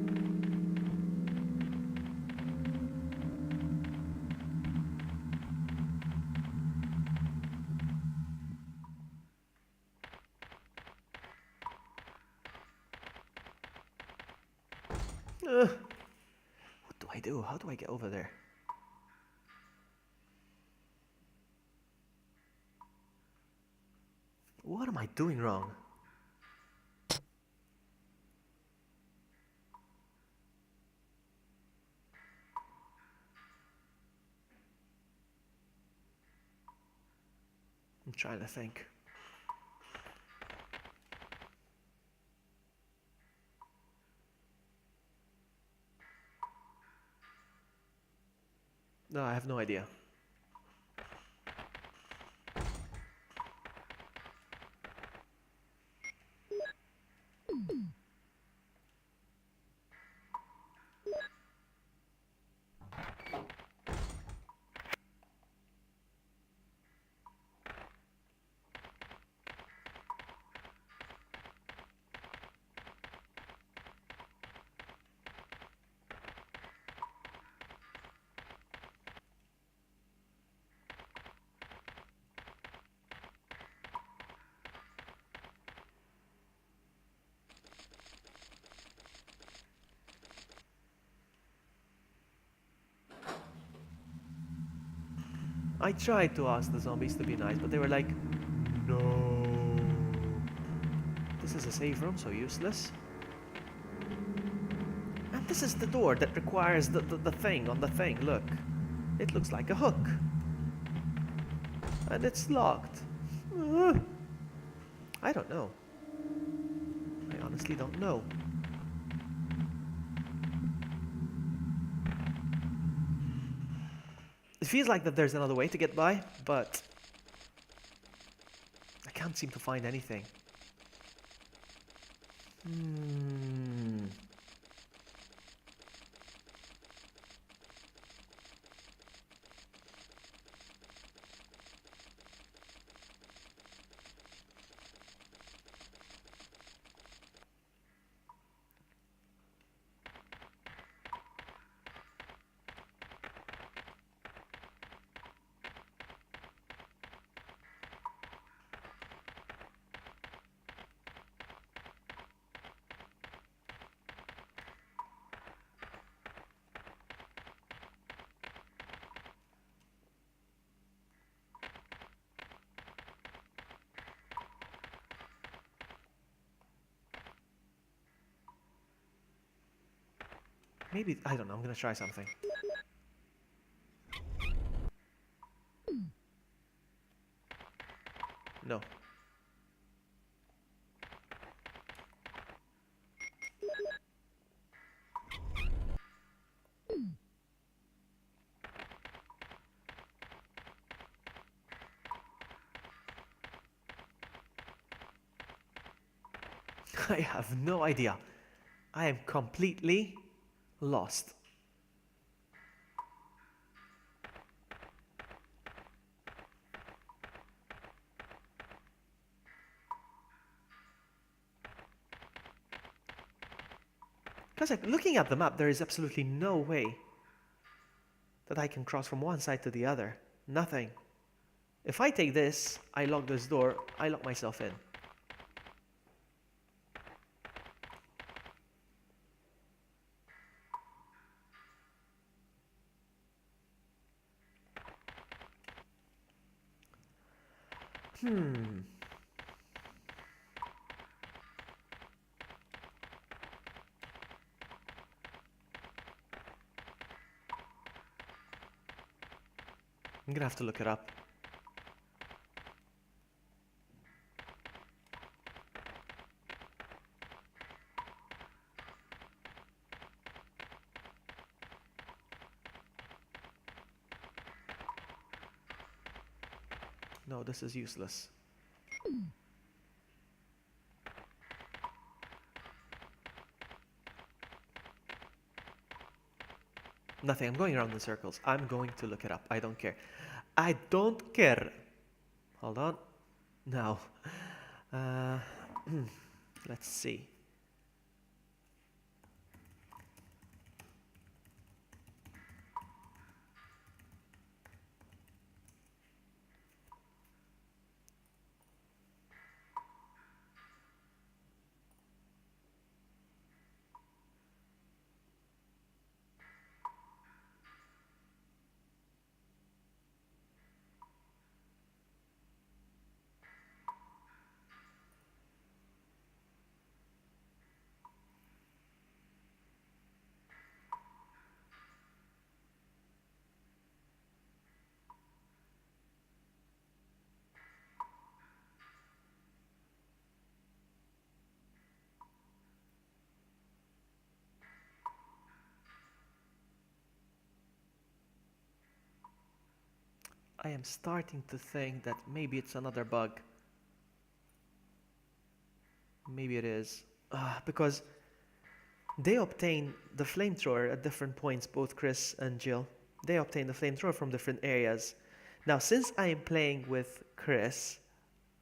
What do I do? How do I get over there? What am I doing wrong? I'm trying to think. No, I have no idea. I tried to ask the zombies to be nice, but they were like, no. This is a safe room, so useless. And this is the door that requires the thing on the thing. Look. It looks like a hook. And it's locked. I don't know. I honestly don't know. It feels like that there's another way to get by, but I can't seem to find anything. Maybe, I don't know, I'm gonna try something. No. I have no idea. I am completely lost. Because like, looking at the map, there is absolutely no way that I can cross from one side to the other. Nothing. If I take this, I lock this door, I lock myself in. I'm gonna have to look it up. No, this is useless. Nothing, I'm going around in circles. I'm going to look it up. I don't care. I don't care. Hold on. Now. Let's see. I am starting to think that maybe it's another bug. Maybe it is. Because they obtain the flamethrower at different points, both Chris and Jill. They obtain the flamethrower from different areas. Now, since I am playing with Chris,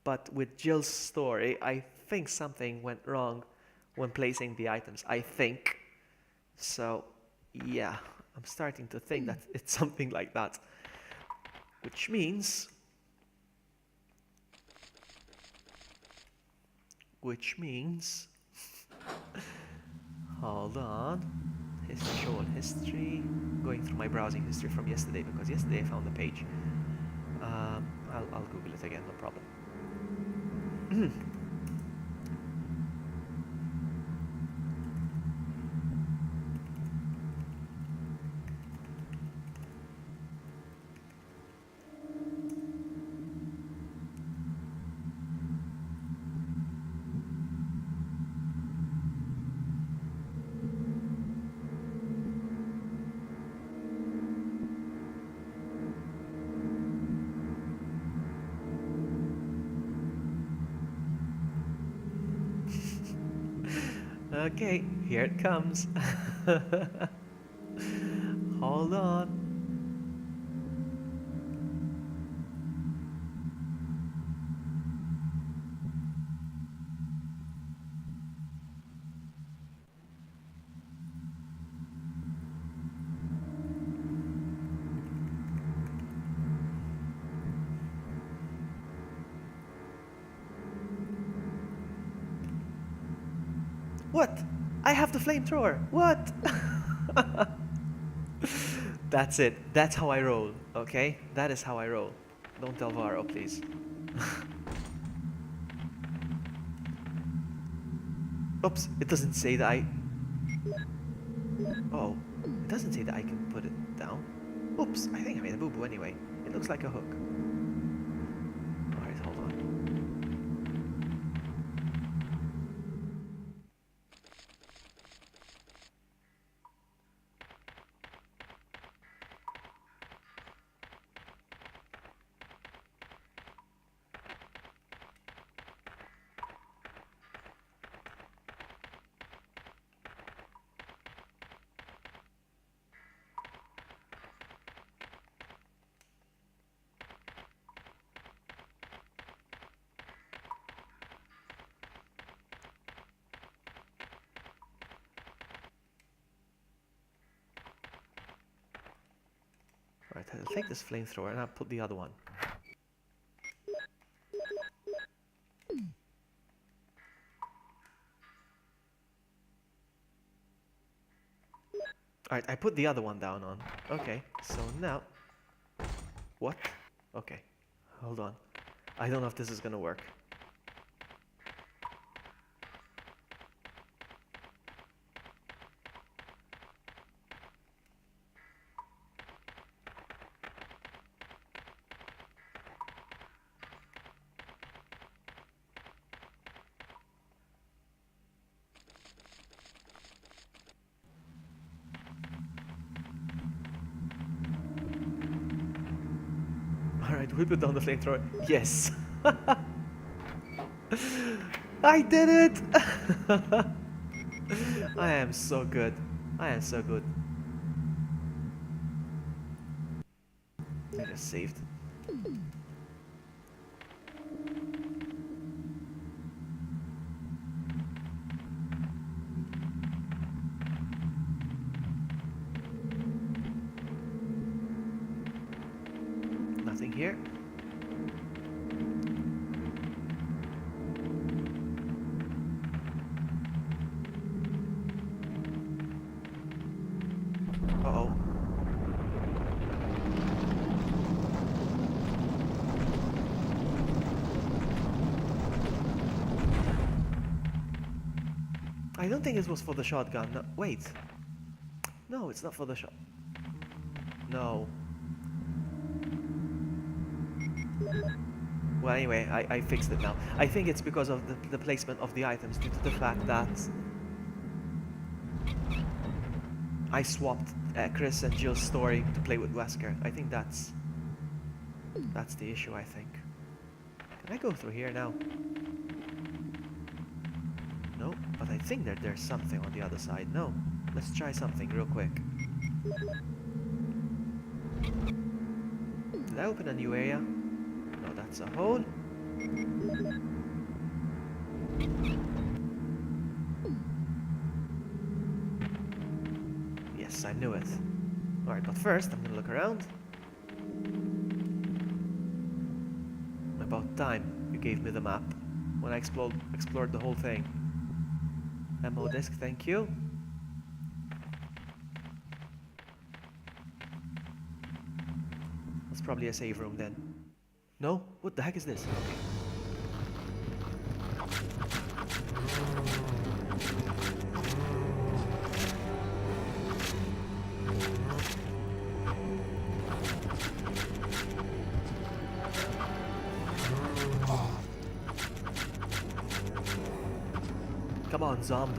but with Jill's story, I think something went wrong when placing the items. I think. So, yeah, I'm starting to think that it's something like that. Which means... hold on. Show all history. Going through my browsing history from yesterday, because yesterday I found the page. I'll Google it again, no problem. Okay, here it comes. Hold on. What? I have the flamethrower. What? That's it. That's how I roll. Okay? That is how I roll. Don't tell Varo, please. Oops, it doesn't say that I... Oh, it doesn't say that I can put it down. Oops, I think I made a boo-boo anyway. It looks like a hook. Alright, hold on. Right, I'll take this flamethrower and I'll put the other one. Alright, I put the other one down on. Okay, so now... What? Okay, hold on. I don't know if this is gonna work. Alright, we put down the flamethrower. Yes! I did it! I am so good. I am so good. I just saved. Nothing here. Uh-oh. I don't think it was for the shotgun. No, wait. No, it's not for the shot. No. Well, anyway, I fixed it now. I think it's because of the placement of the items due to the fact that I swapped Chris and Jill's story to play with Wesker. I think that's the issue, I think. Can I go through here now? No, but I think that there's something on the other side. No, let's try something real quick. Did I open a new area? No, that's a hole. Yes, I knew it. Alright, but first I'm gonna look around. About time you gave me the map when I explored the whole thing. Ammo disc, thank you. That's probably a save room then. No? What the heck is this? Okay. Come on, zombie.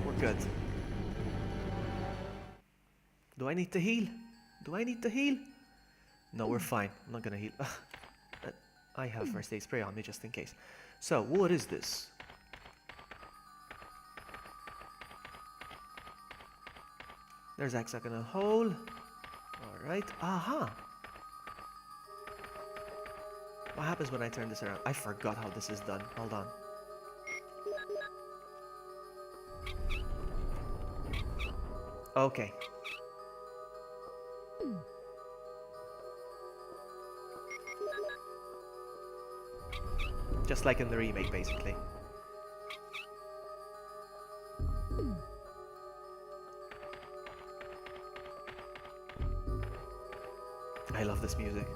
We're good. Do I need to heal? Do I need to heal? No, we're fine. I'm not gonna heal. I have first aid spray on me just in case. So, what is this? There's hexagonal hole. Alright. Aha! What happens when I turn this around? I forgot how this is done. Hold on. Okay. Just like in the remake, basically. I love this music.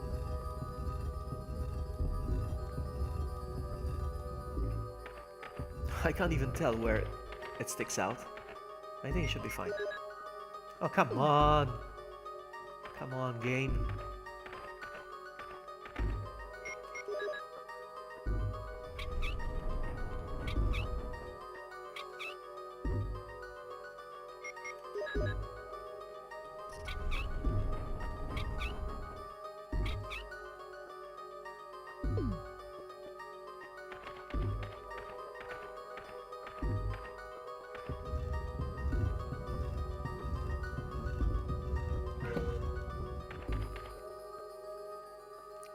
I can't even tell where it sticks out. I think it should be fine. Oh, come on! Come on, game.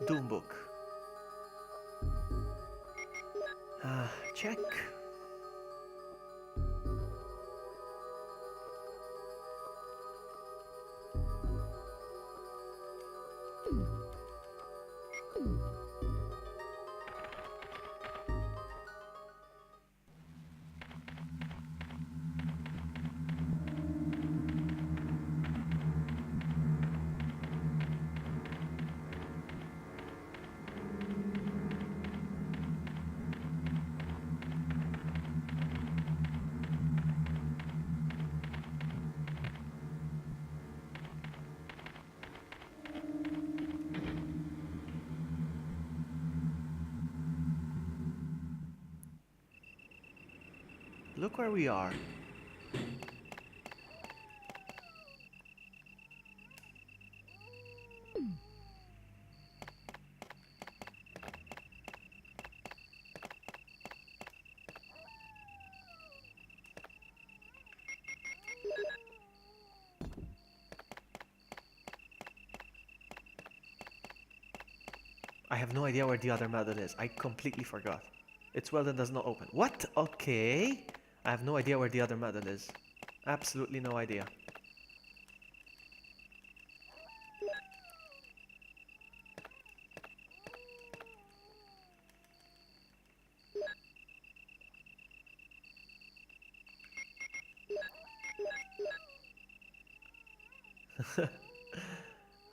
Doom book. Check. Look where we are. I have no idea where the other method is. I completely forgot. It's welded does not open. What? Okay. I have no idea where the other method is. Absolutely no idea.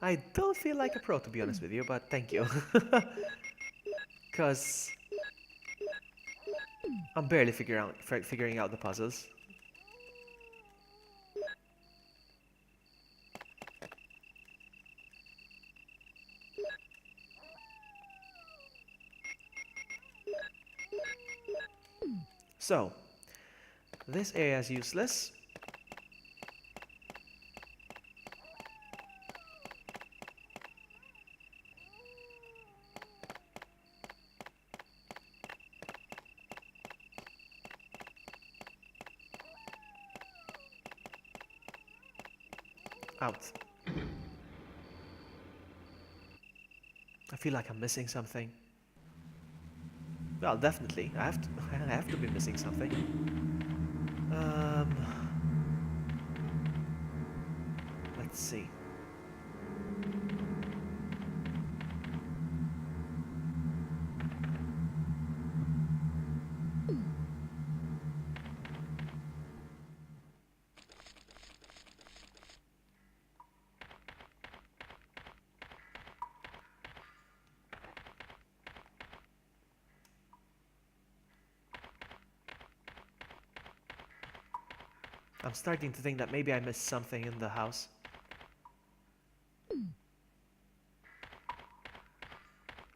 I don't feel like a pro, to be honest with you, but thank you. Because I'm barely figuring out the puzzles. So, this area is useless. Out. I feel like I'm missing something. Well, definitely. I have to be missing something. Let's see. I'm starting to think that maybe I missed something in the house.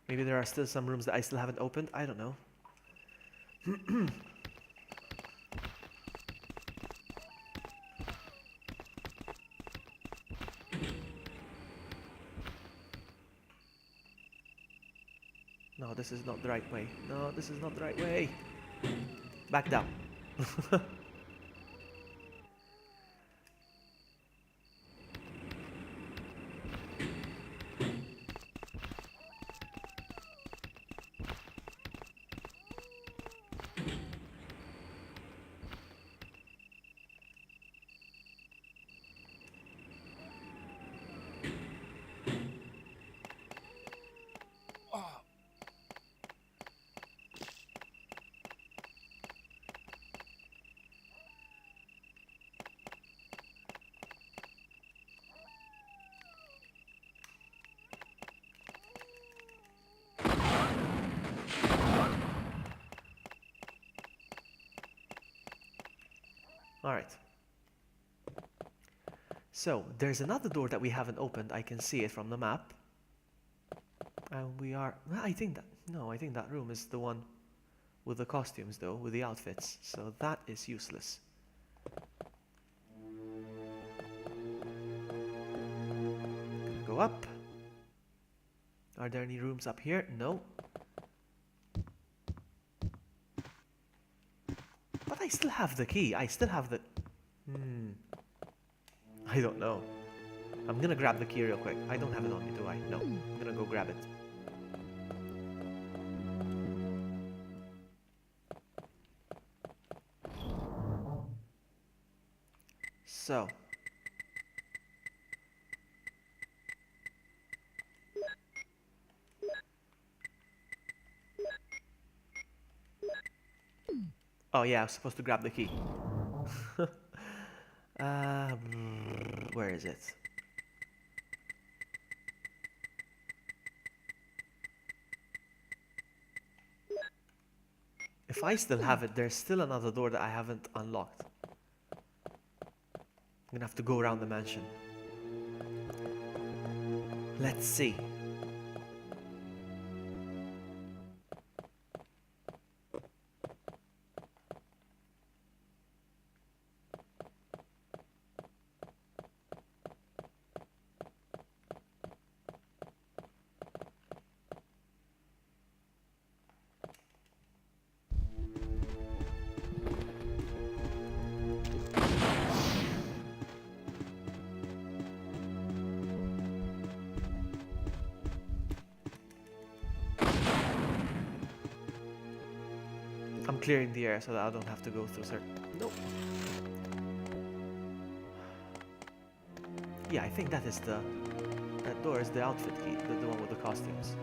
Maybe there are still some rooms that I still haven't opened. I don't know. No, this is not the right way. No, this is not the right way. Back down. Alright. So, there's another door that we haven't opened. I can see it from the map. And we are... well, I think that... no, I think that room is the one with the costumes, though, with the outfits. So that is useless. Gonna go up. Are there any rooms up here? No. But I still have the key. I still have the... I don't know. I'm gonna grab the key real quick. I don't have it on me, do I? No. I'm gonna go grab it. So. Oh yeah, I was supposed to grab the key. Where is it? If I still have it, there's still another door that I haven't unlocked. I'm gonna have to go around the mansion. Let's see. I'm clearing the air so that I don't have to go through certain... Nope. Yeah, I think that is the... that door is the outfit key, the one with the costumes.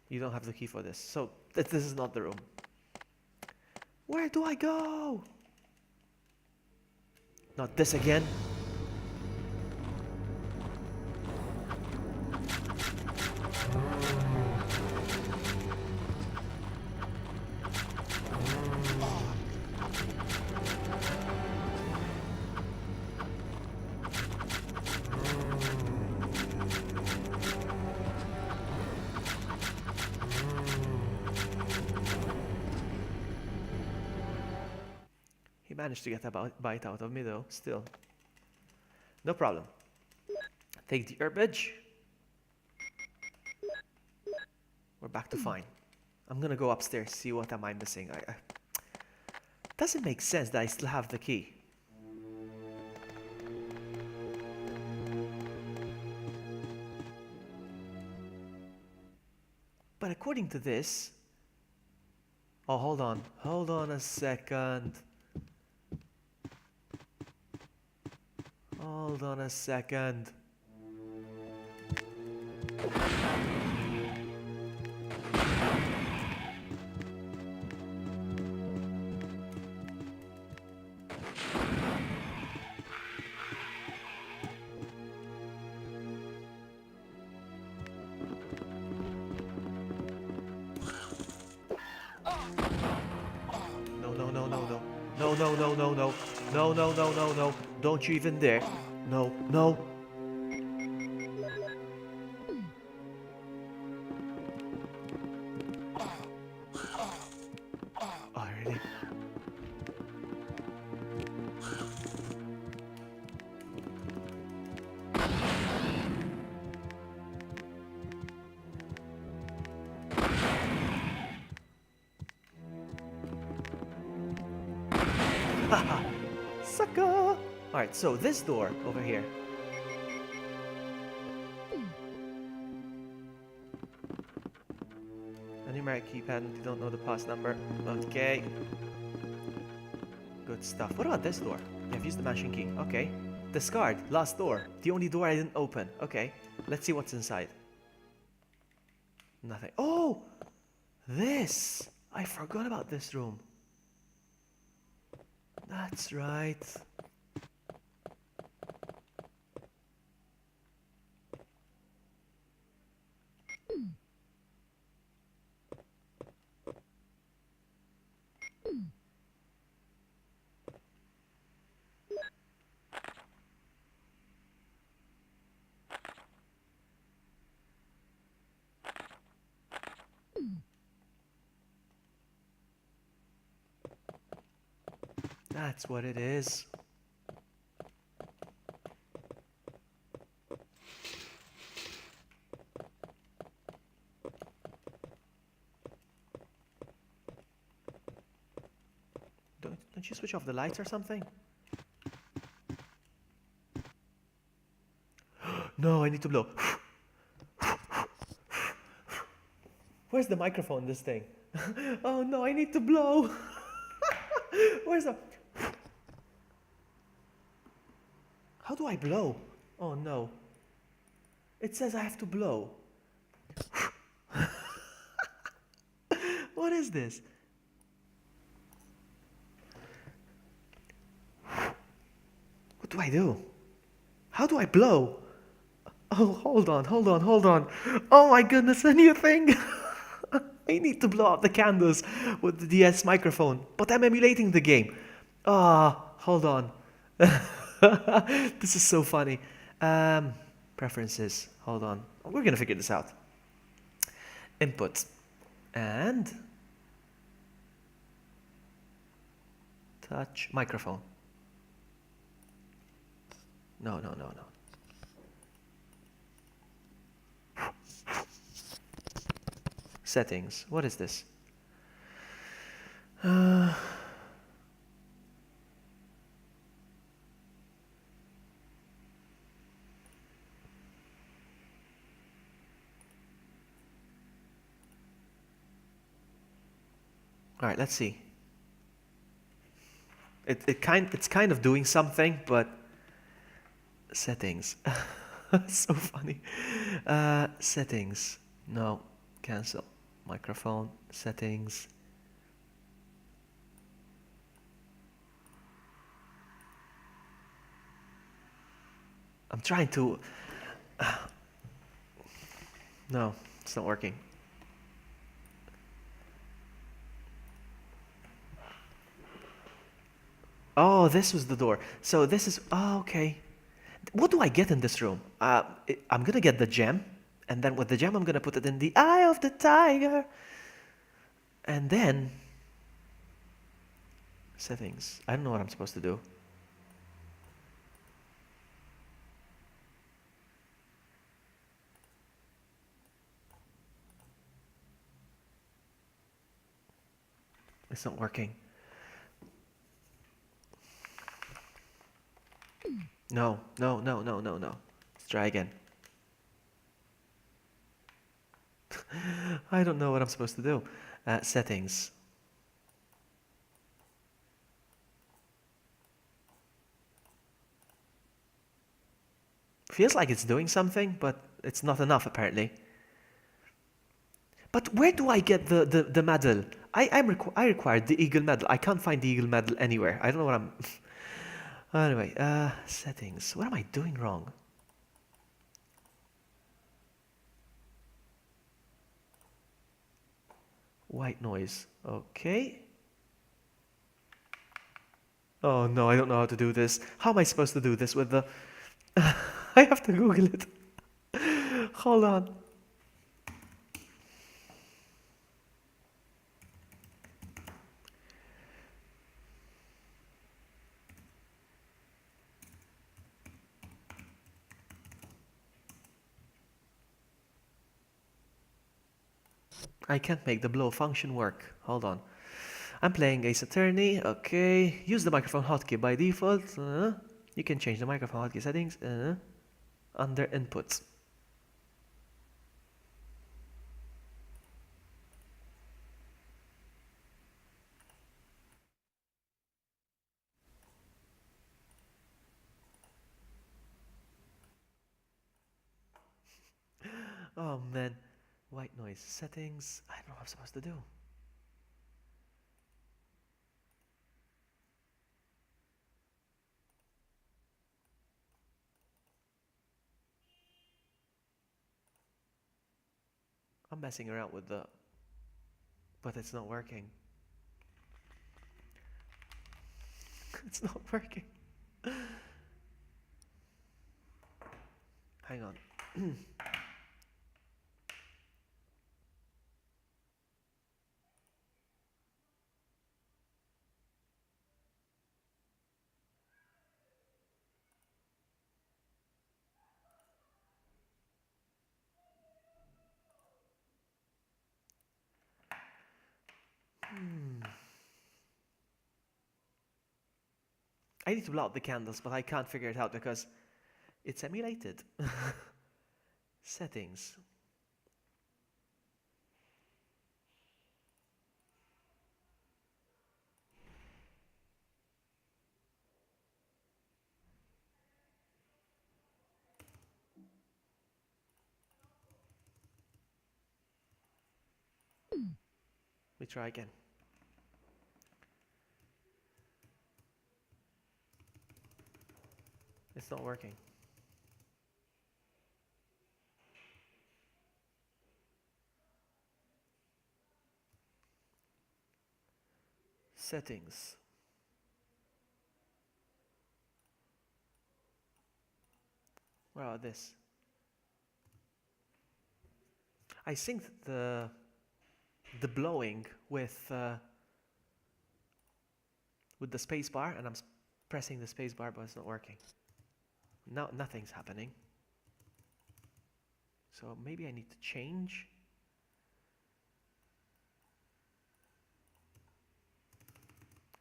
You don't have the key for this, so this is not the room. Where do I go? Not this again. He managed to get a bite out of me though, still. No problem. Take the herbage. We're back to fine. I'm gonna go upstairs, see what am I missing. Doesn't make sense that I still have the key. But according to this... oh, hold on a second. Hold on a second. no, no, no, no, no. No, no, no, no, no. Don't you even dare. No, no. Oh, really? Haha. Sucker! Alright, so this door over here. A numeric keypad, you don't know the pass number. Okay. Good stuff. What about this door? You have used the mashing key. Okay. Discard. Last door. The only door I didn't open. Okay. Let's see what's inside. Nothing. Oh! This! I forgot about this room. That's right. That's what it is. Don't you switch off the lights or something? No, I need to blow. Where's the microphone, this thing? Oh no, I need to blow. Where's the... How do I blow? Oh no. It says I have to blow. What is this? What do I do? How do I blow? Oh, hold on, hold on, hold on. Oh my goodness, a new thing. I need to blow out the candles with the DS microphone, but I'm emulating the game. Ah, hold on. This is so funny. Preferences, hold on. We're gonna figure this out. Input. And touch microphone. No, no, no, no. Settings. What is this? All right, let's see. It's kind of doing something, but settings. So funny. Settings. No, cancel. Microphone settings. I'm trying to. No, it's not working. Oh, this was the door. So this is. Oh, okay. What do I get in this room? I'm gonna get the gem, and then with the gem, I'm gonna put it in the eye of the tiger. And then settings. I don't know what I'm supposed to do. It's not working. No, no, no, no, no, no. Let's try again. I don't know what I'm supposed to do. Settings. Feels like it's doing something, but it's not enough apparently. But where do I get the medal? I required the Eagle medal. I can't find the Eagle medal anywhere. I don't know what I'm... Anyway, settings. What am I doing wrong? White noise. Okay. Oh no, I don't know how to do this. How am I supposed to do this with the... I have to Google it. Hold on. I can't make the blow function work. Hold on. I'm playing Ace Attorney. Okay. Use the microphone hotkey by default. You can change the microphone hotkey settings under inputs. Oh man. White noise settings. I don't know what I'm supposed to do. I'm messing around with the... But it's not working. It's not working. Hang on. I need to blow out the candles, but I can't figure it out because it's emulated. Settings. Let me try again. It's not working. Settings. Where are this? I synced the blowing with the space bar, and I'm pressing the space bar, but it's not working. Now nothing's happening. So maybe I need to change.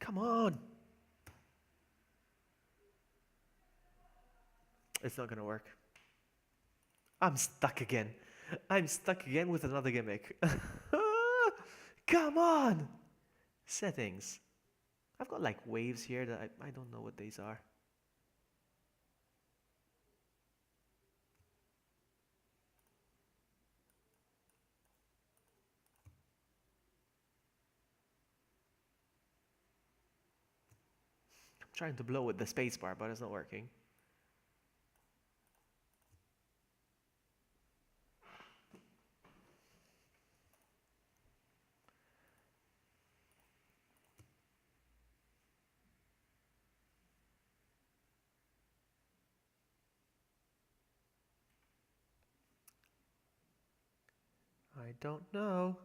Come on! It's not gonna work. I'm stuck again. I'm stuck again with another gimmick. Come on! Settings. I've got like waves here that I don't know what these are. I'm trying to blow with the spacebar, but it's not working. I don't know.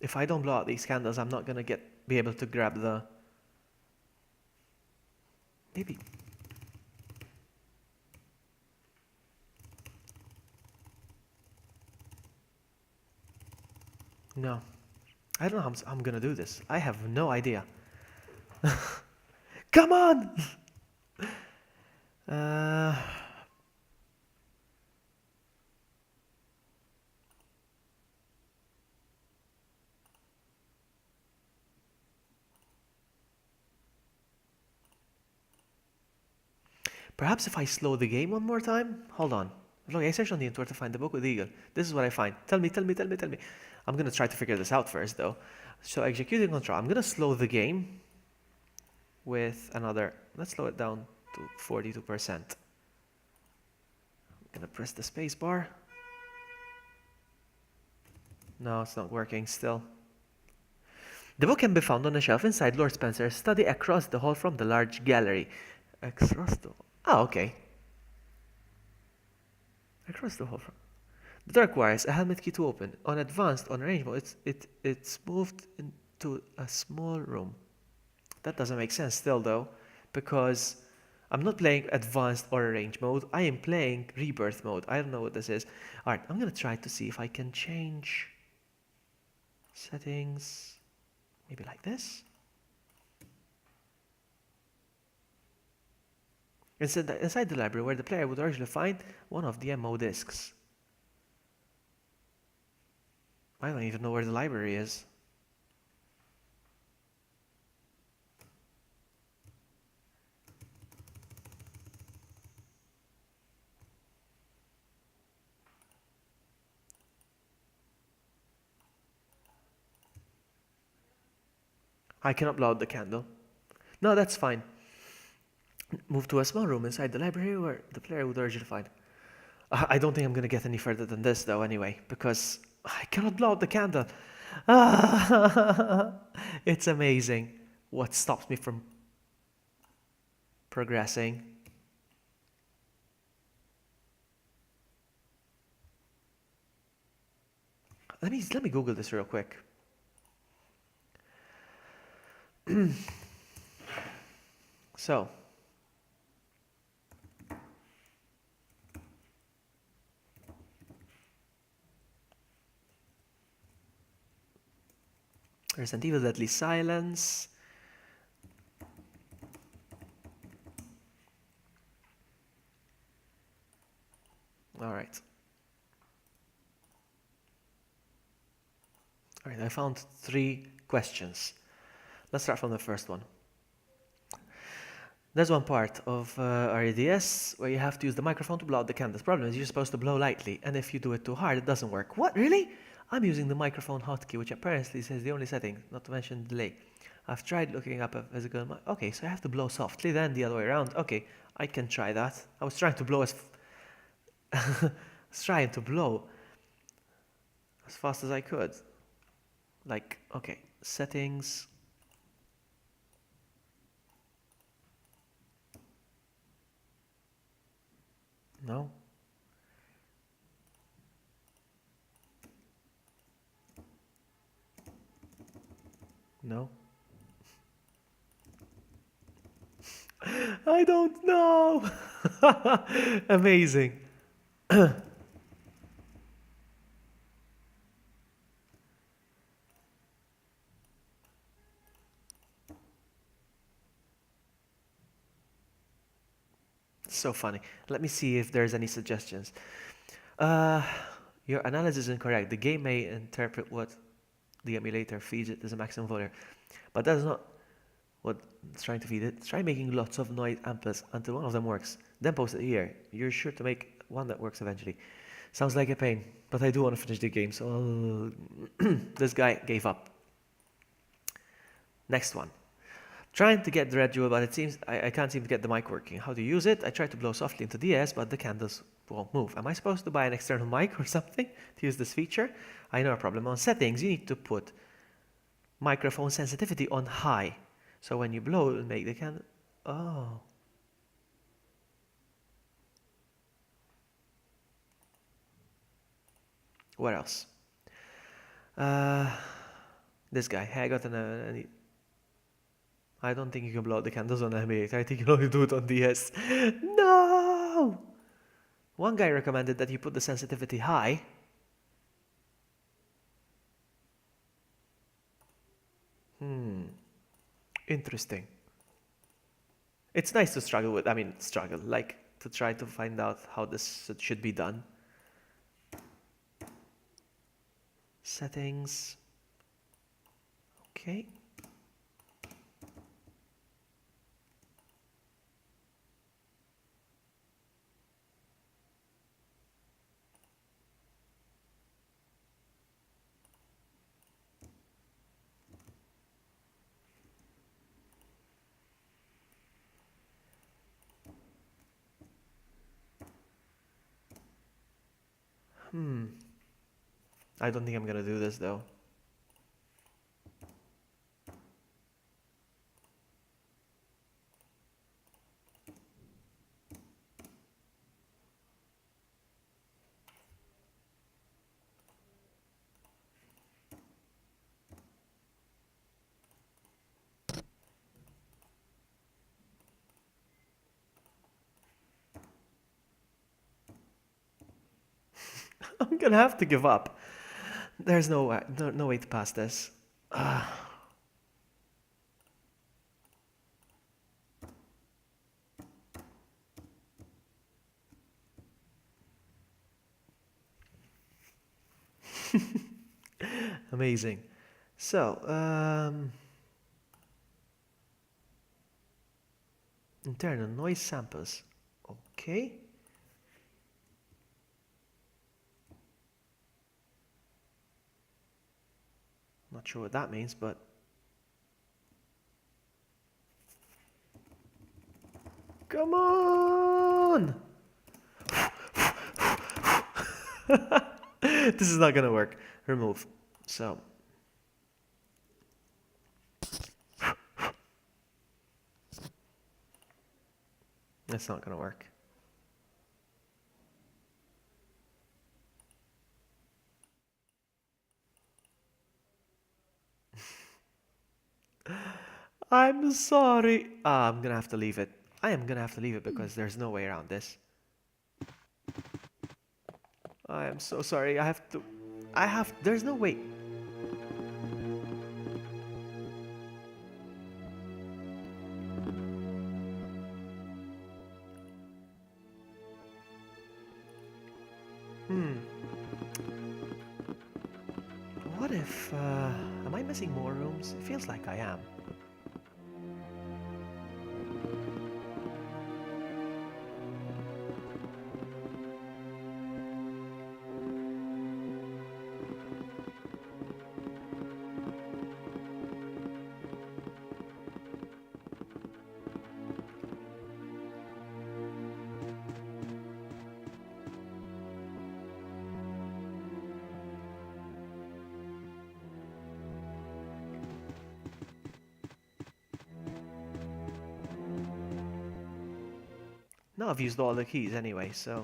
If I don't blow out these candles, I'm not gonna be able to grab the... Maybe. No. I don't know how I'm gonna do this. I have no idea. Come on! Perhaps if I slow the game one more time? Hold on. Vloggy, I searched on the internet to find the book with Eagle. This is what I find. Tell me. I'm gonna try to figure this out first though. So executing control. I'm gonna slow the game with another, let's slow it down to 42%. I'm gonna press the space bar. No, it's not working still. The book can be found on a shelf inside Lord Spencer's study across the hall from the large gallery. Across the... Oh, okay. Across the hall from... The door requires a helmet key to open. On advanced, on range mode, it's moved into a small room. That doesn't make sense still though, because I'm not playing advanced or range mode. I am playing rebirth mode. I don't know what this is. Alright, I'm gonna try to see if I can change settings. Maybe like this. Inside the library where the player would originally find one of the MO discs. I don't even know where the library is. I cannot blow out the candle. No, that's fine. Move to a small room inside the library where the player would originally find. I don't think I'm gonna get any further than this though anyway, because I cannot blow out the candle. It's amazing what stops me from progressing. Let me Google this real quick. So, Resident Evil Deadly Silence. Alright. Alright, I found 3 questions. Let's start from the first one. There's one part of REDS where you have to use the microphone to blow out the candle. The problem is you're supposed to blow lightly, and if you do it too hard, it doesn't work. What, really? I'm using the microphone hotkey, which apparently says the only setting, not to mention delay. I've tried looking up a physical... Okay, so I have to blow softly, then the other way around. Okay, I can try that. I was trying to blow as... I was trying to blow as fast as I could. Like, okay, settings... No. No. I don't know. Amazing. So funny. Let me see if there's any suggestions. Your analysis is incorrect. The game may interpret what the emulator feeds it as a maximum volume, but that's not what it's trying to feed it. Try making lots of noise amples until one of them works. Then post it here. You're sure to make one that works eventually. Sounds like a pain, but I do want to finish the game, so this guy gave up. Next one. Trying to get the red jewel, but it seems I can't seem to get the mic working. How to use it? I tried to blow softly into DS, but the candles won't move. Am I supposed to buy an external mic or something to use this feature? I know a problem. On settings, you need to put microphone sensitivity on high. So when you blow, it will make the candle... Oh. What else? This guy. Hey, I got an... I don't think you can blow out the candles on emulator. I think you can only do it on DS. No! One guy recommended that you put the sensitivity high. Interesting. It's nice to struggle with, like to try to find out how this should be done. Settings. Okay. I don't think I'm gonna do this though. I'm gonna have to give up. There's no way, no way to pass this. Amazing. So, internal noise samples. Okay. Not sure what that means, but come on! This is not gonna work. Remove. So. That's not gonna work. I'm sorry. I'm gonna have to leave it. I am gonna have to leave it because there's no way around this. I am so sorry. There's no way. What if, am I missing more rooms? It feels like I am. No, I've used all the keys anyway, so.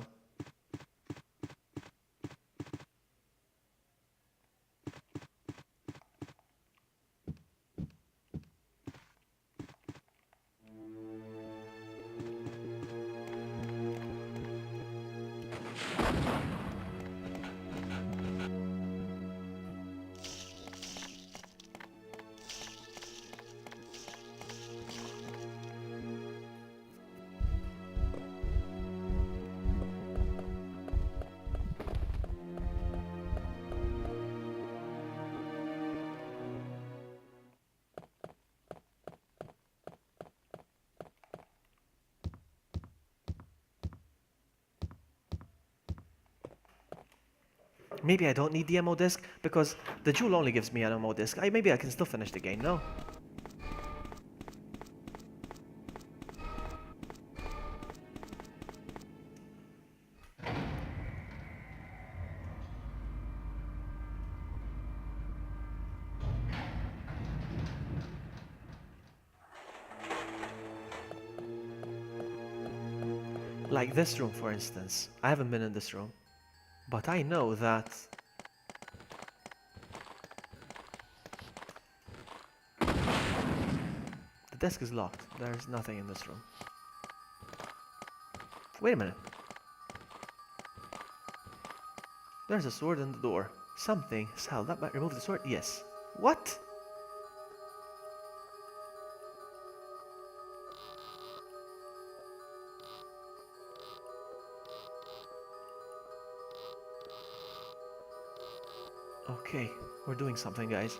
Maybe I don't need the ammo disc because the jewel only gives me an ammo disc. Maybe I can still finish the game, no? Like this room, for instance. I haven't been in this room. But I know that the desk is locked. There's nothing in this room. Wait a minute. There's a sword in the door. Something is held up. Remove the sword? Yes. What? Okay, we're doing something, guys.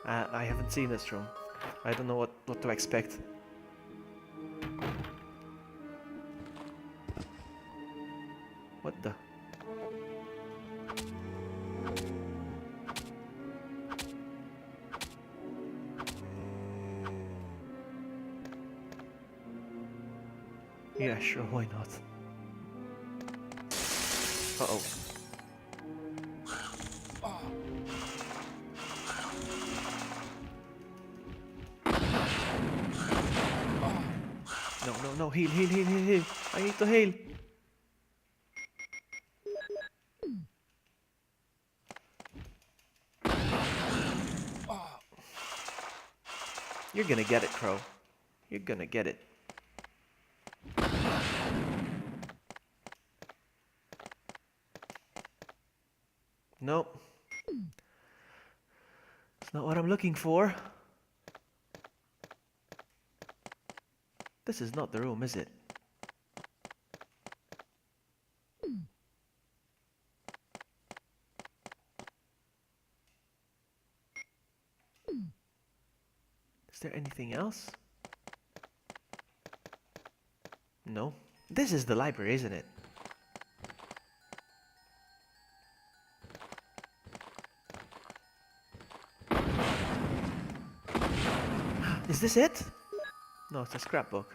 I haven't seen this room. I don't know what to expect. What the? Yeah, sure, why not? Uh-oh. No, no, no, heal, heal, heal, heal, heal. I need to heal. You're gonna get it, Crow. You're gonna get it. Nope. It's not what I'm looking for. This is not the room, is it? Is there anything else? No. This is the library, isn't it? Is this it? No, it's a scrapbook.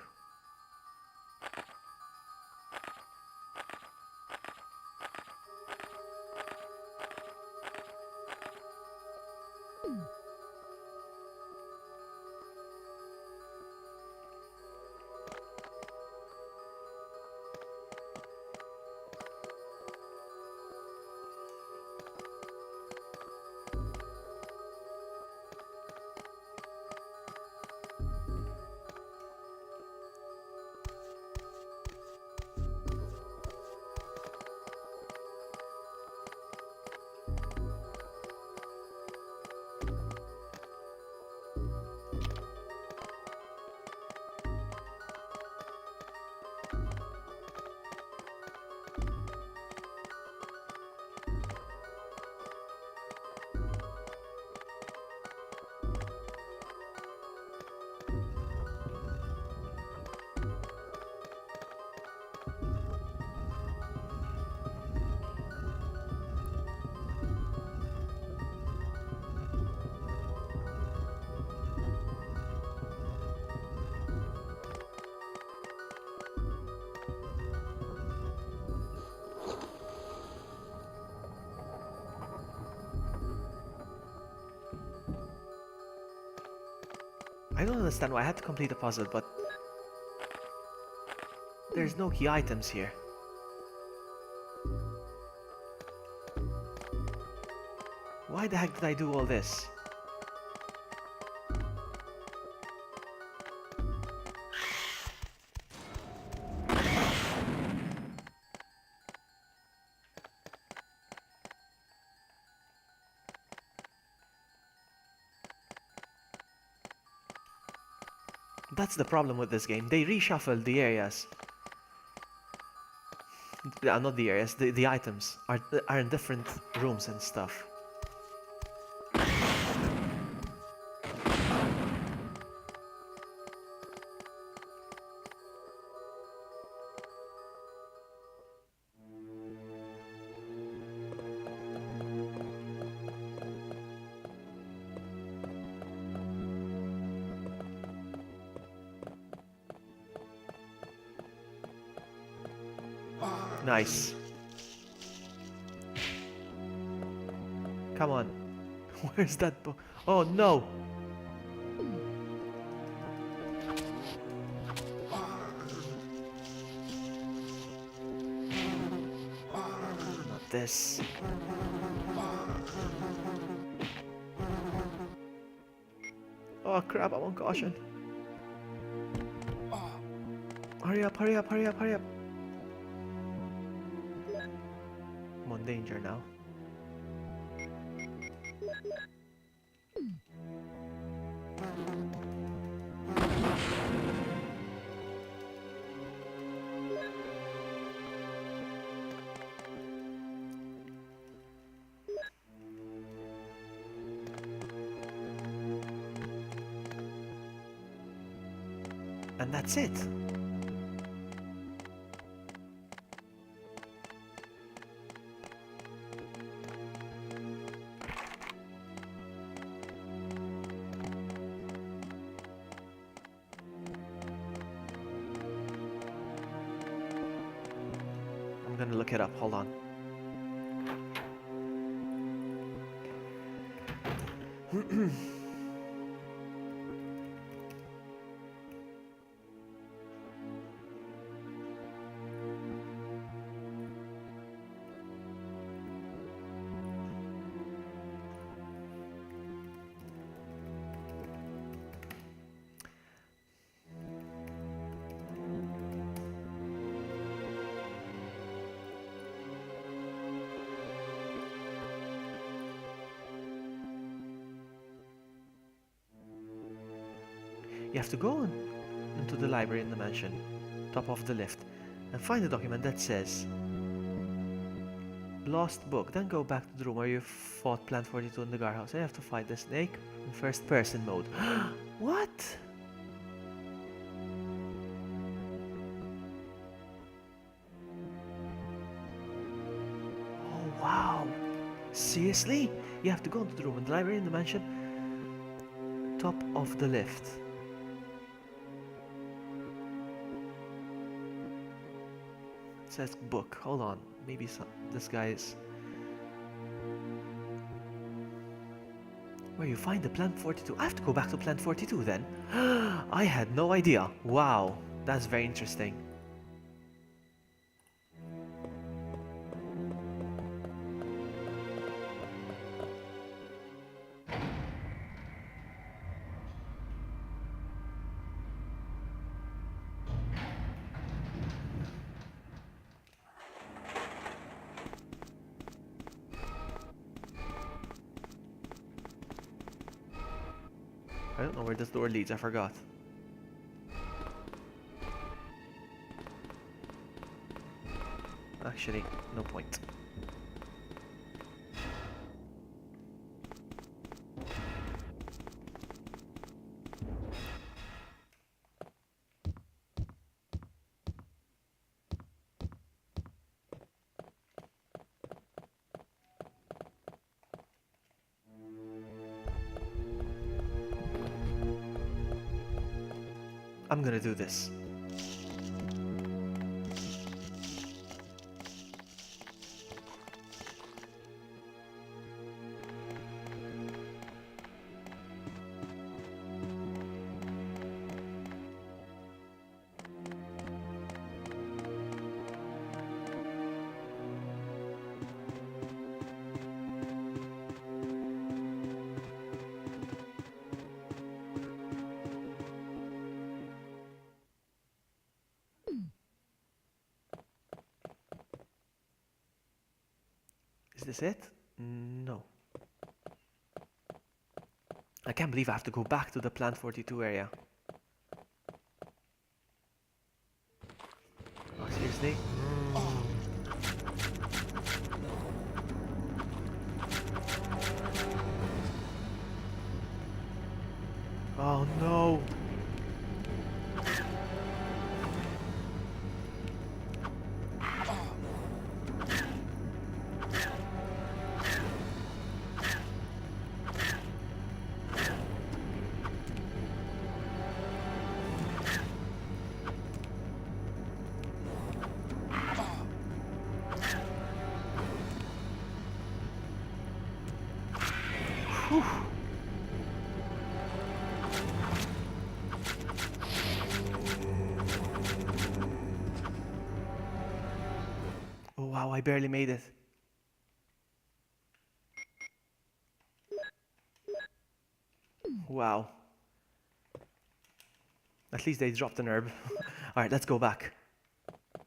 I don't understand why I had to complete a puzzle, but there's no key items here. Why the heck did I do all this? That's the problem with this game. They reshuffled the areas. Not the areas, the items are in different rooms and stuff. Nice. Come on. Where's that book? Oh no! Not this. Oh crap, I'm on caution. Hurry up, hurry up, hurry up, hurry up. I'm on danger now. And that's it. gonna look it up. Hold on. You have to go into the library in the mansion, top of the lift, and find a document that says Lost book. Then go back to the room where you fought Plant 42 in the guardhouse. I have to fight the snake in first person mode. What? Oh wow. Seriously? You have to go into the room in the library in the mansion, top of the lift. It says book. Hold on. Maybe this guy is... Where you find the Plant 42. I have to go back to Plant 42 then. I had no idea. Wow. That's very interesting. I don't know where this door leads, I forgot. Actually, no point. I'm gonna do this. Is this it? No. I can't believe I have to go back to the Plant 42 area. Oh, seriously? Oh no! Whew. Oh wow, I barely made it. Wow. At least they dropped an herb. Alright, let's go back.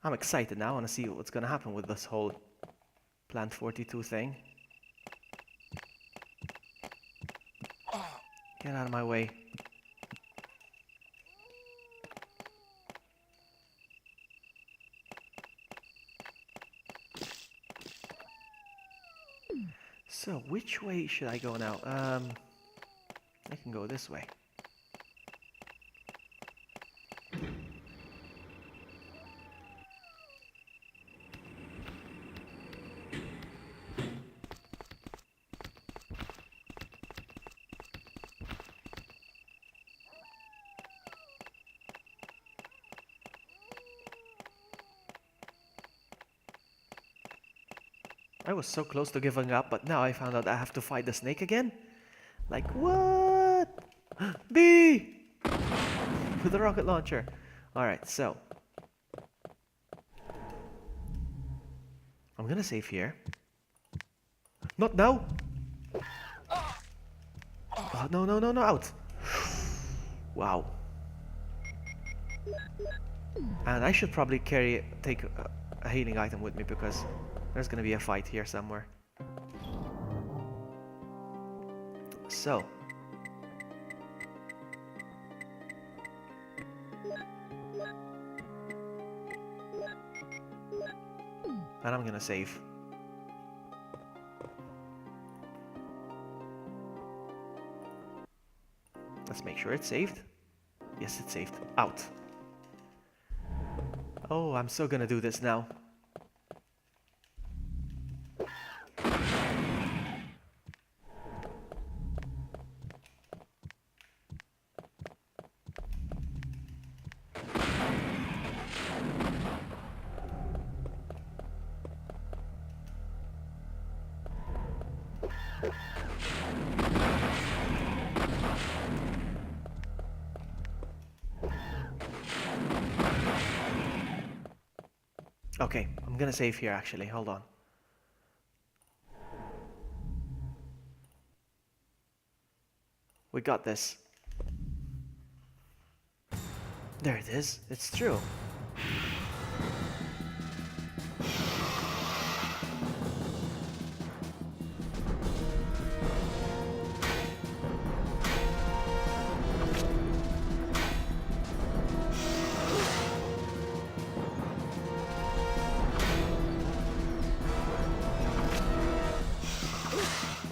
I'm excited now. I want to see what's going to happen with this whole Plant 42 thing. Get out of my way. So, which way should I go now? I can go this way. I was so close to giving up, but now I found out I have to fight the snake again? Like, what? B! With the rocket launcher. Alright, so. I'm gonna save here. Not now! Oh, no, no, no, no, out! Wow. And I should probably take a healing item with me because there's gonna be a fight here somewhere. So. And I'm gonna save. Let's make sure it's saved. Yes, it's saved. Out. Oh, I'm so gonna do this now. Okay, I'm gonna save here actually, hold on. We got this. There it is, it's true.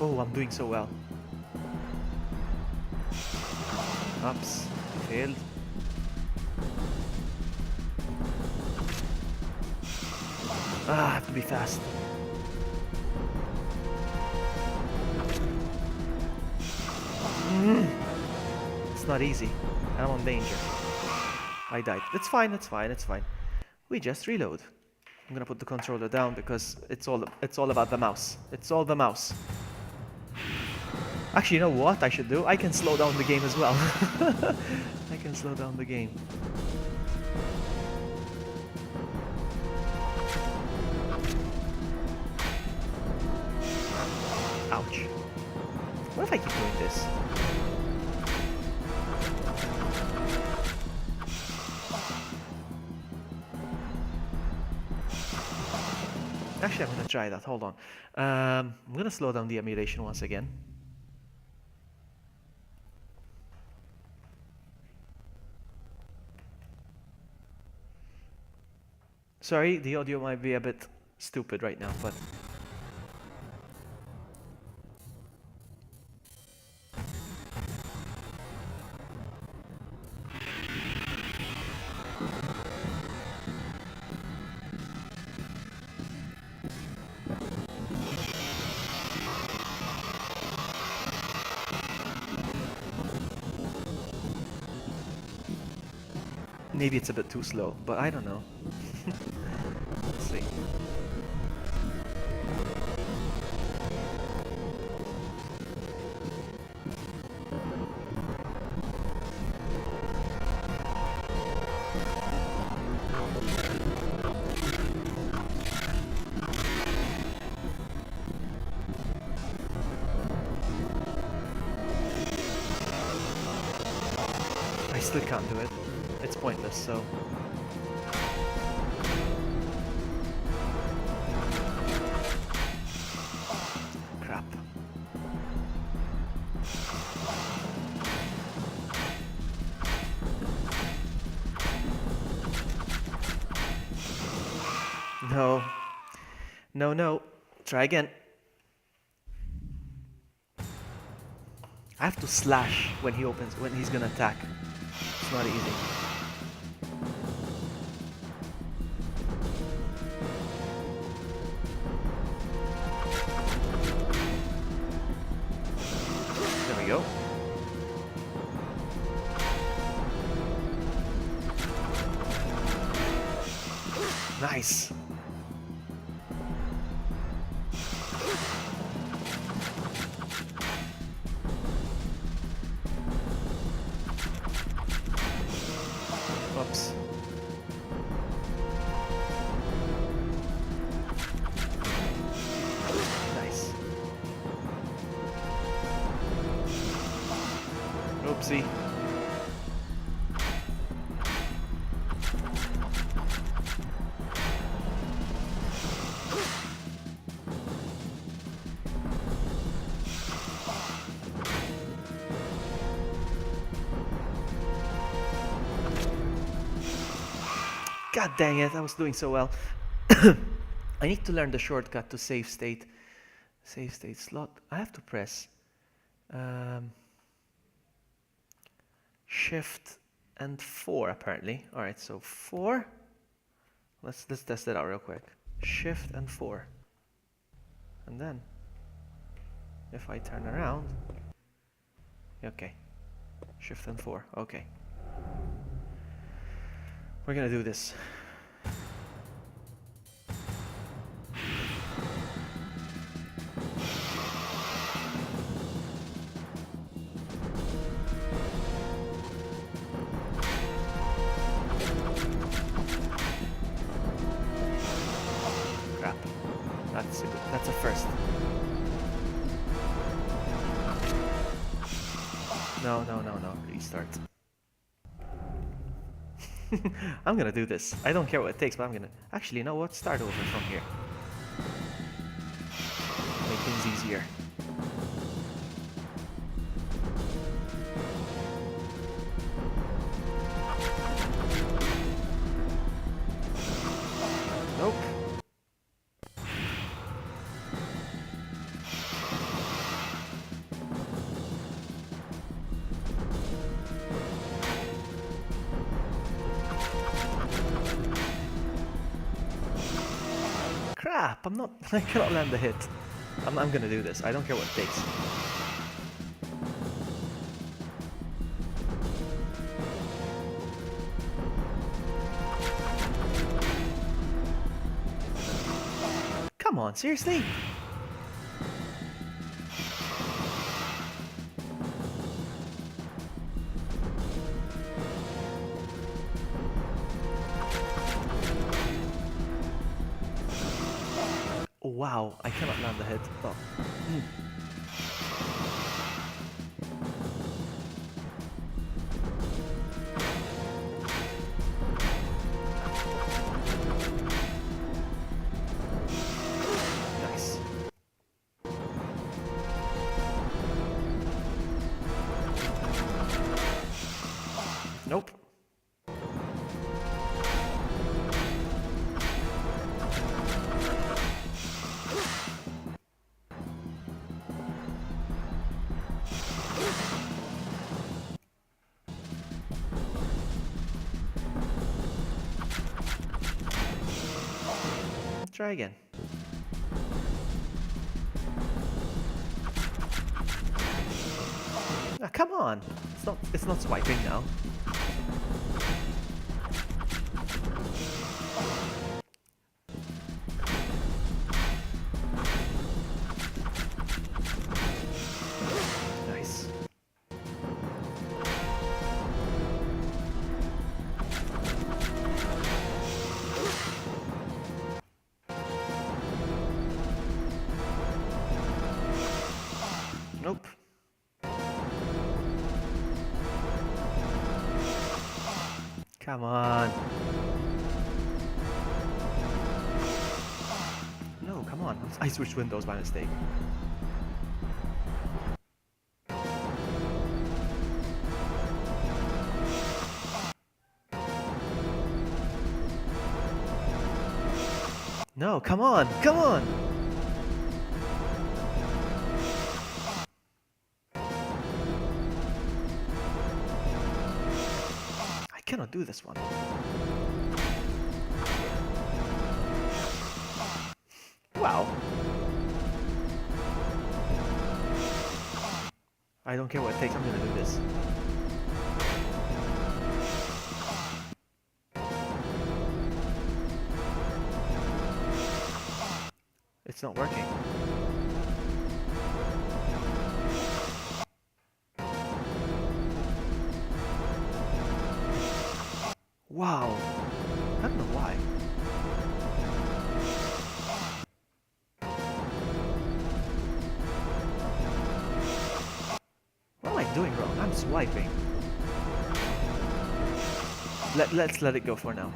Oh, I'm doing so well. Oops, failed. Ah, I have to be fast. It's not easy. I'm in danger. I died. It's fine, it's fine, it's fine. We just reload. I'm gonna put the controller down because it's all about the mouse. It's all the mouse. Actually, you know what I should do? I can slow down the game as well. I can slow down the game. Ouch. What if I keep doing this? Actually, I'm gonna try that. Hold on. I'm gonna slow down the emulation once again. Sorry, the audio might be a bit stupid right now, but... Maybe it's a bit too slow, but I don't know. Let's see. I still can't do it. It's pointless, so... Crap. No. No, no. Try again. I have to slash when he's gonna attack. It's not easy. There we go. Whoopsie. God dang it, I was doing so well. I need to learn the shortcut to save state. Save state slot. I have to press Shift and 4 apparently. Alright, so 4. Let's test it out real quick. Shift and 4. And then if I turn around, okay. Shift and 4. Okay. We're gonna do this. Crap. That's a first. No. Restart. I'm gonna do this. I don't care what it takes, but I'm gonna... Actually, you know what? Start over from here. Make things easier. Nope. Crap, I cannot land the hit. I'm gonna do this. I don't care what it takes. Come on, seriously? Wow, I cannot land the hit. Oh. Nice. Nope. Try again. Ah, come on. It's not swiping now. Nice. Nope. Come on. No, come on. I switched windows by mistake. No, come on. Come on. I cannot do this one. Wow. I don't care what it takes, I'm gonna do this. It's not working. Wow. I don't know why. What am I doing wrong? I'm I'm swiping. Let's let it go for now.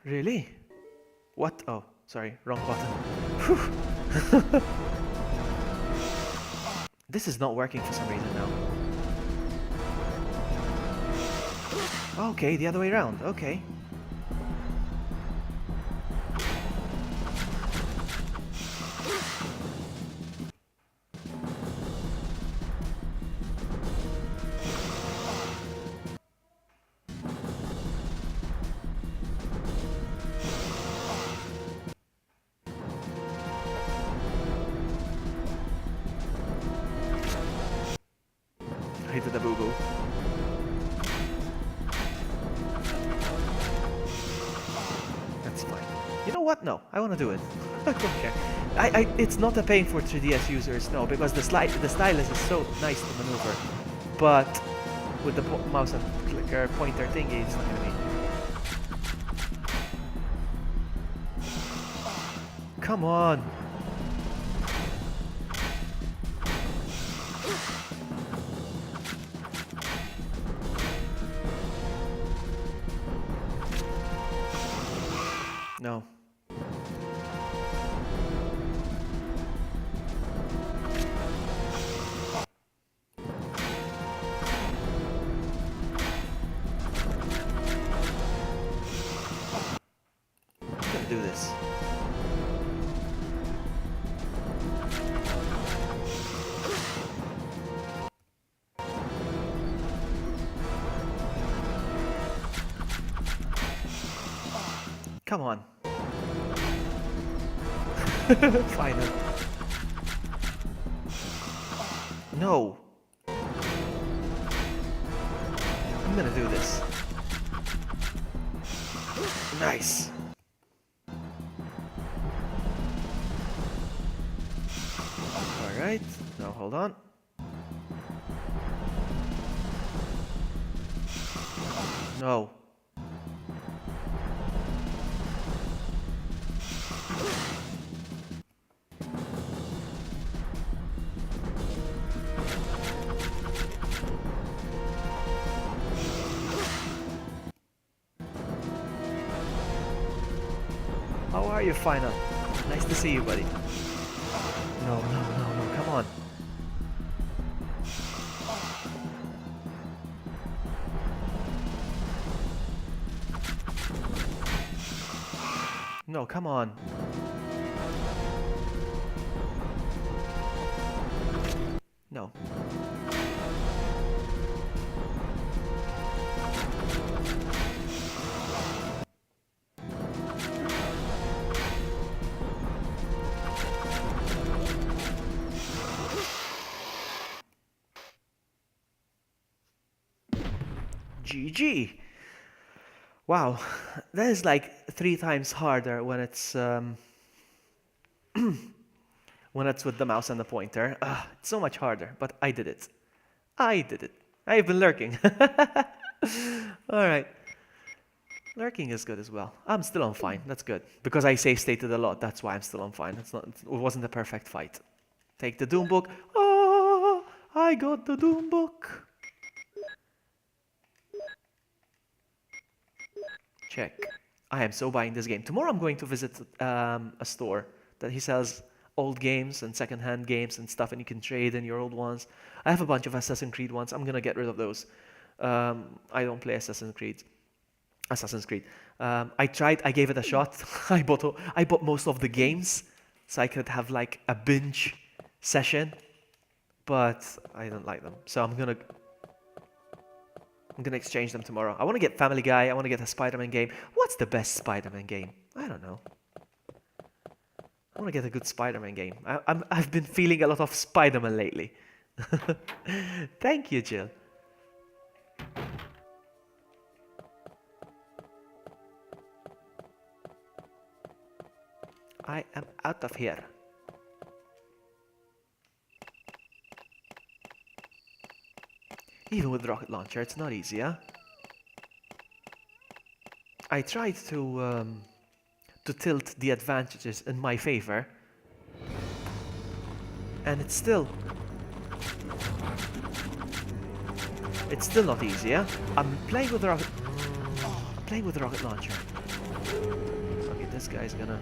Really? What? Oh, sorry, wrong button. Whew. This is not working for some reason now. Okay, the other way around. Okay. I did a boo-boo. That's fine. You know what? No, I want to do it. I don't care. It's not a pain for 3DS users, no, because the stylus is so nice to maneuver. But with the mouse and clicker pointer thingy, it's not gonna be. Come on. No. I'm gonna do this. Come on. Final. No. I'm gonna do this. Nice. Alright. Now hold on. No. How are you, Final? Nice to see you, buddy. No, no, no, no, come on. No, come on. No. GG. Wow, that is like 3 times harder when it's when it's with the mouse and the pointer. It's so much harder, but I did it. I did it. I've been lurking. All right. Lurking is good as well. I'm still on fine. That's good. Because I save stated a lot. That's why I'm still on fine. It wasn't a perfect fight. Take the Doom book. Oh, I got the Doom book. Check. I am so buying this game. Tomorrow I'm going to visit a store that he sells old games and secondhand games and stuff, and you can trade in your old ones. I have a bunch of Assassin's Creed ones. I'm gonna get rid of those. I don't play Assassin's Creed. I gave it a shot. I bought most of the games so I could have like a binge session, but I don't like them. So I'm gonna exchange them tomorrow. I want to get Family Guy. I want to get a Spider-Man game. What's the best Spider-Man game? I don't know. I want to get a good Spider-Man game. I've been feeling a lot of Spider-Man lately. Thank you, Jill. I am out of here. Even with the rocket launcher, it's not easy, huh? I tried to tilt the advantages in my favor, and it's still not easy, yeah? I'm playing with the rocket launcher. Okay, this guy's gonna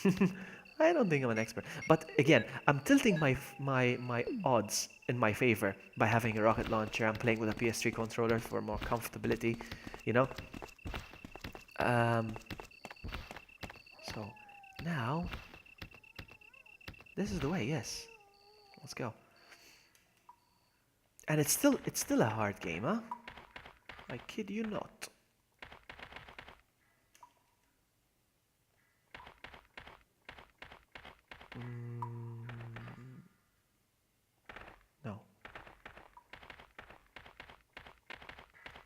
GG. I don't think I'm an expert, but again, I'm tilting my odds in my favor by having a rocket launcher. I'm playing with a PS3 controller for more comfortability, you know. So now this is the way. Yes, let's go. And it's still a hard game, huh? I kid you not. No.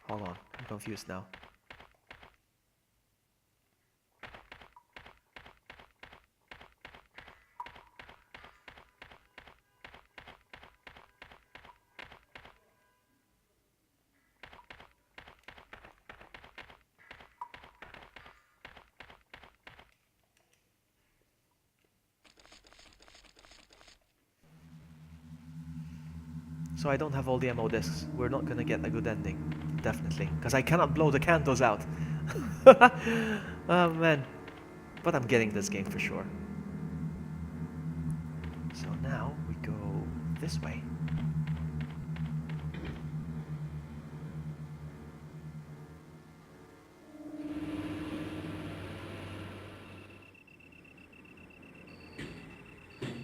Hold on, I'm confused now. So I don't have all the ammo discs. We're not gonna get a good ending, definitely, because I cannot blow the candles out. Oh man, but I'm getting this game for sure. So now we go this way.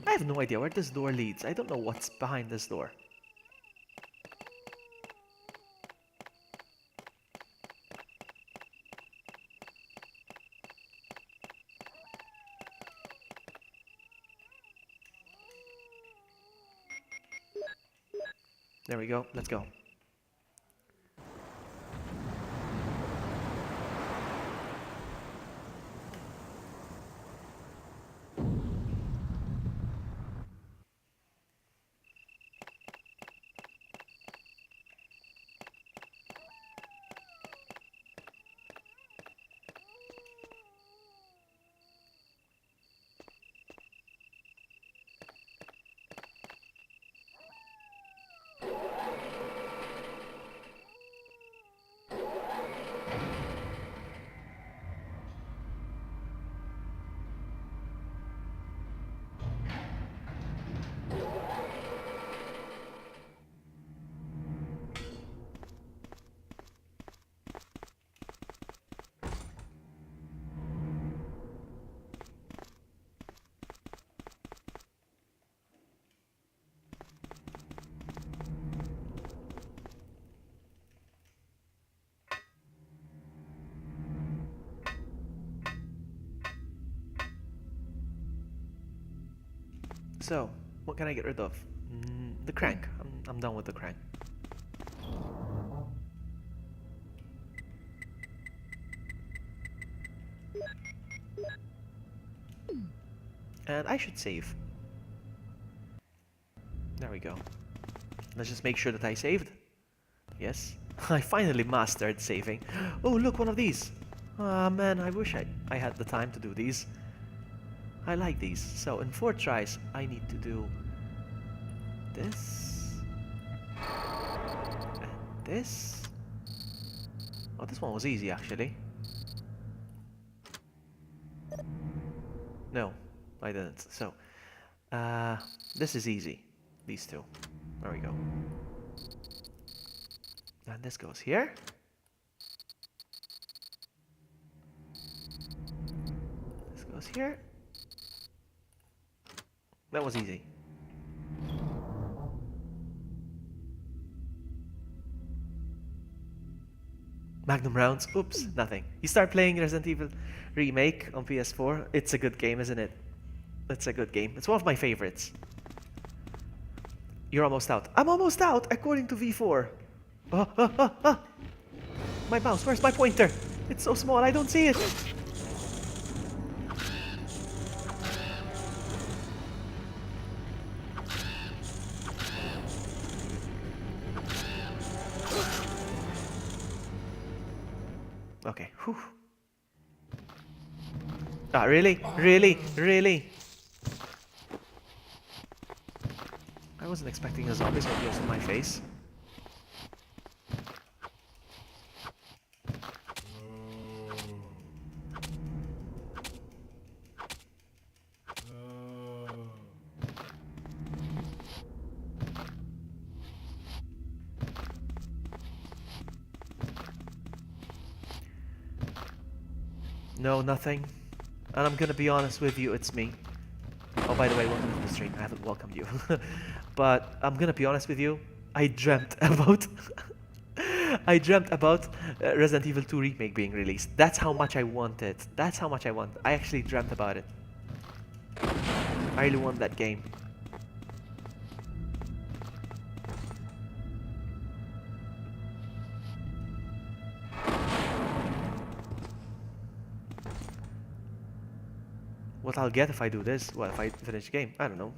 I have no idea where this door leads. I don't know what's behind this door. There we go, let's go. So, what can I get rid of? The crank. I'm done with the crank. And I should save. There we go. Let's just make sure that I saved. Yes. I finally mastered saving. Oh, look, one of these. Ah, man, I wish I had the time to do these. I like these. So in 4 tries, I need to do this and this. Oh, this one was easy actually. No, I didn't. So this is easy. These two. There we go. And this goes here. This goes here. That was easy. Magnum rounds. Oops, nothing. You start playing Resident Evil Remake on PS4. It's a good game, isn't it? It's a good game. It's one of my favorites. You're almost out. I'm almost out, according to V4. My mouse, where's my pointer? It's so small, I don't see it. Okay. Whew. Ah, really? Really? Really? I wasn't expecting a zombie so close to my face. No, nothing. And I'm gonna be honest with you, it's me. Oh, by the way, welcome to the stream. I haven't welcomed you. But I'm gonna be honest with you. I dreamt about... I dreamt about Resident Evil 2 Remake being released. That's how much I want it. That's how much I want. I actually dreamt about it. I really want that game. What I'll get if I do this, well, if I finish the game, I don't know.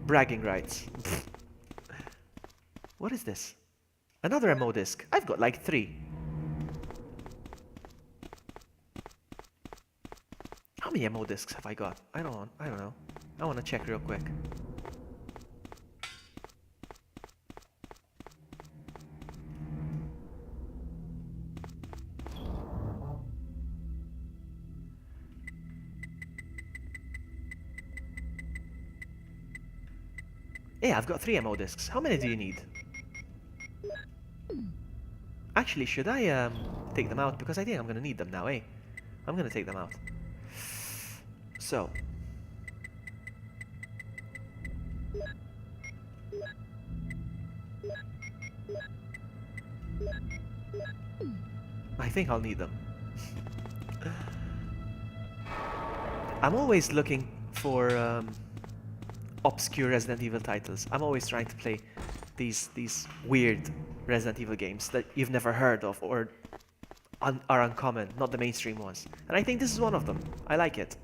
Bragging rights. What is this? Another MO disc. I've got like 3. How many MO discs have I got? I don't know. I want to check real quick. Yeah, I've got 3 MO discs. How many do you need? Actually, should I take them out? Because I think I'm gonna need them now, eh? I'm gonna take them out. So. I think I'll need them. I'm always looking for obscure Resident Evil titles. I'm always trying to play these weird Resident Evil games that you've never heard of or are uncommon, not the mainstream ones. And I think this is one of them. I like it.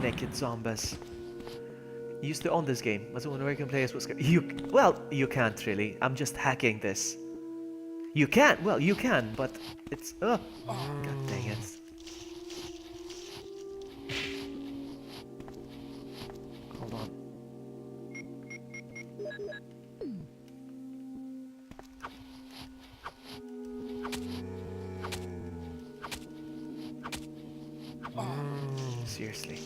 Naked zombies. You used to own this game. Was it when American players was you can't really. I'm just hacking this. You can. Well, you can, but it's God dang it. Hold on. Seriously.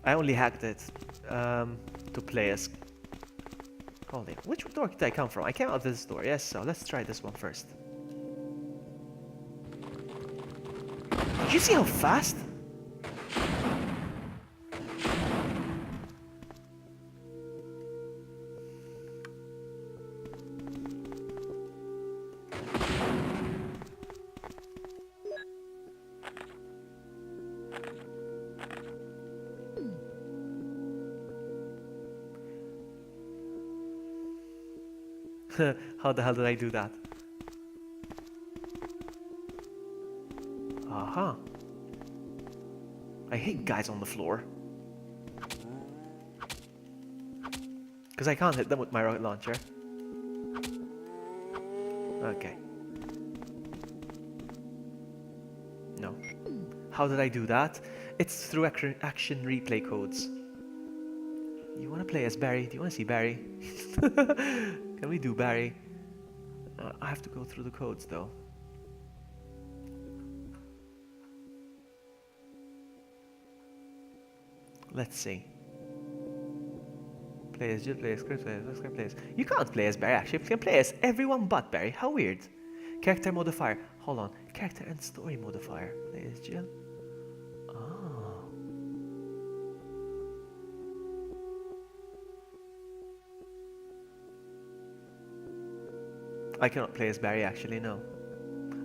I only hacked it to play as... Hold on, which door did I come from? I came out of this door, yes, so let's try this one first. Did you see how fast? How the hell did I do that? Aha. I hate guys on the floor. Because I can't hit them with my rocket launcher. Okay. No. How did I do that? It's through action replay codes. You want to play as Barry? Do you want to see Barry? Can we do Barry? I have to go through the codes though. Let's see. Play as Jill, play as Chris, play as play as... You can't play as Barry actually. You can play as everyone but Barry. How weird. Character modifier. Hold on. Character and story modifier. Play as Jill. I cannot play as Barry actually, no.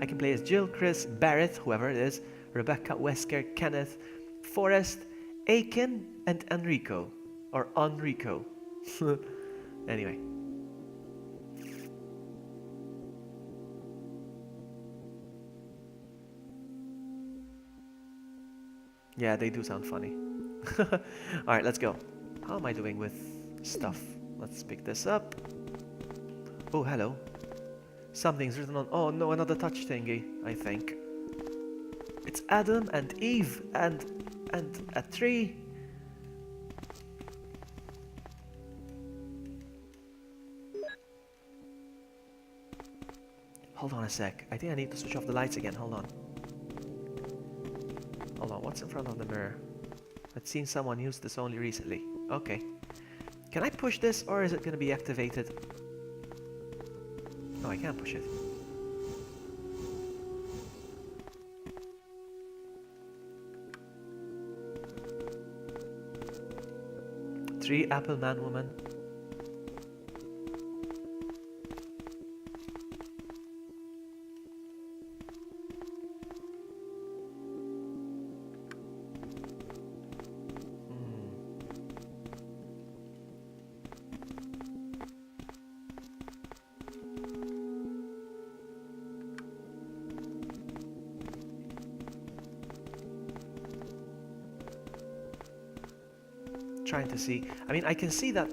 I can play as Jill, Chris, Barrett, whoever it is, Rebecca, Wesker, Kenneth, Forrest, Aiken and Enrico. Or Enrico. Anyway. Yeah, they do sound funny. Alright, let's go. How am I doing with stuff? Let's pick this up. Oh, hello. Something's written on... Oh no, another touch thingy, I think. It's Adam and Eve and a tree. Hold on a sec. I think I need to switch off the lights again. Hold on. Hold on, what's in front of the mirror? I've seen someone use this only recently. Okay. Can I push this or is it going to be activated? No, I can't push it. Tree, apple, man, woman. Trying to see. I mean, I can see that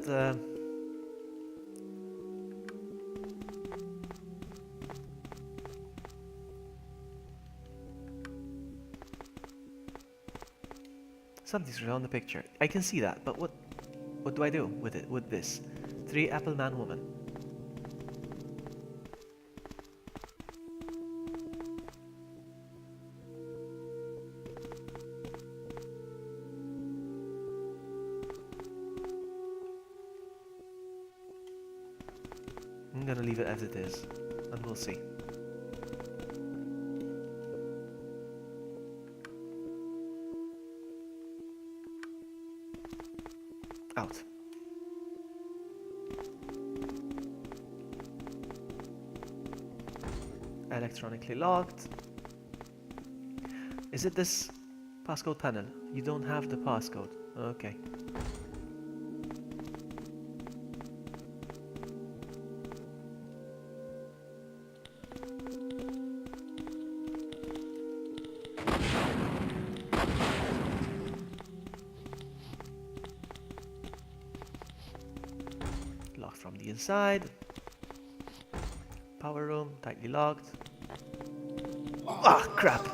something's wrong on the picture. I can see that, but what do I do with it? With this, tree, apple, man, woman. I'm gonna leave it as it is, and we'll see. Out. Electronically locked. Is it this passcode panel? You don't have the passcode. Okay. Locked from the inside. Power room, tightly locked. Ah, crap!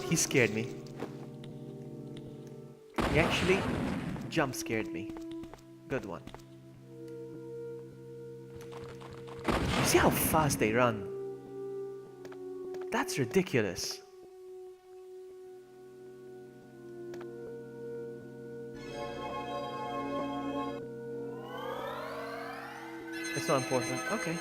He scared me. He actually jump scared me. Good one. You see how fast they run? That's ridiculous. It's not important. Okay.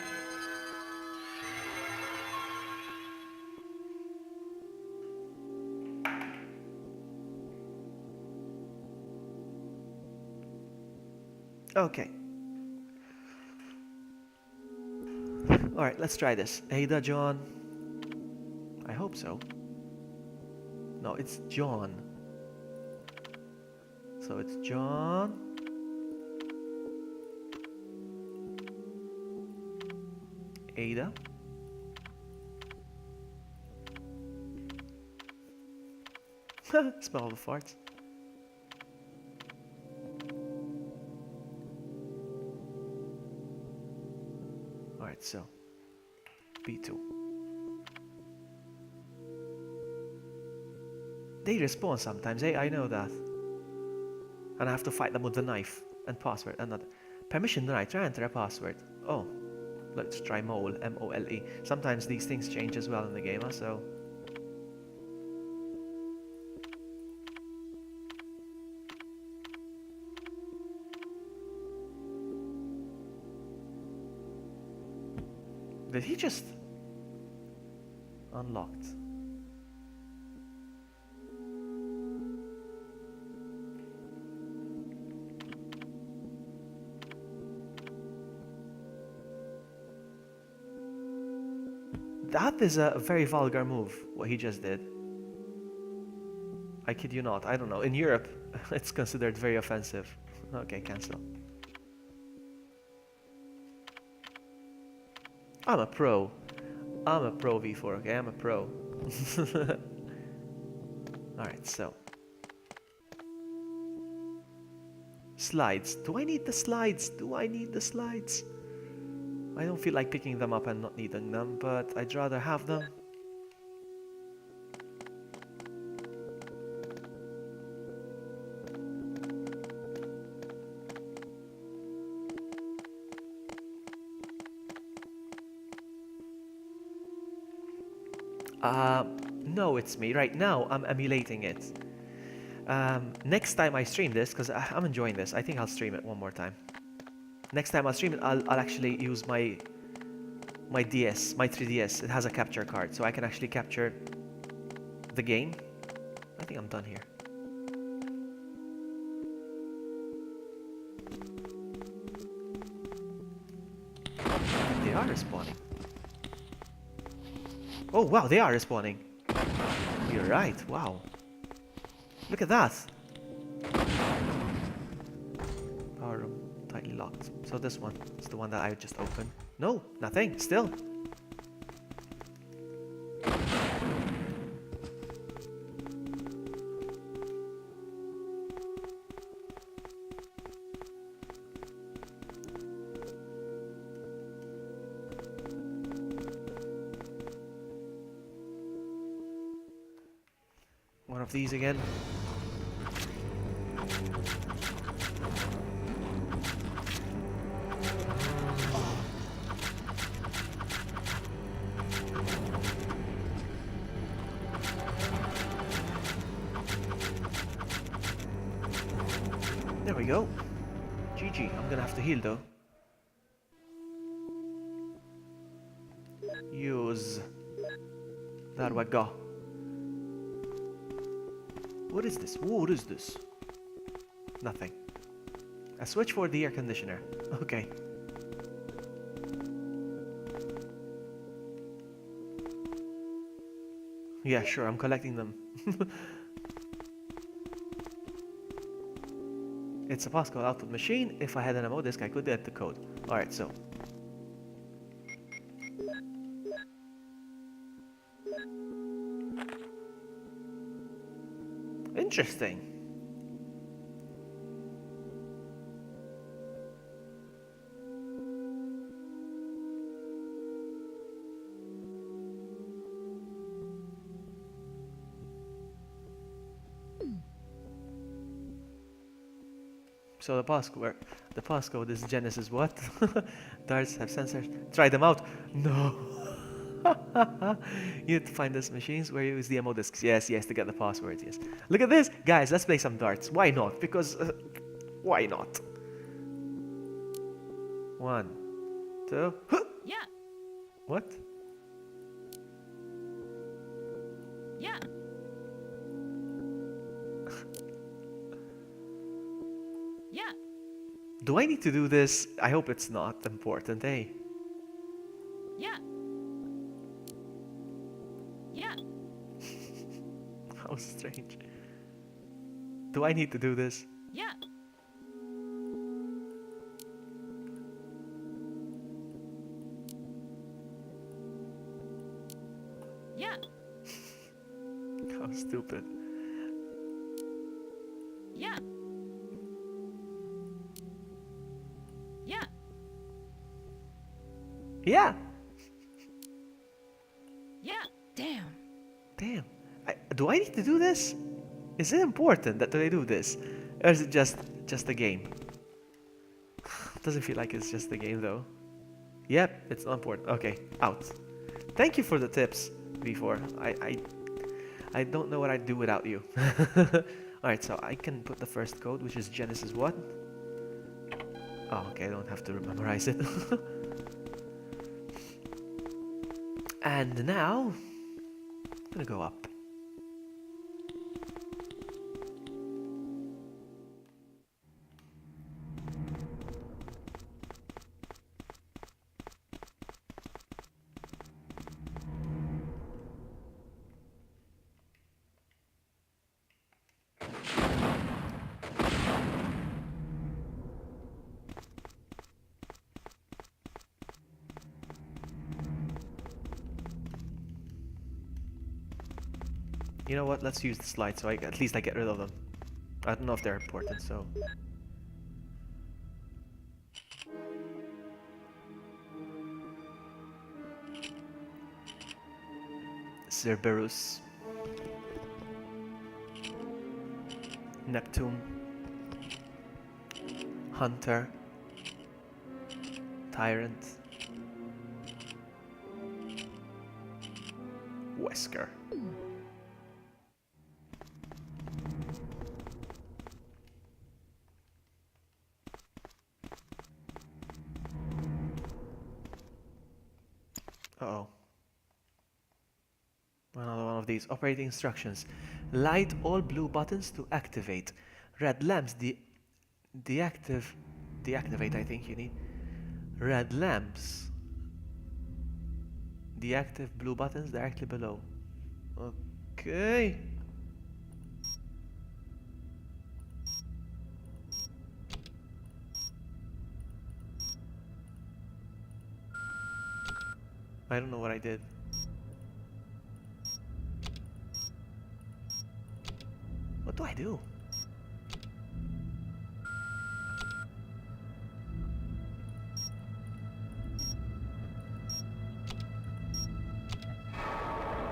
Okay. Alright, let's try this. Ada, John. I hope so. No, it's John. So it's John. Ada. Smell all the farts. Alright, so B2. They respawn sometimes, eh? I know that. And I have to fight them with the knife and password. Another permission denied. Try enter a password. Oh, let's try mole. M-O-L-E. Sometimes these things change as well in the game, huh? So. Did he just unlocked? That is a very vulgar move, what he just did. I kid you not. I don't know. In Europe, It's considered very offensive. Okay, cancel. I'm a pro. I'm a pro V4, okay? I'm a pro. Alright, so. Slides. Do I need the slides? Do I need the slides? I don't feel like picking them up and not needing them, but I'd rather have them. No, it's me. Right now, I'm emulating it. Next time I stream this, because I'm enjoying this, I think I'll stream it one more time. Next time I'll stream it, I'll actually use my DS, my 3DS. It has a capture card, so I can actually capture the game. I think I'm done here. They are respawning. Oh wow, they are respawning. You're right, wow. Look at that. Power room, tightly locked. So this one is the one that I just opened. No, nothing, still. One of these again. There we go. GG. I'm gonna have to heal though. Use. There we go. What is this? What is this? Nothing. A switch for the air conditioner. Okay. Yeah, sure, I'm collecting them. It's a passcode output machine. If I had an ammo disk, I could get the code. Alright, so. Interesting. So the passcode is Genesis what? Darts have sensors. Try them out. No. You need to find those machines where you use the ammo discs. Yes, yes, to get the passwords. Yes. Look at this, guys. Let's play some darts. Why not? Because why not? 1, 2. Yeah. What? Yeah. Yeah. Do I need to do this? I hope it's not important, eh? Yeah. Yeah. How strange. Do I need to do this? Yeah. Yeah. How stupid. Yeah. Yeah. Yeah. Yeah. Damn. Damn. Do I need to do this? Is it important that I do this? Or is it just a game? Doesn't feel like it's just a game though. Yep, it's not important. Okay, out. Thank you for the tips before. I don't know what I'd do without you. Alright, so I can put the first code, which is Genesis what? Oh, okay, I don't have to memorize it. And now, I'm gonna go up. You know what? Let's use the slide so at least I get rid of them. I don't know if they're important, so. Cerberus. Neptune. Hunter. Tyrant. Wesker. Uh-oh. Another one of these. Operating instructions. Light all blue buttons to activate. Red lamps deactivate, I think you need. Red lamps. Deactive blue buttons directly below. Okay. I don't know what I did. What do I do?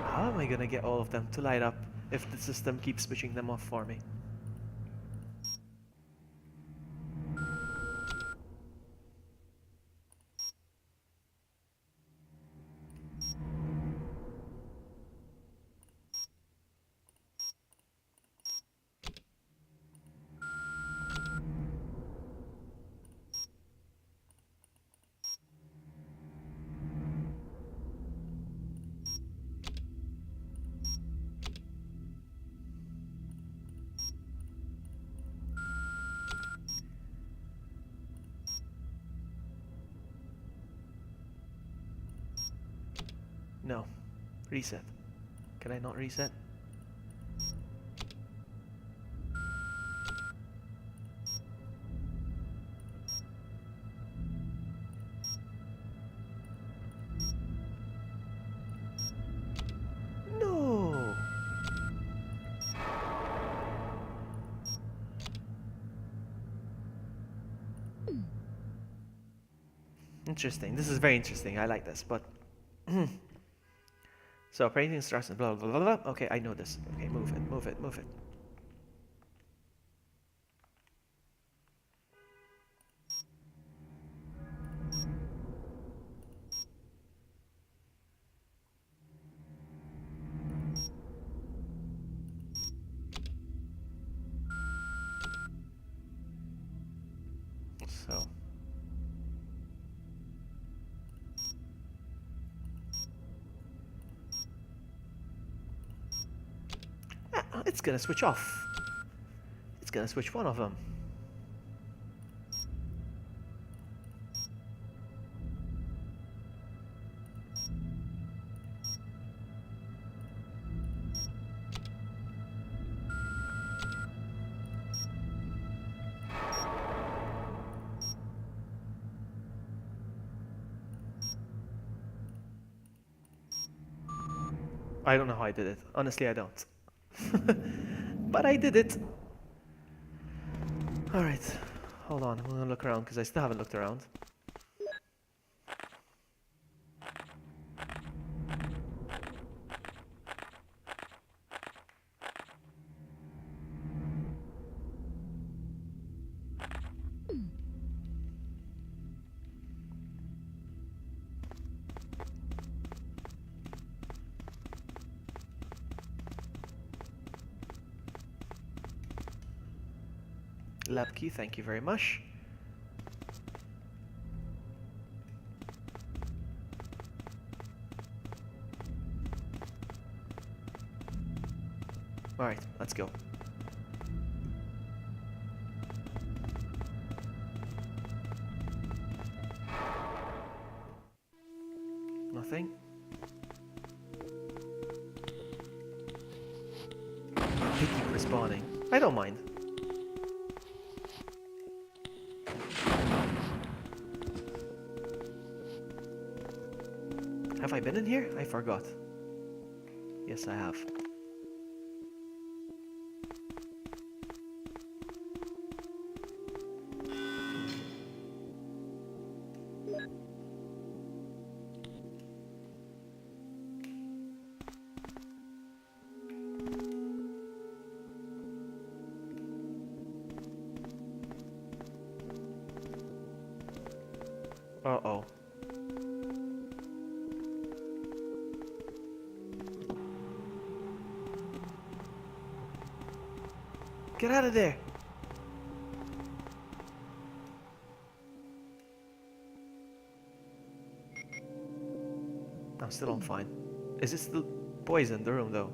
How am I gonna get all of them to light up if the system keeps switching them off for me? No. Reset. Can I not reset? No. Interesting. This is very interesting. I like this, but so operating instructions, blah, blah, blah, blah. Okay, I know this. Okay, move it, move it, move it. So. It's gonna switch off. It's gonna switch one of them. I don't know how I did it. Honestly, I don't. But I did it. Alright. Hold on. I'm gonna look around because I still haven't looked around. Lab key, thank you very much. Alright, let's go. Nothing. They keep respawning. I don't mind. Have I been in here? I forgot. Yes, I have. Uh-oh. Get out of there! I'm still on fine. Is it still poison, the room, though?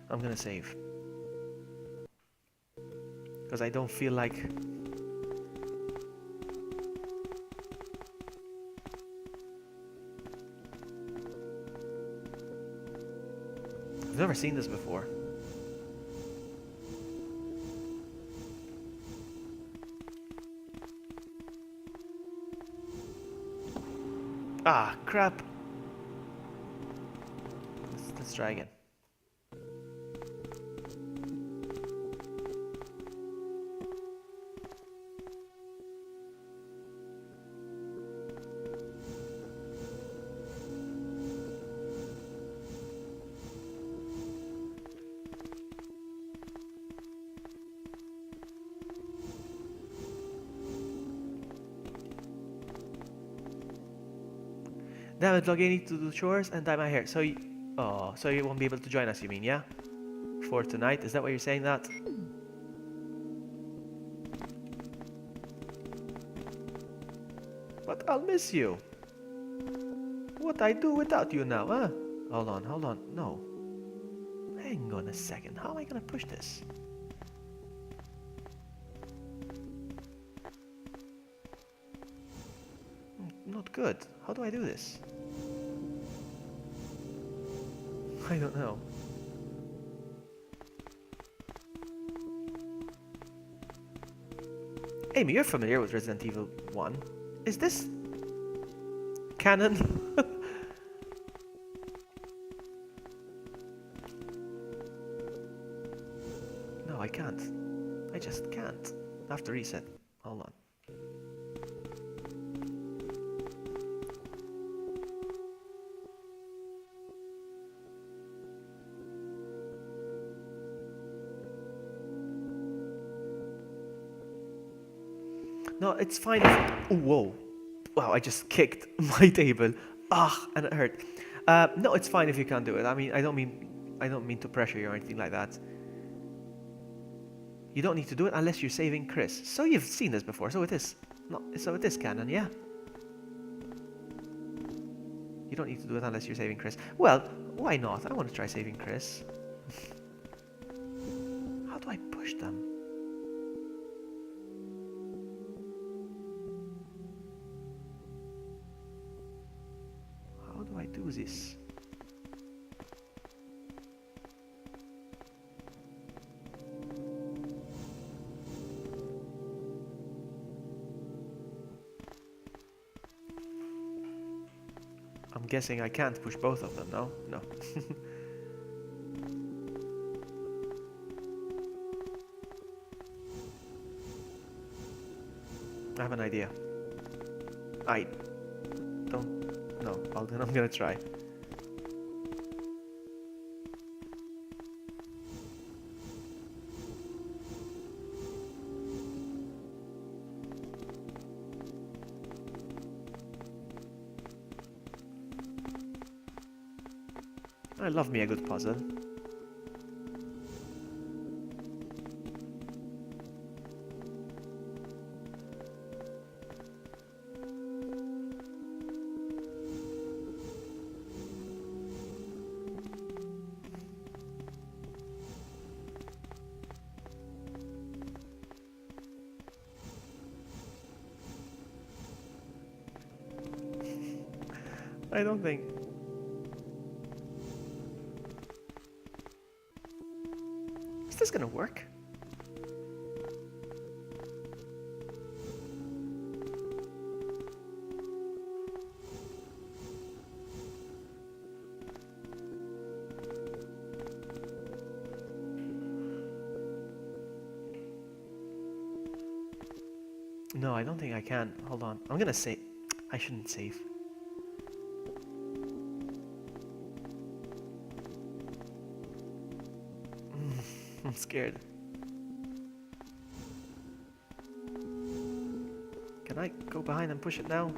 I'm gonna save. Because I don't feel like... I've never seen this before. Ah, crap. Let's try again. Damn it, Loggy, I need to do chores and dye my hair. So you... Oh, so you won't be able to join us, you mean, yeah? For tonight? Is that why you're saying that? But I'll miss you. What I do without you now, huh? Hold on. No. Hang on a second. How am I gonna push this? Not good. How do I do this? I don't know. Amy, you're familiar with Resident Evil 1. Is this canon? No, I can't. I just can't. I have to reset. Hold on. No, it's fine if... Oh, whoa. Wow, I just kicked my table. Ah, and it hurt. No, it's fine if you can't do it. I mean, I don't mean to pressure you or anything like that. You don't need to do it unless you're saving Chris. So you've seen this before, so it is. No, so it is canon, yeah? You don't need to do it unless you're saving Chris. Well, why not? I want to try saving Chris. How do I push them? How do I do this? I'm guessing I can't push both of them, no? No. I have an idea. I don't know. I'm gonna try. I love me a good puzzle. I don't think... Is this gonna work? No, I don't think I can. Hold on. I'm gonna save. I shouldn't save. I'm scared. Can I go behind and push it now?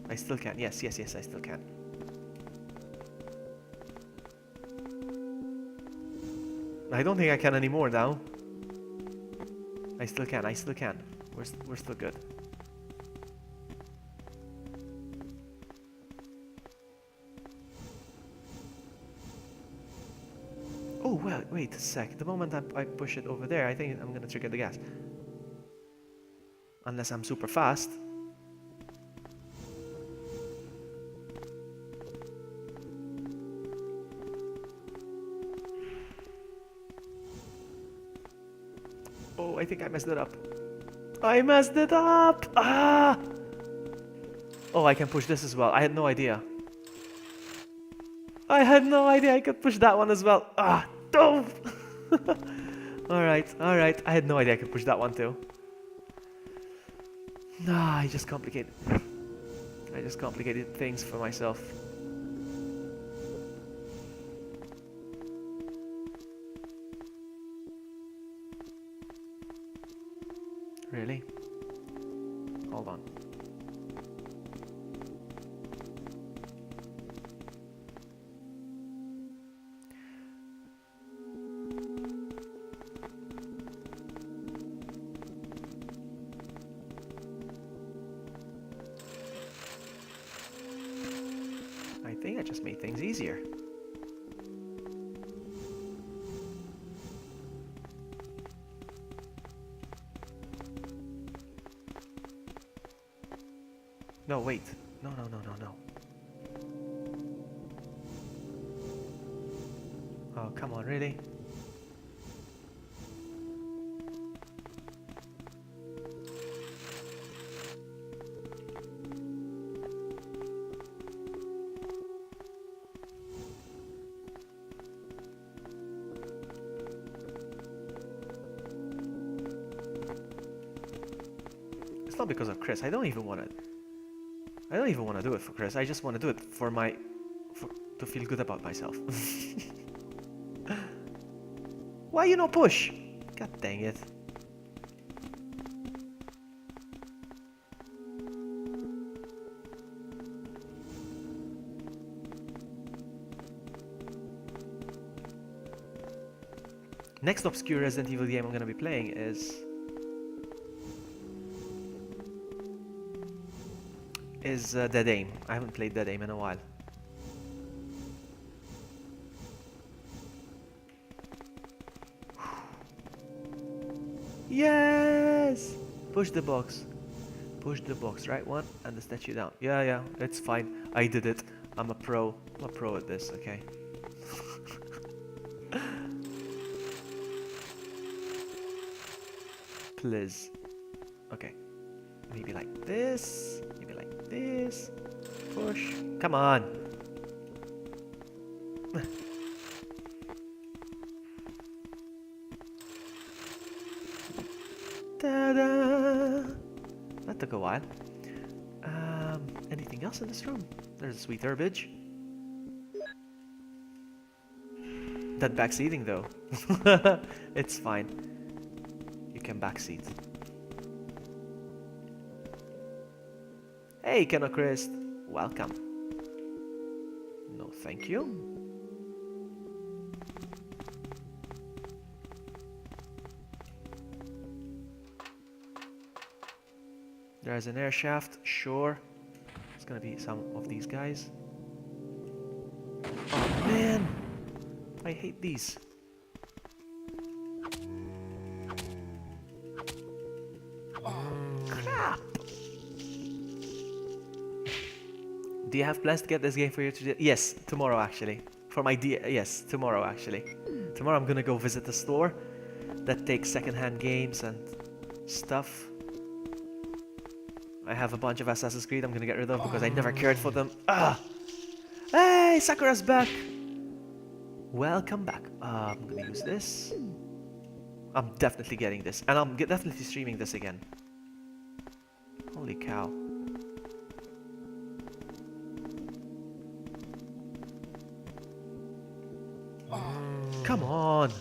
I still can. Yes, yes, yes, I still can. I don't think I can anymore now. I still can, I still can. We're still good. Oh, well, wait a sec. The moment I push it over there, I think I'm gonna trigger the gas. Unless I'm super fast. Oh, I think I messed it up. I messed it up! Ah! Oh, I can push this as well. I had no idea. I had no idea I could push that one as well. Ah, dope! Alright, alright. I had no idea I could push that one too. Nah, I just complicated things for myself. Really? Hold on. I think I just made things easier. No, wait. No, no, no, no, no. Oh, come on, really? It's not because of Chris. I don't even want to do it for Chris. I just want to do it for to feel good about myself. Why you no push? God dang it. Next obscure Resident Evil game I'm gonna be playing is Dead Aim. I haven't played Dead Aim in a while. Yes! Push the box. Push the box, right one, and the statue down. Yeah, yeah, it's fine. I did it. I'm a pro. I'm a pro at this, okay? Please. Okay. Maybe like this. Maybe like this. Push. Come on. Ta-da! That took a while. Anything else in this room? There's sweet herbage. That backseating though. It's fine. You can backseat. Hey, Kenochrist. Welcome. No, thank you. There's an air shaft, sure. It's gonna be some of these guys. Oh man! I hate these. Crap! Do you have plans to get this game for you today? Yes, tomorrow actually. For my yes, tomorrow actually. Tomorrow I'm gonna go visit the store that takes secondhand games and stuff. I have a bunch of Assassin's Creed I'm gonna get rid of because I never cared for them. Ah! Hey, Sakura's back! Welcome back. I'm gonna use this. I'm definitely getting this. And I'm definitely streaming this again. Holy cow. Come on!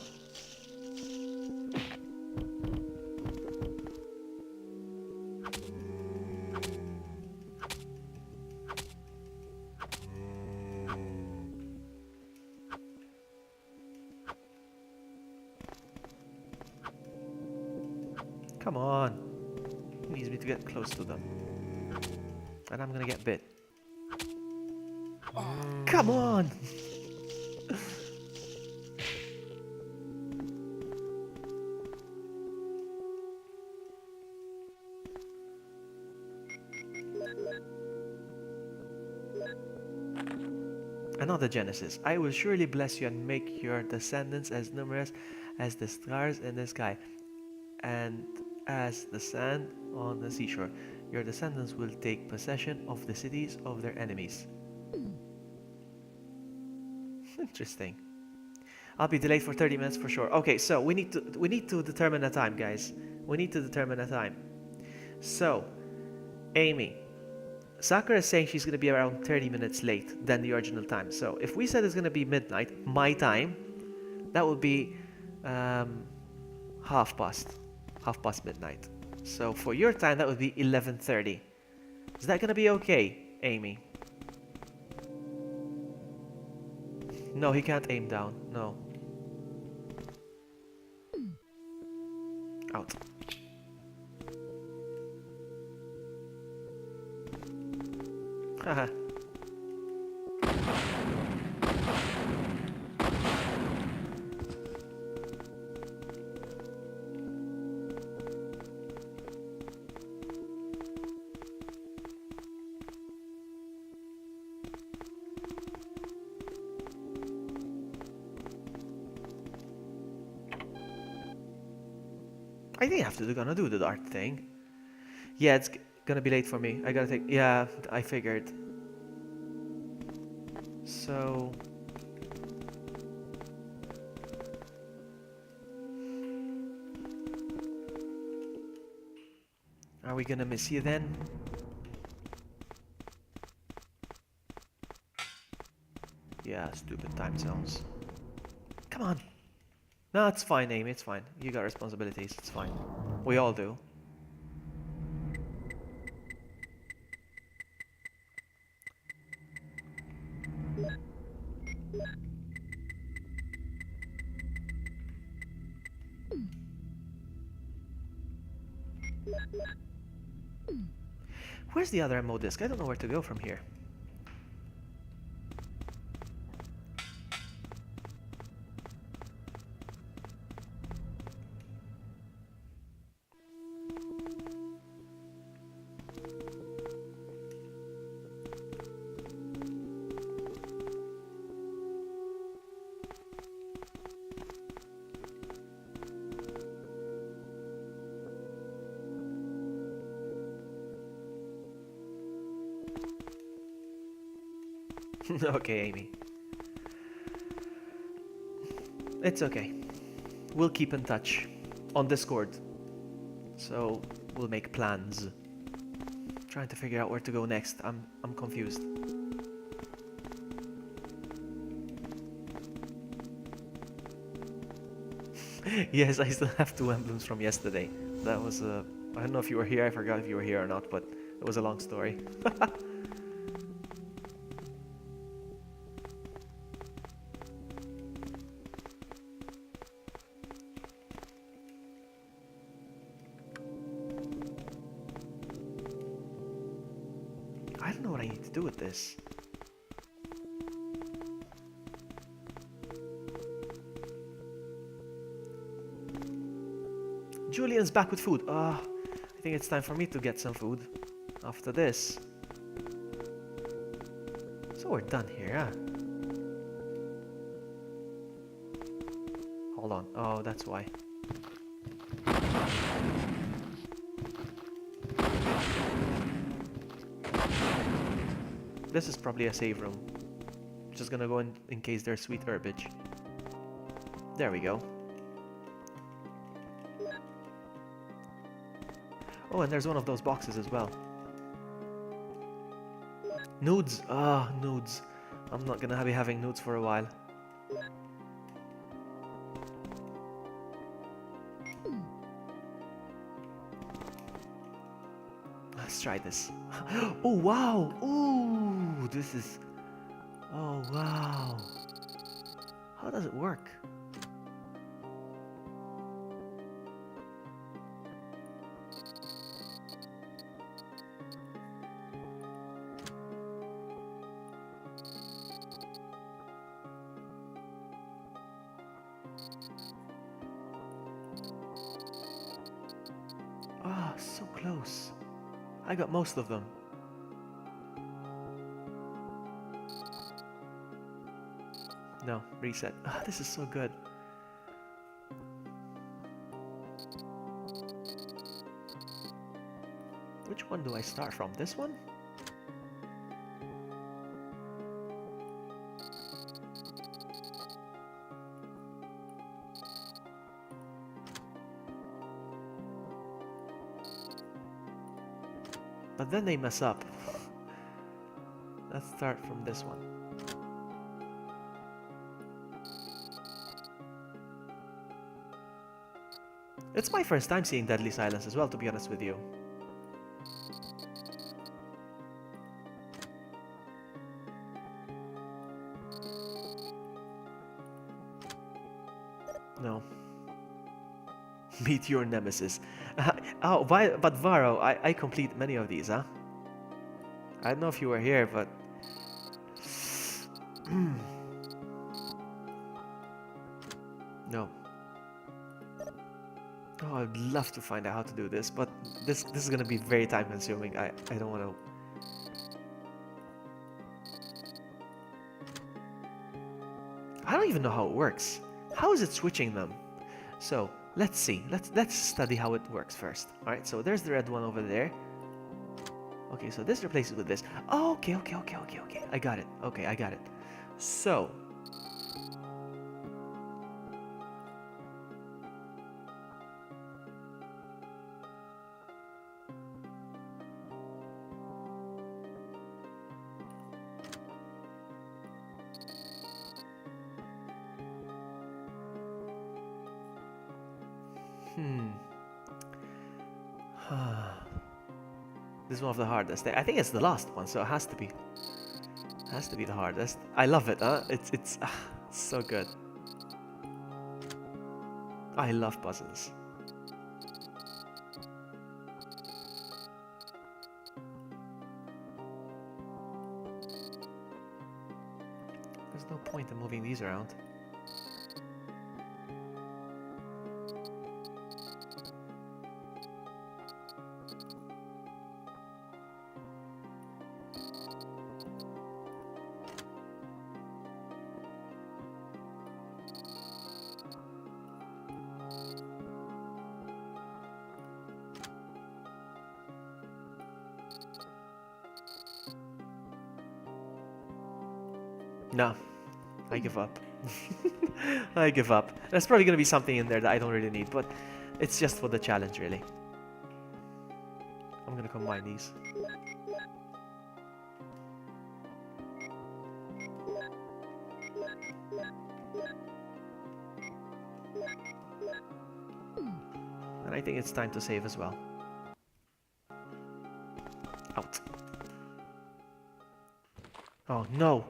Come on. He needs me to get close to them. And I'm gonna get bit. Come on! Another Genesis. I will surely bless you and make your descendants as numerous as the stars in the sky and as the sand on the seashore. Your descendants will take possession of the cities of their enemies. Interesting. I'll be delayed for 30 minutes for sure. Okay, so we need to determine a time, guys. We need to determine a time. So, Amy, Sakura is saying she's going to be around 30 minutes late than the original time. So if we said it's going to be midnight, my time, that would be half past midnight. So for your time, that would be 11:30. Is that going to be okay, Amy? No, he can't aim down. No. Out. Haha. I think I have to gonna do the dart thing. Yeah, it's gonna be late for me. I gotta take. Yeah, I figured. So. Are we gonna miss you then? Yeah, stupid time zones. Come on. No, it's fine, Amy, it's fine. You got responsibilities, it's fine. We all do. Where's the other ammo disc? I don't know where to go from here. Okay, Amy. It's okay. We'll keep in touch on Discord. So we'll make plans. Trying to figure out where to go next. I'm confused. Yes, I still have 2 emblems from yesterday. That was I don't know if you were here. I forgot if you were here or not, but it was a long story. I don't know what I need to do with this. Julian's back with food. I think it's time for me to get some food after this. So we're done here, huh? Hold on. Oh, that's why. This is probably a save room. Just gonna go in case there's sweet herbage. There we go. Oh, and there's one of those boxes as well. Nudes. Nudes. I'm not gonna be having nudes for a while. Let's try this. Oh, wow. Ooh, this is... Oh, wow. How does it work? close. I got most of them. No, reset. Ah, this is so good. Which one do I start from? This one? But then they mess up. Let's start from this one. It's my first time seeing Deadly Silence as well, to be honest with you. No. Meet your nemesis. Oh, but Varro, I complete many of these, huh? I don't know if you were here, but... No. Oh, I'd love to find out how to do this, but this is gonna be very time consuming. I don't want to... I don't even know how it works. How is it switching them? So, let's see. Let's study how it works first. Alright, so there's the red one over there. Okay, so this replaces with this. Oh, okay. I got it. Okay, I got it. So... This is one of the hardest. I think it's the last one, so it has to be. Has to be the hardest. I love it, huh? It's so good. I love puzzles. There's no point in moving these around. No, I give up. I give up. There's probably going to be something in there that I don't really need, but it's just for the challenge, really. I'm going to combine these. And I think it's time to save as well. Out. Oh, no.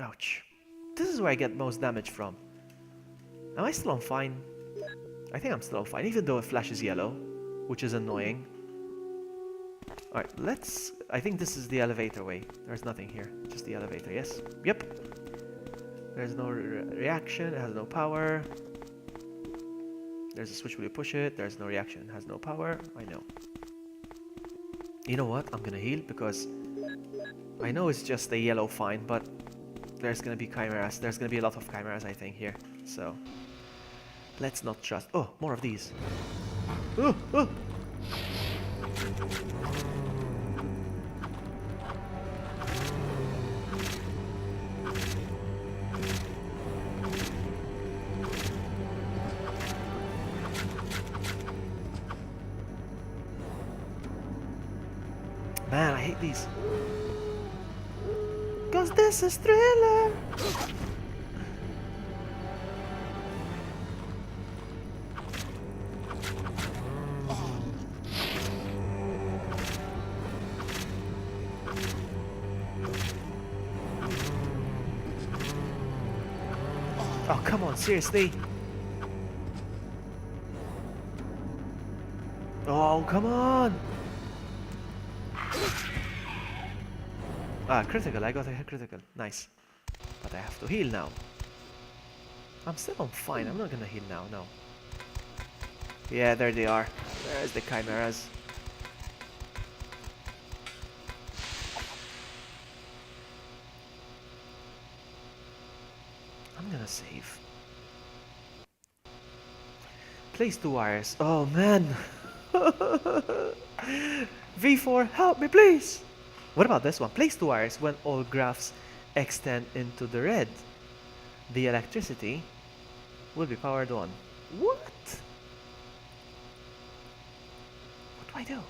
Ouch. This is where I get most damage from. Am I still on fine? I think I'm still on fine, even though it flashes yellow, which is annoying. Alright, let's... I think this is the elevator way. There's nothing here. Just the elevator, yes? Yep. There's no reaction, it has no power. There's a switch when you push it. There's no reaction, it has no power. I know. You know what? I'm gonna heal because... I know it's just a yellow fine, but... There's gonna be chimeras. There's gonna be a lot of chimeras, I think, here. So... Let's not trust... Oh, more of these. Oh, oh. Man, I hate these. 'Cause this is Thriller. Oh, come on, seriously? Oh, come on! Ah, critical. I got a critical. Nice. But I have to heal now. I'm still on fine. I'm not gonna heal now, no. Yeah, there they are. There's the chimeras. I'm gonna save. Place 2 wires. Oh man! V4, help me please! What about this one? Place 2 wires when all graphs extend into the red. The electricity will be powered on. What? What do I do?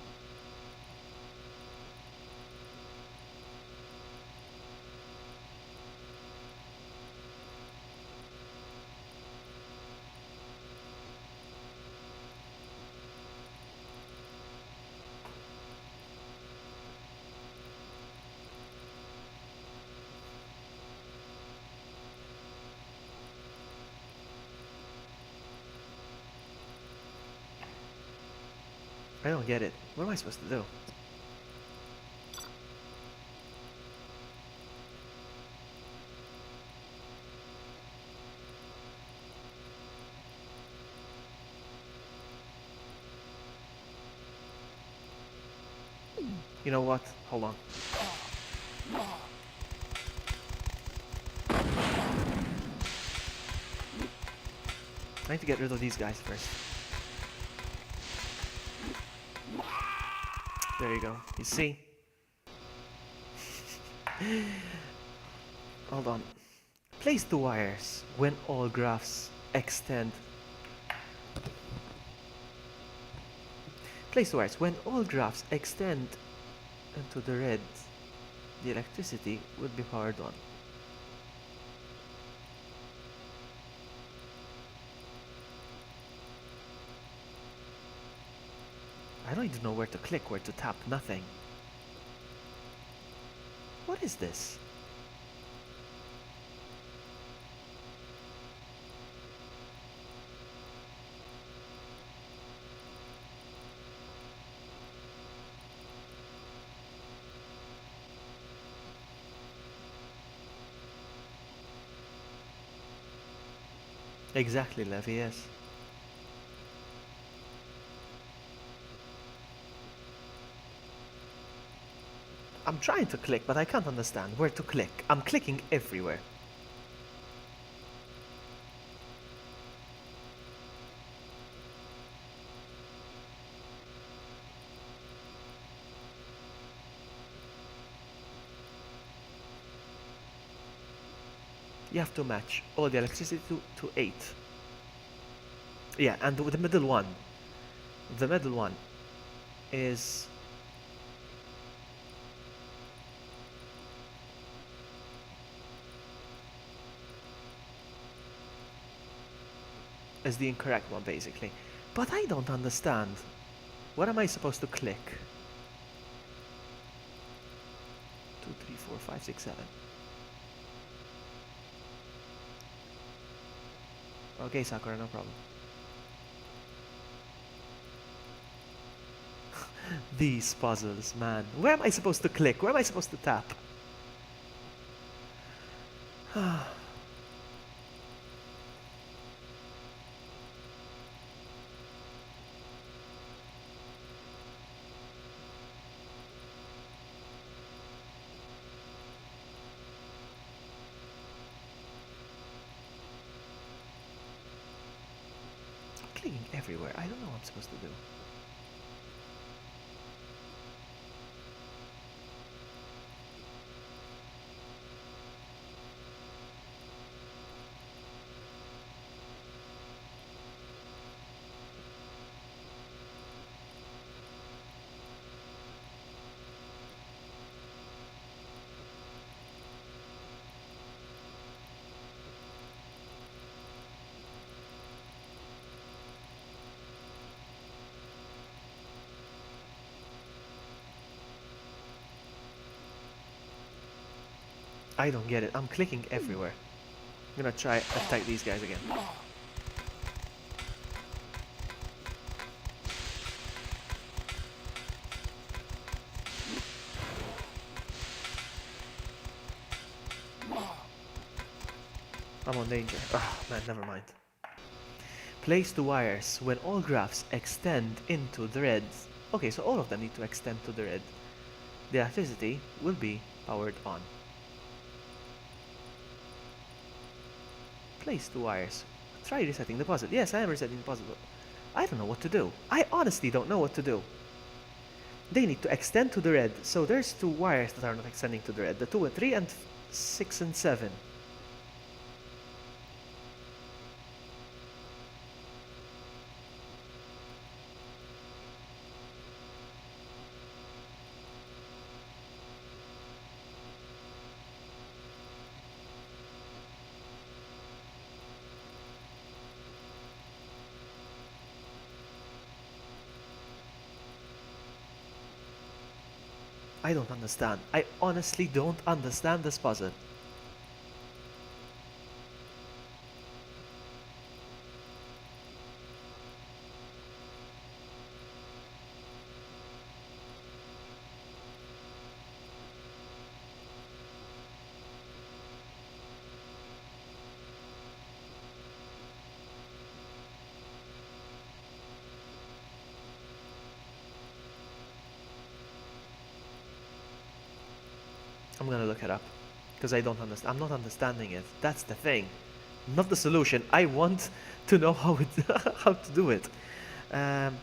I don't get it. What am I supposed to do? You know what? Hold on. I need to get rid of these guys first. There you go. You see? Hold on. Place 2 wires when all graphs extend. Place 2 wires when all graphs extend into the red. The electricity will be powered on. I don't even know where to click, where to tap, nothing. What is this? Exactly, Levy, yes. I'm trying to click, but I can't understand where to click. I'm clicking everywhere. You have to match all the electricity to 8. Yeah, and the middle one. The middle one is the incorrect one, basically. But I don't understand. What am I supposed to click? 2, 3, 4, 5, 6, 7. Okay, Sakura, no problem. These puzzles, man. Where am I supposed to click? Where am I supposed to tap? Clicking everywhere. I don't know what I'm supposed to do. I don't get it. I'm clicking everywhere. gonna try attack these guys again. I'm on danger. Ah, man, never mind. Place the wires when all graphs extend into the red. Okay, so all of them need to extend to the red. The electricity will be powered on. Place the wires. Try resetting the puzzle. Yes, I am resetting the puzzle. I don't know what to do. I honestly don't know what to do. They need to extend to the red. So there's 2 wires that are not extending to the red. The 2 and 3 and 6 and 7. I don't understand. I honestly don't understand this puzzle. I'm gonna look it up because I don't understand. I'm not understanding it. That's the thing, not the solution. I want to know how it how to do it. Um,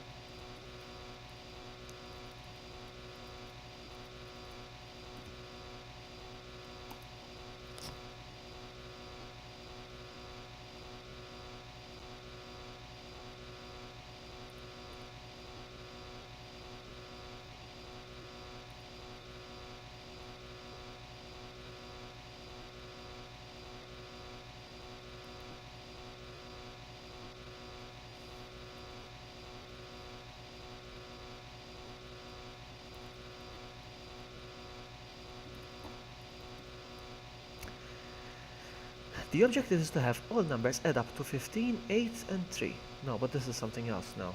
The objective is to have all numbers add up to 15, 8, and 3. No, but this is something else now.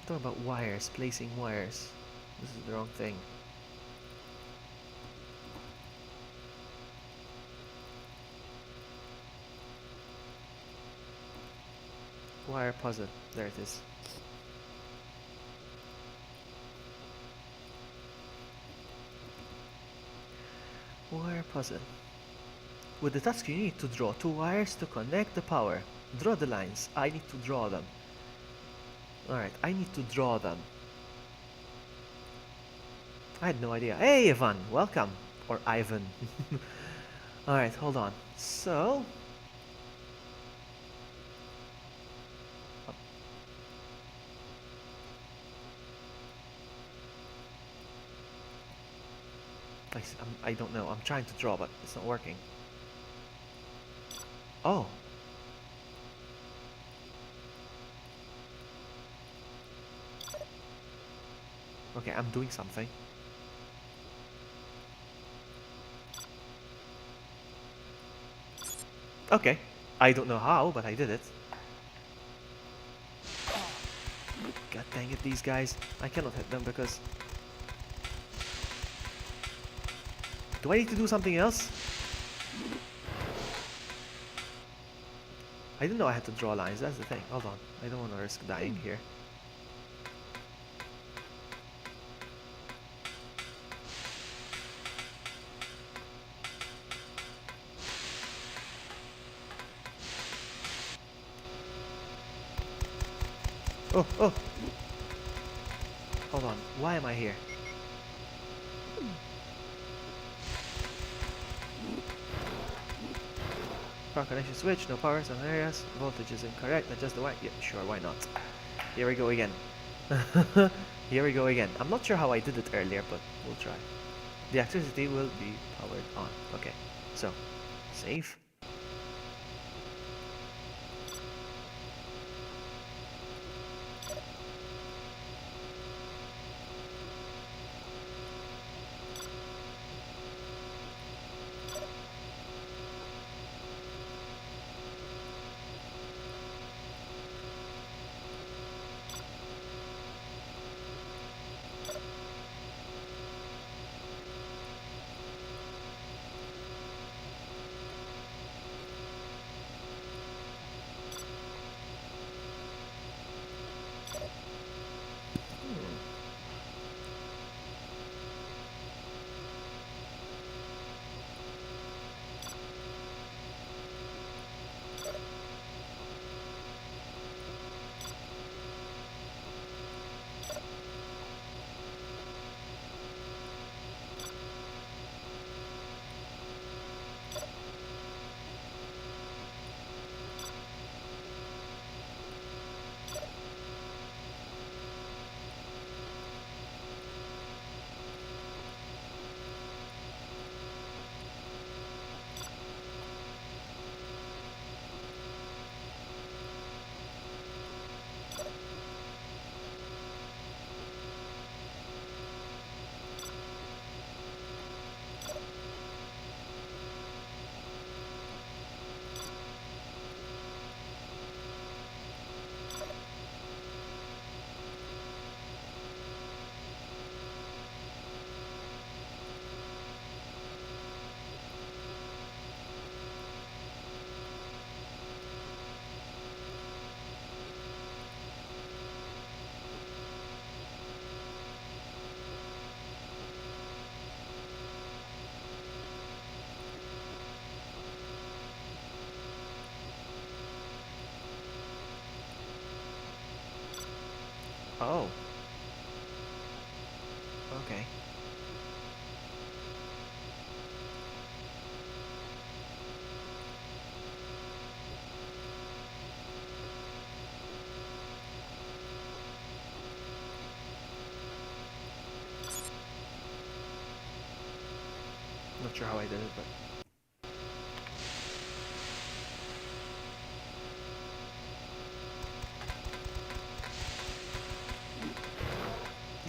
Talk about wires, placing wires. This is the wrong thing. Wire puzzle. There it is. Wire puzzle. With the task you need to draw 2 wires to connect the power. Draw the lines. I need to draw them. Alright, I need to draw them. I had no idea. Hey Ivan, welcome. Or Ivan. Alright, hold on. So... I don't know. I'm trying to draw, but it's not working. Oh. Okay, I'm doing something. Okay. I don't know how, but I did it. God dang it, these guys. I cannot hit them because... Do I need to do something else? I didn't know I had to draw lines, that's the thing. Hold on. I don't want to risk dying here. Oh, oh! Hold on. Why am I here? Power connection switch, no power, some areas, voltage is incorrect, adjust the wire. Yeah, sure, why not? Here we go again. Here we go again. I'm not sure how I did it earlier, but we'll try. The electricity will be powered on. Okay, so, save. Oh. Okay. Not sure how I did it, but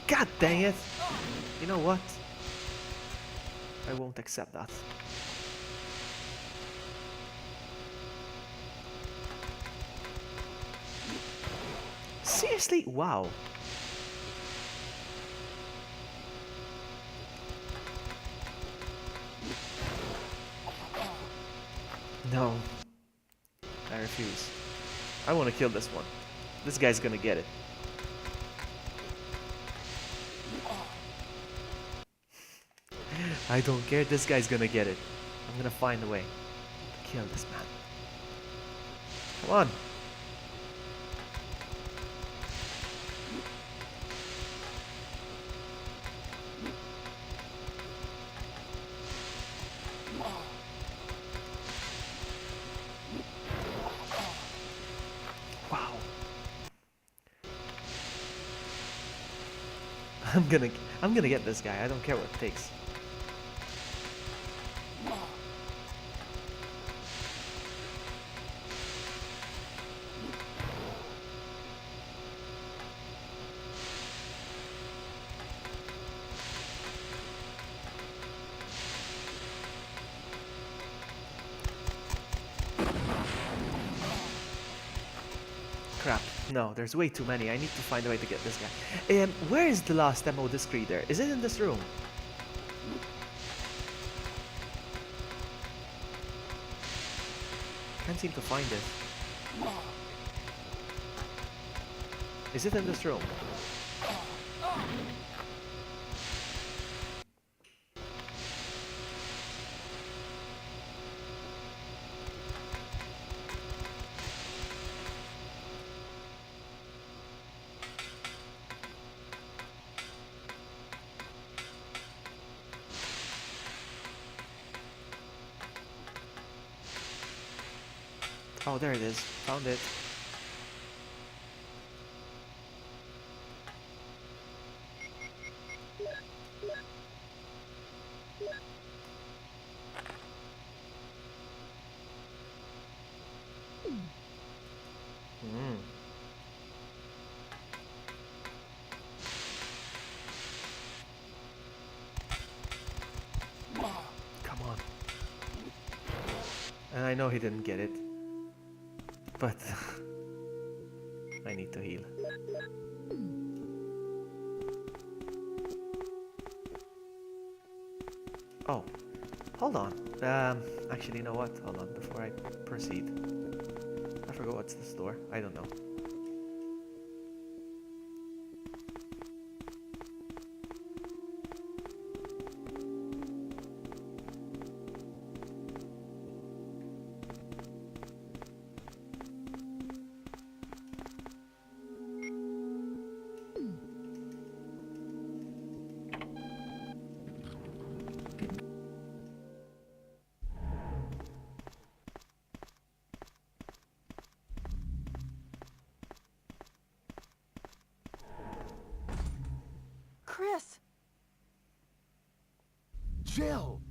God dang it! You know what? I won't accept that. Seriously? Wow. No. I refuse. I want to kill this one. This guy's gonna get it. I don't care. This guy's gonna get it. I'm gonna find a way to kill this man. Come on. Wow. I'm gonna get this guy. I don't care what it takes. Crap. No, there's way too many. I need to find a way to get this guy. Where is the last ammo disc reader? Is it in this room? Can't seem to find it. Is it in this room? Oh, there it is. Found it. Hmm. Come on. And I know he didn't get it. But I need to heal. Oh, hold on. Actually, you know what? Hold on, before I proceed. I forgot what's the store. I don't know. Chris! Jill!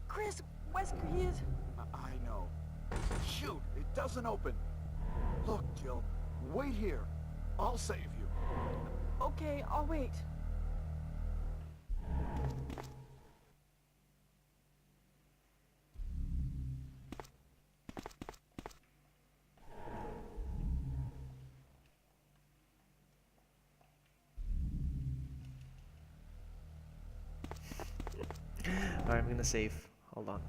Chris, Wesker, is... I know. Shoot, it doesn't open. Look, Jill, wait here. I'll save you. Okay, I'll wait. Alright, I'm gonna save. Hold on.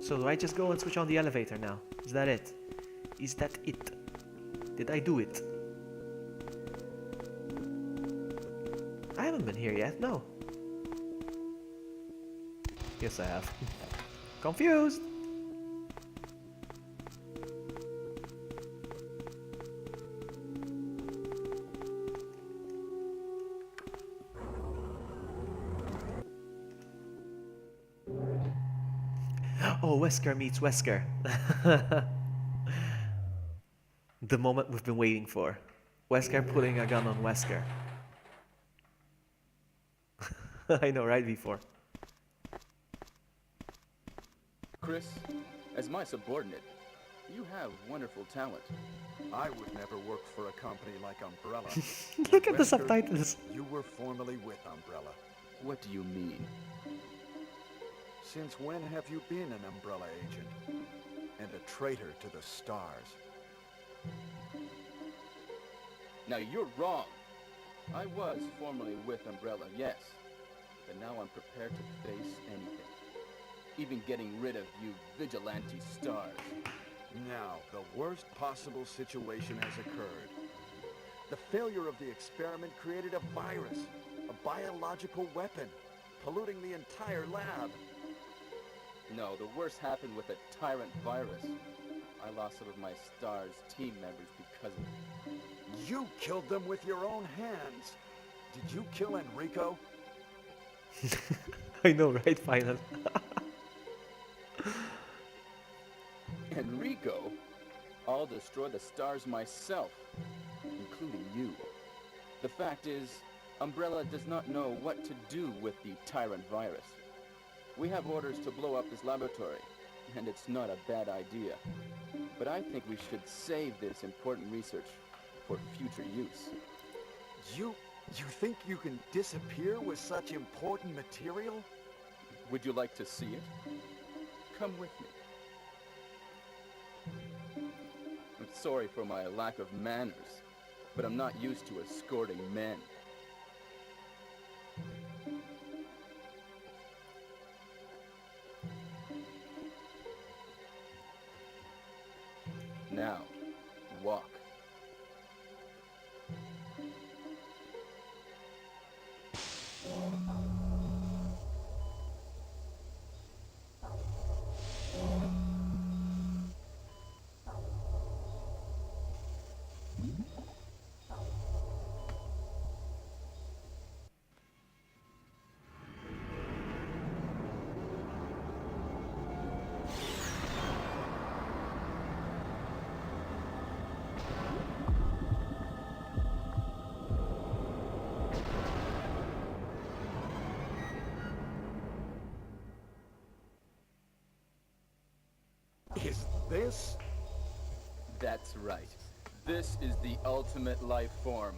So do I just go and switch on the elevator now? Is that it? Is that it? Did I do it? haven't been here yet, no. Yes, I have. Confused! Oh, Wesker meets Wesker. The moment we've been waiting for. Wesker putting a gun on Wesker. I know, right? Before. Chris, as my subordinate, you have wonderful talent. I would never work for a company like Umbrella. Look at the Wesker, subtitles. You were formerly with Umbrella. What do you mean? Since when have you been an Umbrella agent? And a traitor to the stars? Now you're wrong. I was formerly with Umbrella, yes. But now I'm prepared to face anything. Even getting rid of you vigilante stars. Now, the worst possible situation has occurred. The failure of the experiment created a virus, a biological weapon, polluting the entire lab. No, the worst happened with a tyrant virus. I lost some of my STARS team members because of it. You killed them with your own hands. Did you kill Enrico? I know, right? Final. Enrico? I'll destroy the stars myself, including you. The fact is, Umbrella does not know what to do with the tyrant virus. We have orders to blow up this laboratory, and it's not a bad idea. But I think we should save this important research for future use. You think you can disappear with such important material? Would you like to see it? Come with me. I'm sorry for my lack of manners, but I'm not used to escorting men. Now, walk. Is this? That's right. This is the ultimate life form.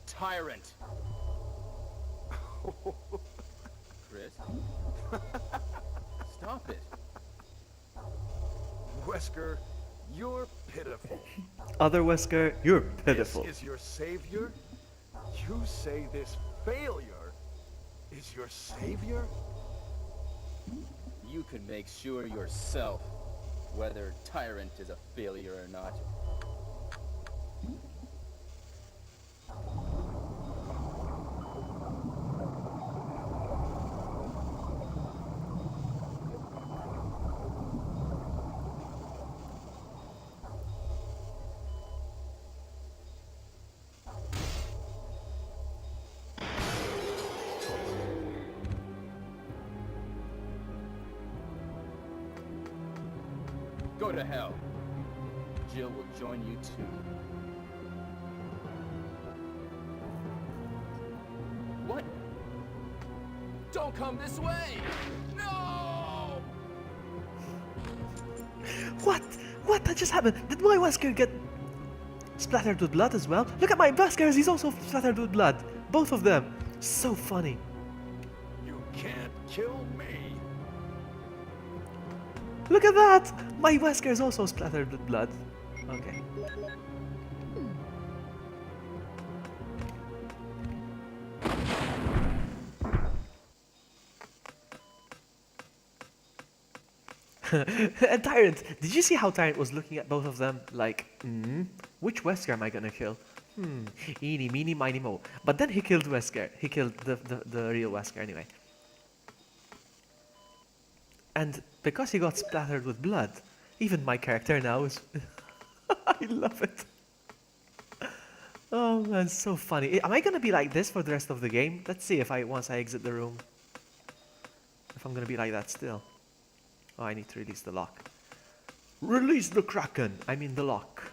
Tyrant! Chris? Stop it. Wesker, you're pitiful. Other Wesker, you're pitiful. This is your savior? You say this failure is your savior? You can make sure yourself whether Tyrant is a failure or not. Go to hell. Jill will join you too. What? Don't come this way! No! What? What? That just happened? Did my Wesker get splattered with blood as well? Look at my Weskers, he's also splattered with blood. Both of them. So funny. You can't kill me. Look at that! My Wesker is also splattered with blood. Okay. And Tyrant, did you see how Tyrant was looking at both of them like, which Wesker am I gonna kill? Eeny, meeny, miny, mo. But then he killed Wesker. He killed the real Wesker anyway. And because he got splattered with blood, even my character now is... I love it. Oh man, so funny. Am I gonna be like this for the rest of the game? Let's see if once I exit the room. If I'm gonna be like that still. Oh, I need to release the lock. Release the Kraken! I mean the lock.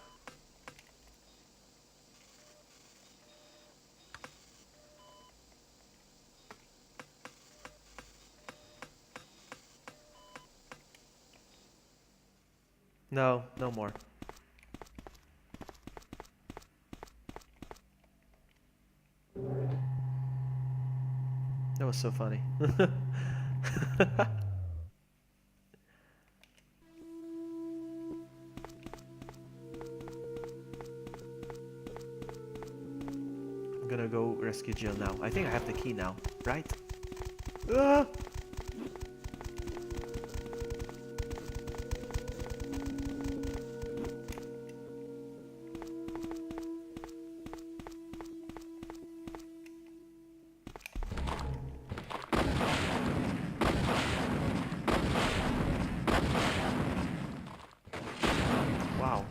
No, no more. That was so funny. I'm gonna go rescue Jill now. I think I have the key now, right? Ah! Wow.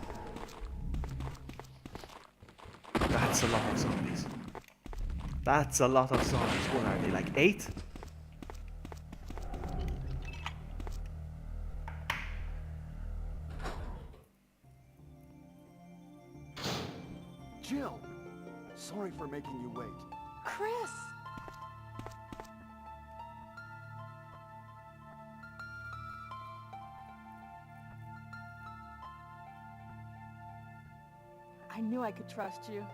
That's a lot of zombies. That's a lot of zombies. What are they, like 8? Jill! Sorry for making you wait. Chris! I knew I could trust you.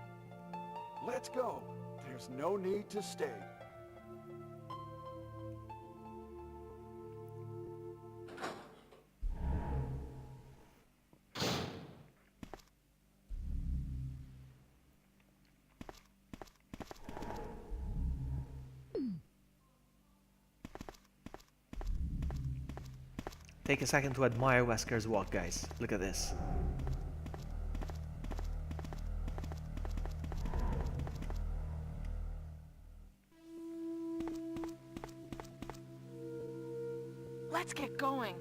Let's go. There's no need to stay. Take a second to admire Wesker's walk, guys. Look at this. Let's get going.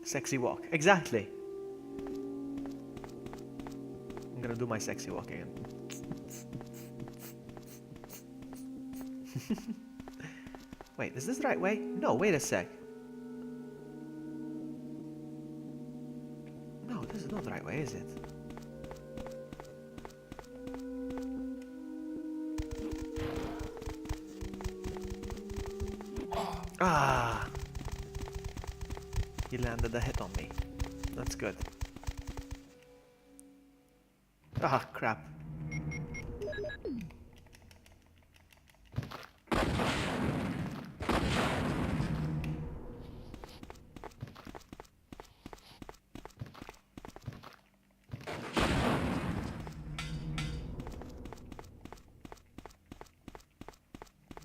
Sexy walk. Exactly. I'm gonna do my sexy walk again. Wait, is this the right way? No, wait a sec. No, this is not the right way, is it? Ah! He landed a hit on me. That's good. Ah, crap.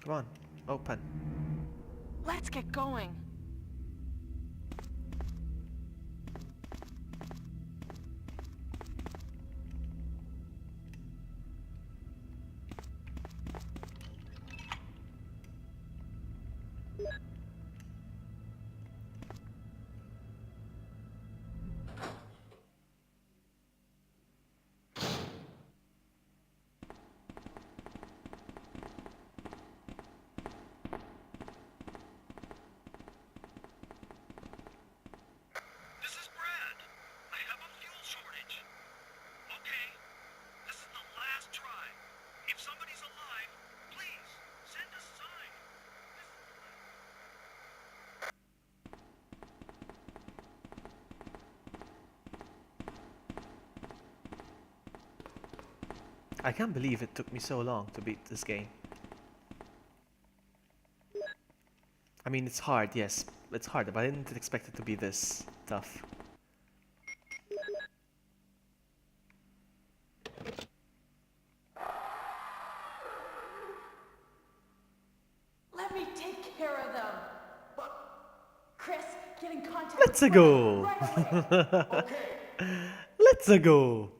Come on, open. Let's get going. This is Brad. I have a fuel shortage. Okay, this is the last try. If somebody's alive, please send a sign. I can't believe it took me so long to beat this game. I mean, it's hard, yes. It's hard, but I didn't expect it to be this tough. Get in contact. Let's with go. Brenda right away. Let's go.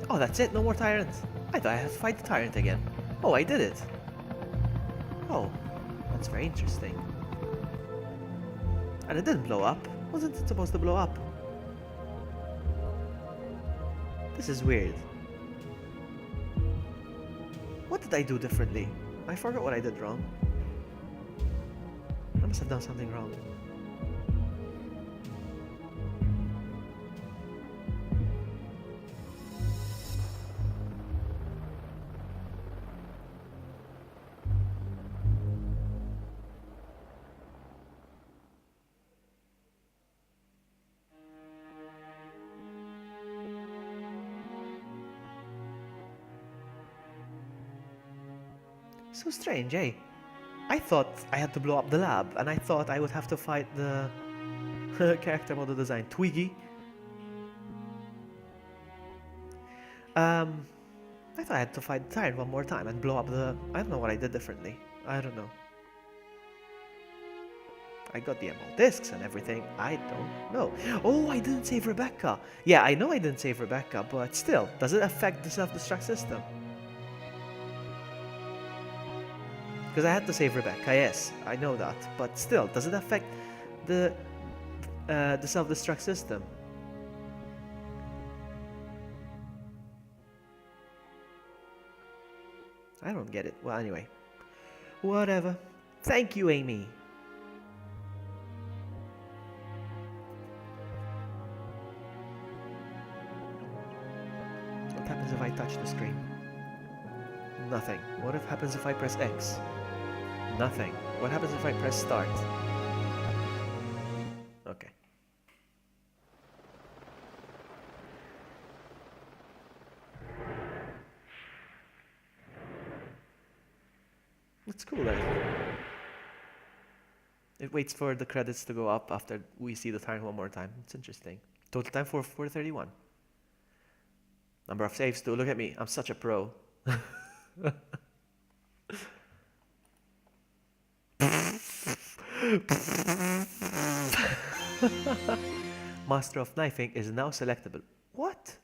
Oh, that's it? No more tyrants? I thought I had to fight the tyrant again. Oh, I did it. Oh, that's very interesting. And it didn't blow up. Wasn't it supposed to blow up? This is weird. What did I do differently? I forgot what I did wrong. I must have done something wrong. So strange, eh? I thought I had to blow up the lab, and I thought I would have to fight the character model design, Twiggy. I thought I had to fight the tyrant one more time and blow up the... I don't know what I did differently. I don't know. I got the emerald discs and everything. I don't know. Oh, I didn't save Rebecca. Yeah, I know I didn't save Rebecca, but still, does it affect the self-destruct system? Because I had to save Rebecca, yes, I know that. But still, does it affect the self-destruct system? I don't get it. Well, anyway. Whatever. Thank you, Amy. What happens if I touch the screen? Nothing. What happens if I press X? Nothing. What happens if I press start? Okay. It's cool, then. It waits for the credits to go up after we see the time one more time. It's interesting. Total time for 431. Number of saves too. Look at me. I'm such a pro. Master of Knifing is now selectable. What?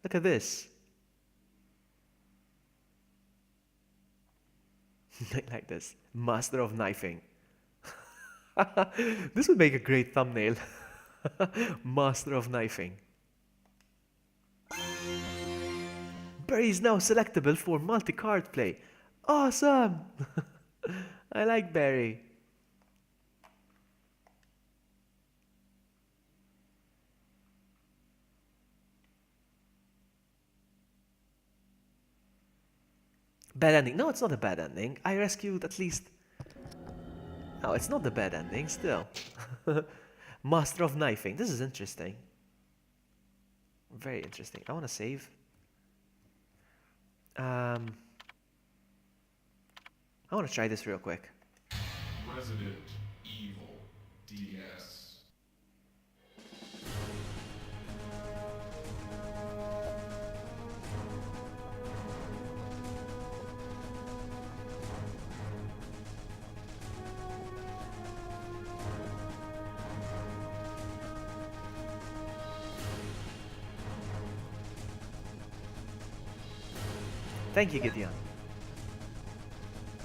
Look at this. Like this. Master of Knifing. This would make a great thumbnail. Master of Knifing. Barry is now selectable for multi-card play. Awesome! I like Barry. Bad ending. No, it's not a bad ending. I rescued at least... No, it's not the bad ending, still. Master of Knifing. This is interesting. Very interesting. I want to save. I want to try this real quick. Resident Evil DS. Thank you, Gideon.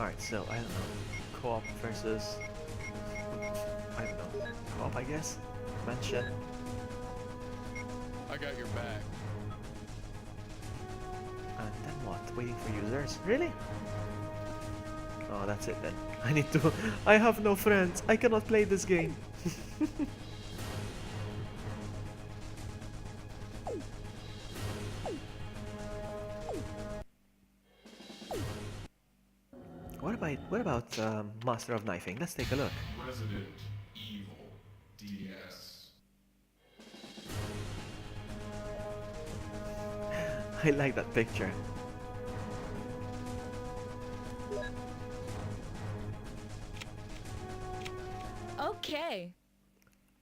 Alright, so I don't know. Co-op versus I don't know. Co-op, I guess? Mansion. I got your back. And then what? Waiting for users? Really? Oh, that's it then. I need to. I have no friends. I cannot play this game. What about Master of Knifing? Let's take a look. Resident Evil DS. I like that picture. Okay.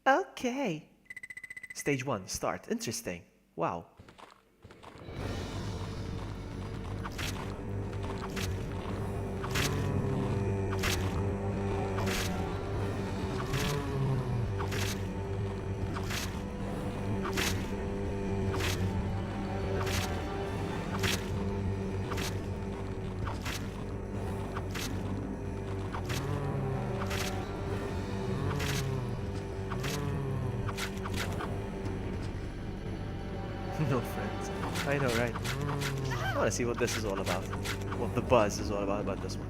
Okay. Stage 1, start. Interesting. Wow. No friends. I know, right? I want to see what this is all about. What the buzz is all about this one.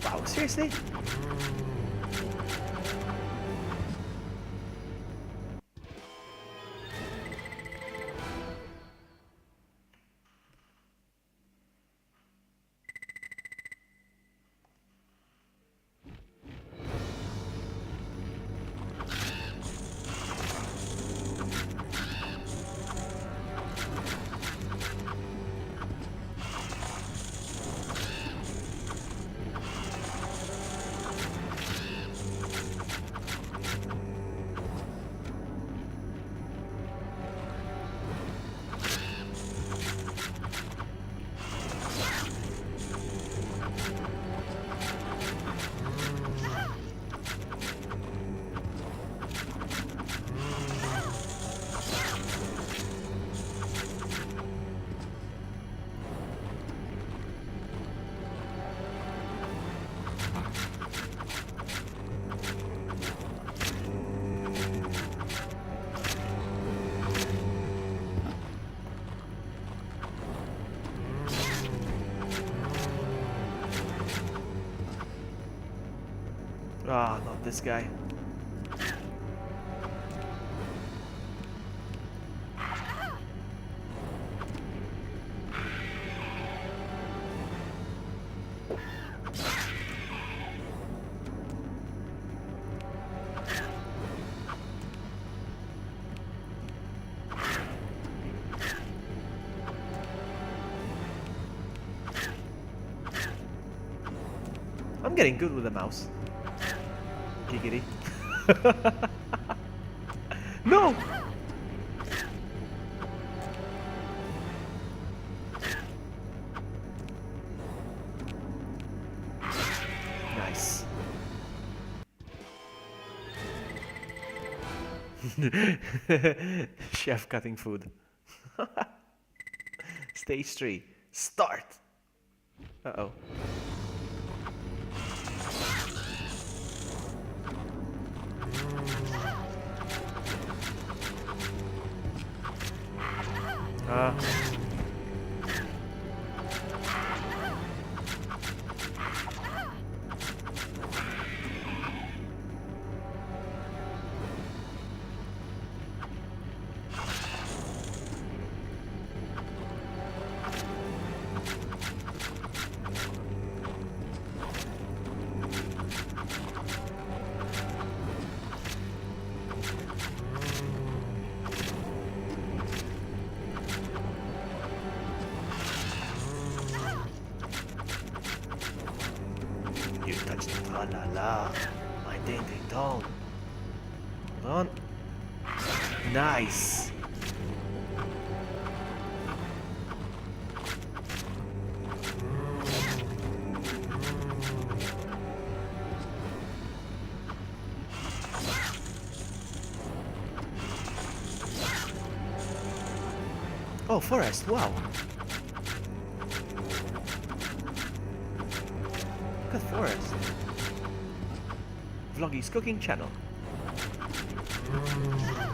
Wow, seriously? Ah, not this guy. I'm getting good with the mouse. Giggity. No! Nice. Chef cutting food. Stage 3. Start! Uh-oh. Ah. You touched the tra-la-la. My ding-ding-dong. Hold on. Nice. Oh, forest, wow. Look at forest. Vloggy's cooking channel.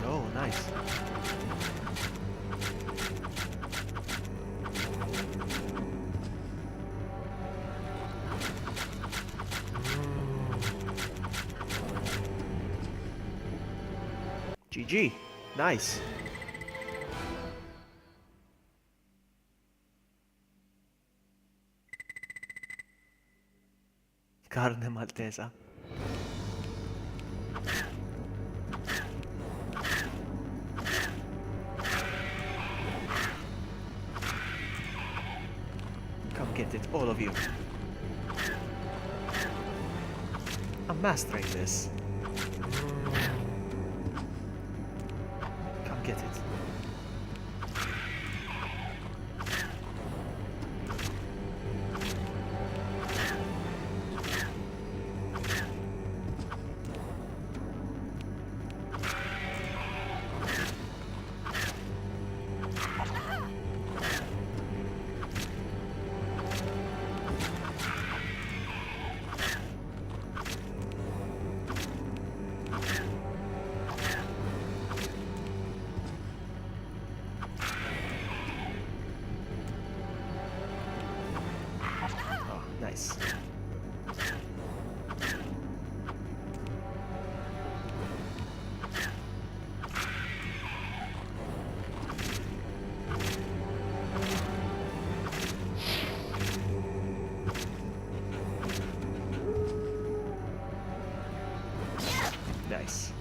Oh, nice. GG. Nice. Carne maltesa. Come get it, all of you. I'm mastering this. Come get it. Oh, nice. Nice.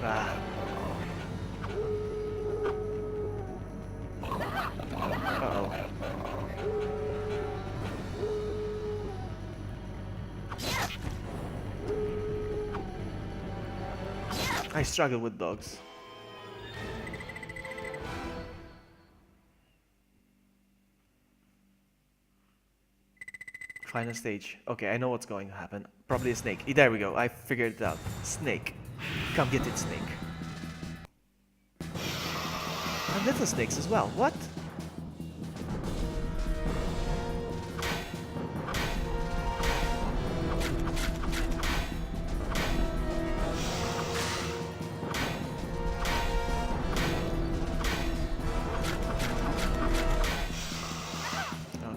Ah. Uh-oh. I struggle with dogs. Final stage. Okay, I know what's going to happen. Probably a snake. There we go. I figured it out. Snake. Come get it, snake. And little snakes as well. What?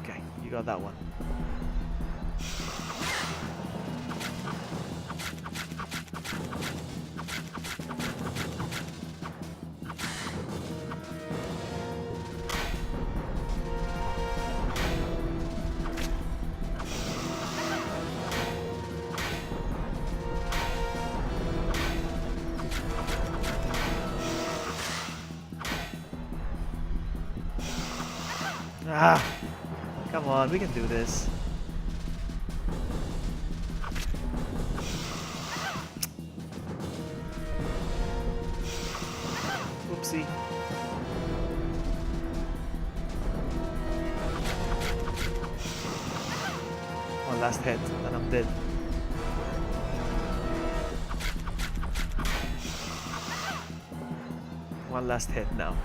Okay, you got that one. Ah! Come on, we can do this. Oopsie. One last hit, and I'm dead. One last hit now.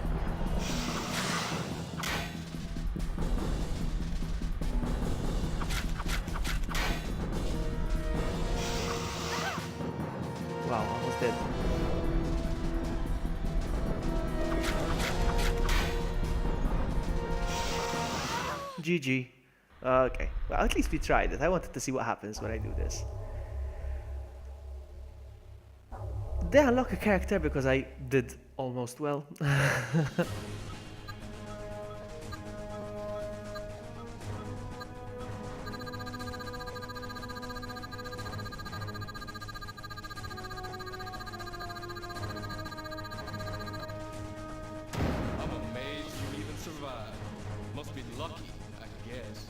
Wow, almost dead. GG. Okay, well, at least we tried it. I wanted to see what happens when I do this. Did I unlock a character because I did almost well? I'm amazed you even survived. Must be lucky, I guess.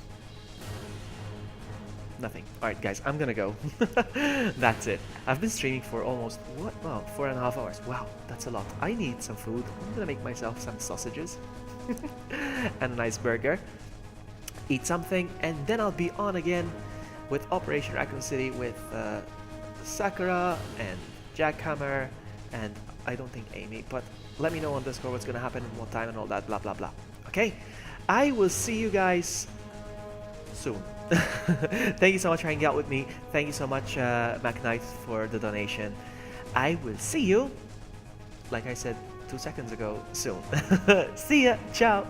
Nothing. Alright guys, I'm gonna go. That's it. I've been streaming for almost, what? Wow, 4.5 hours. Wow, that's a lot. I need some food. I'm gonna make myself some sausages. And a nice burger. Eat something, and then I'll be on again with Operation Raccoon City with Sakura and Jackhammer and I don't think Amy, but let me know on Discord what's gonna happen in what time and all that, blah blah blah. Okay, I will see you guys soon. Thank you so much for hanging out with me. Thank you so much, MacKnight, for the donation. I will see you, like I said 2 seconds ago, soon. See ya. Ciao.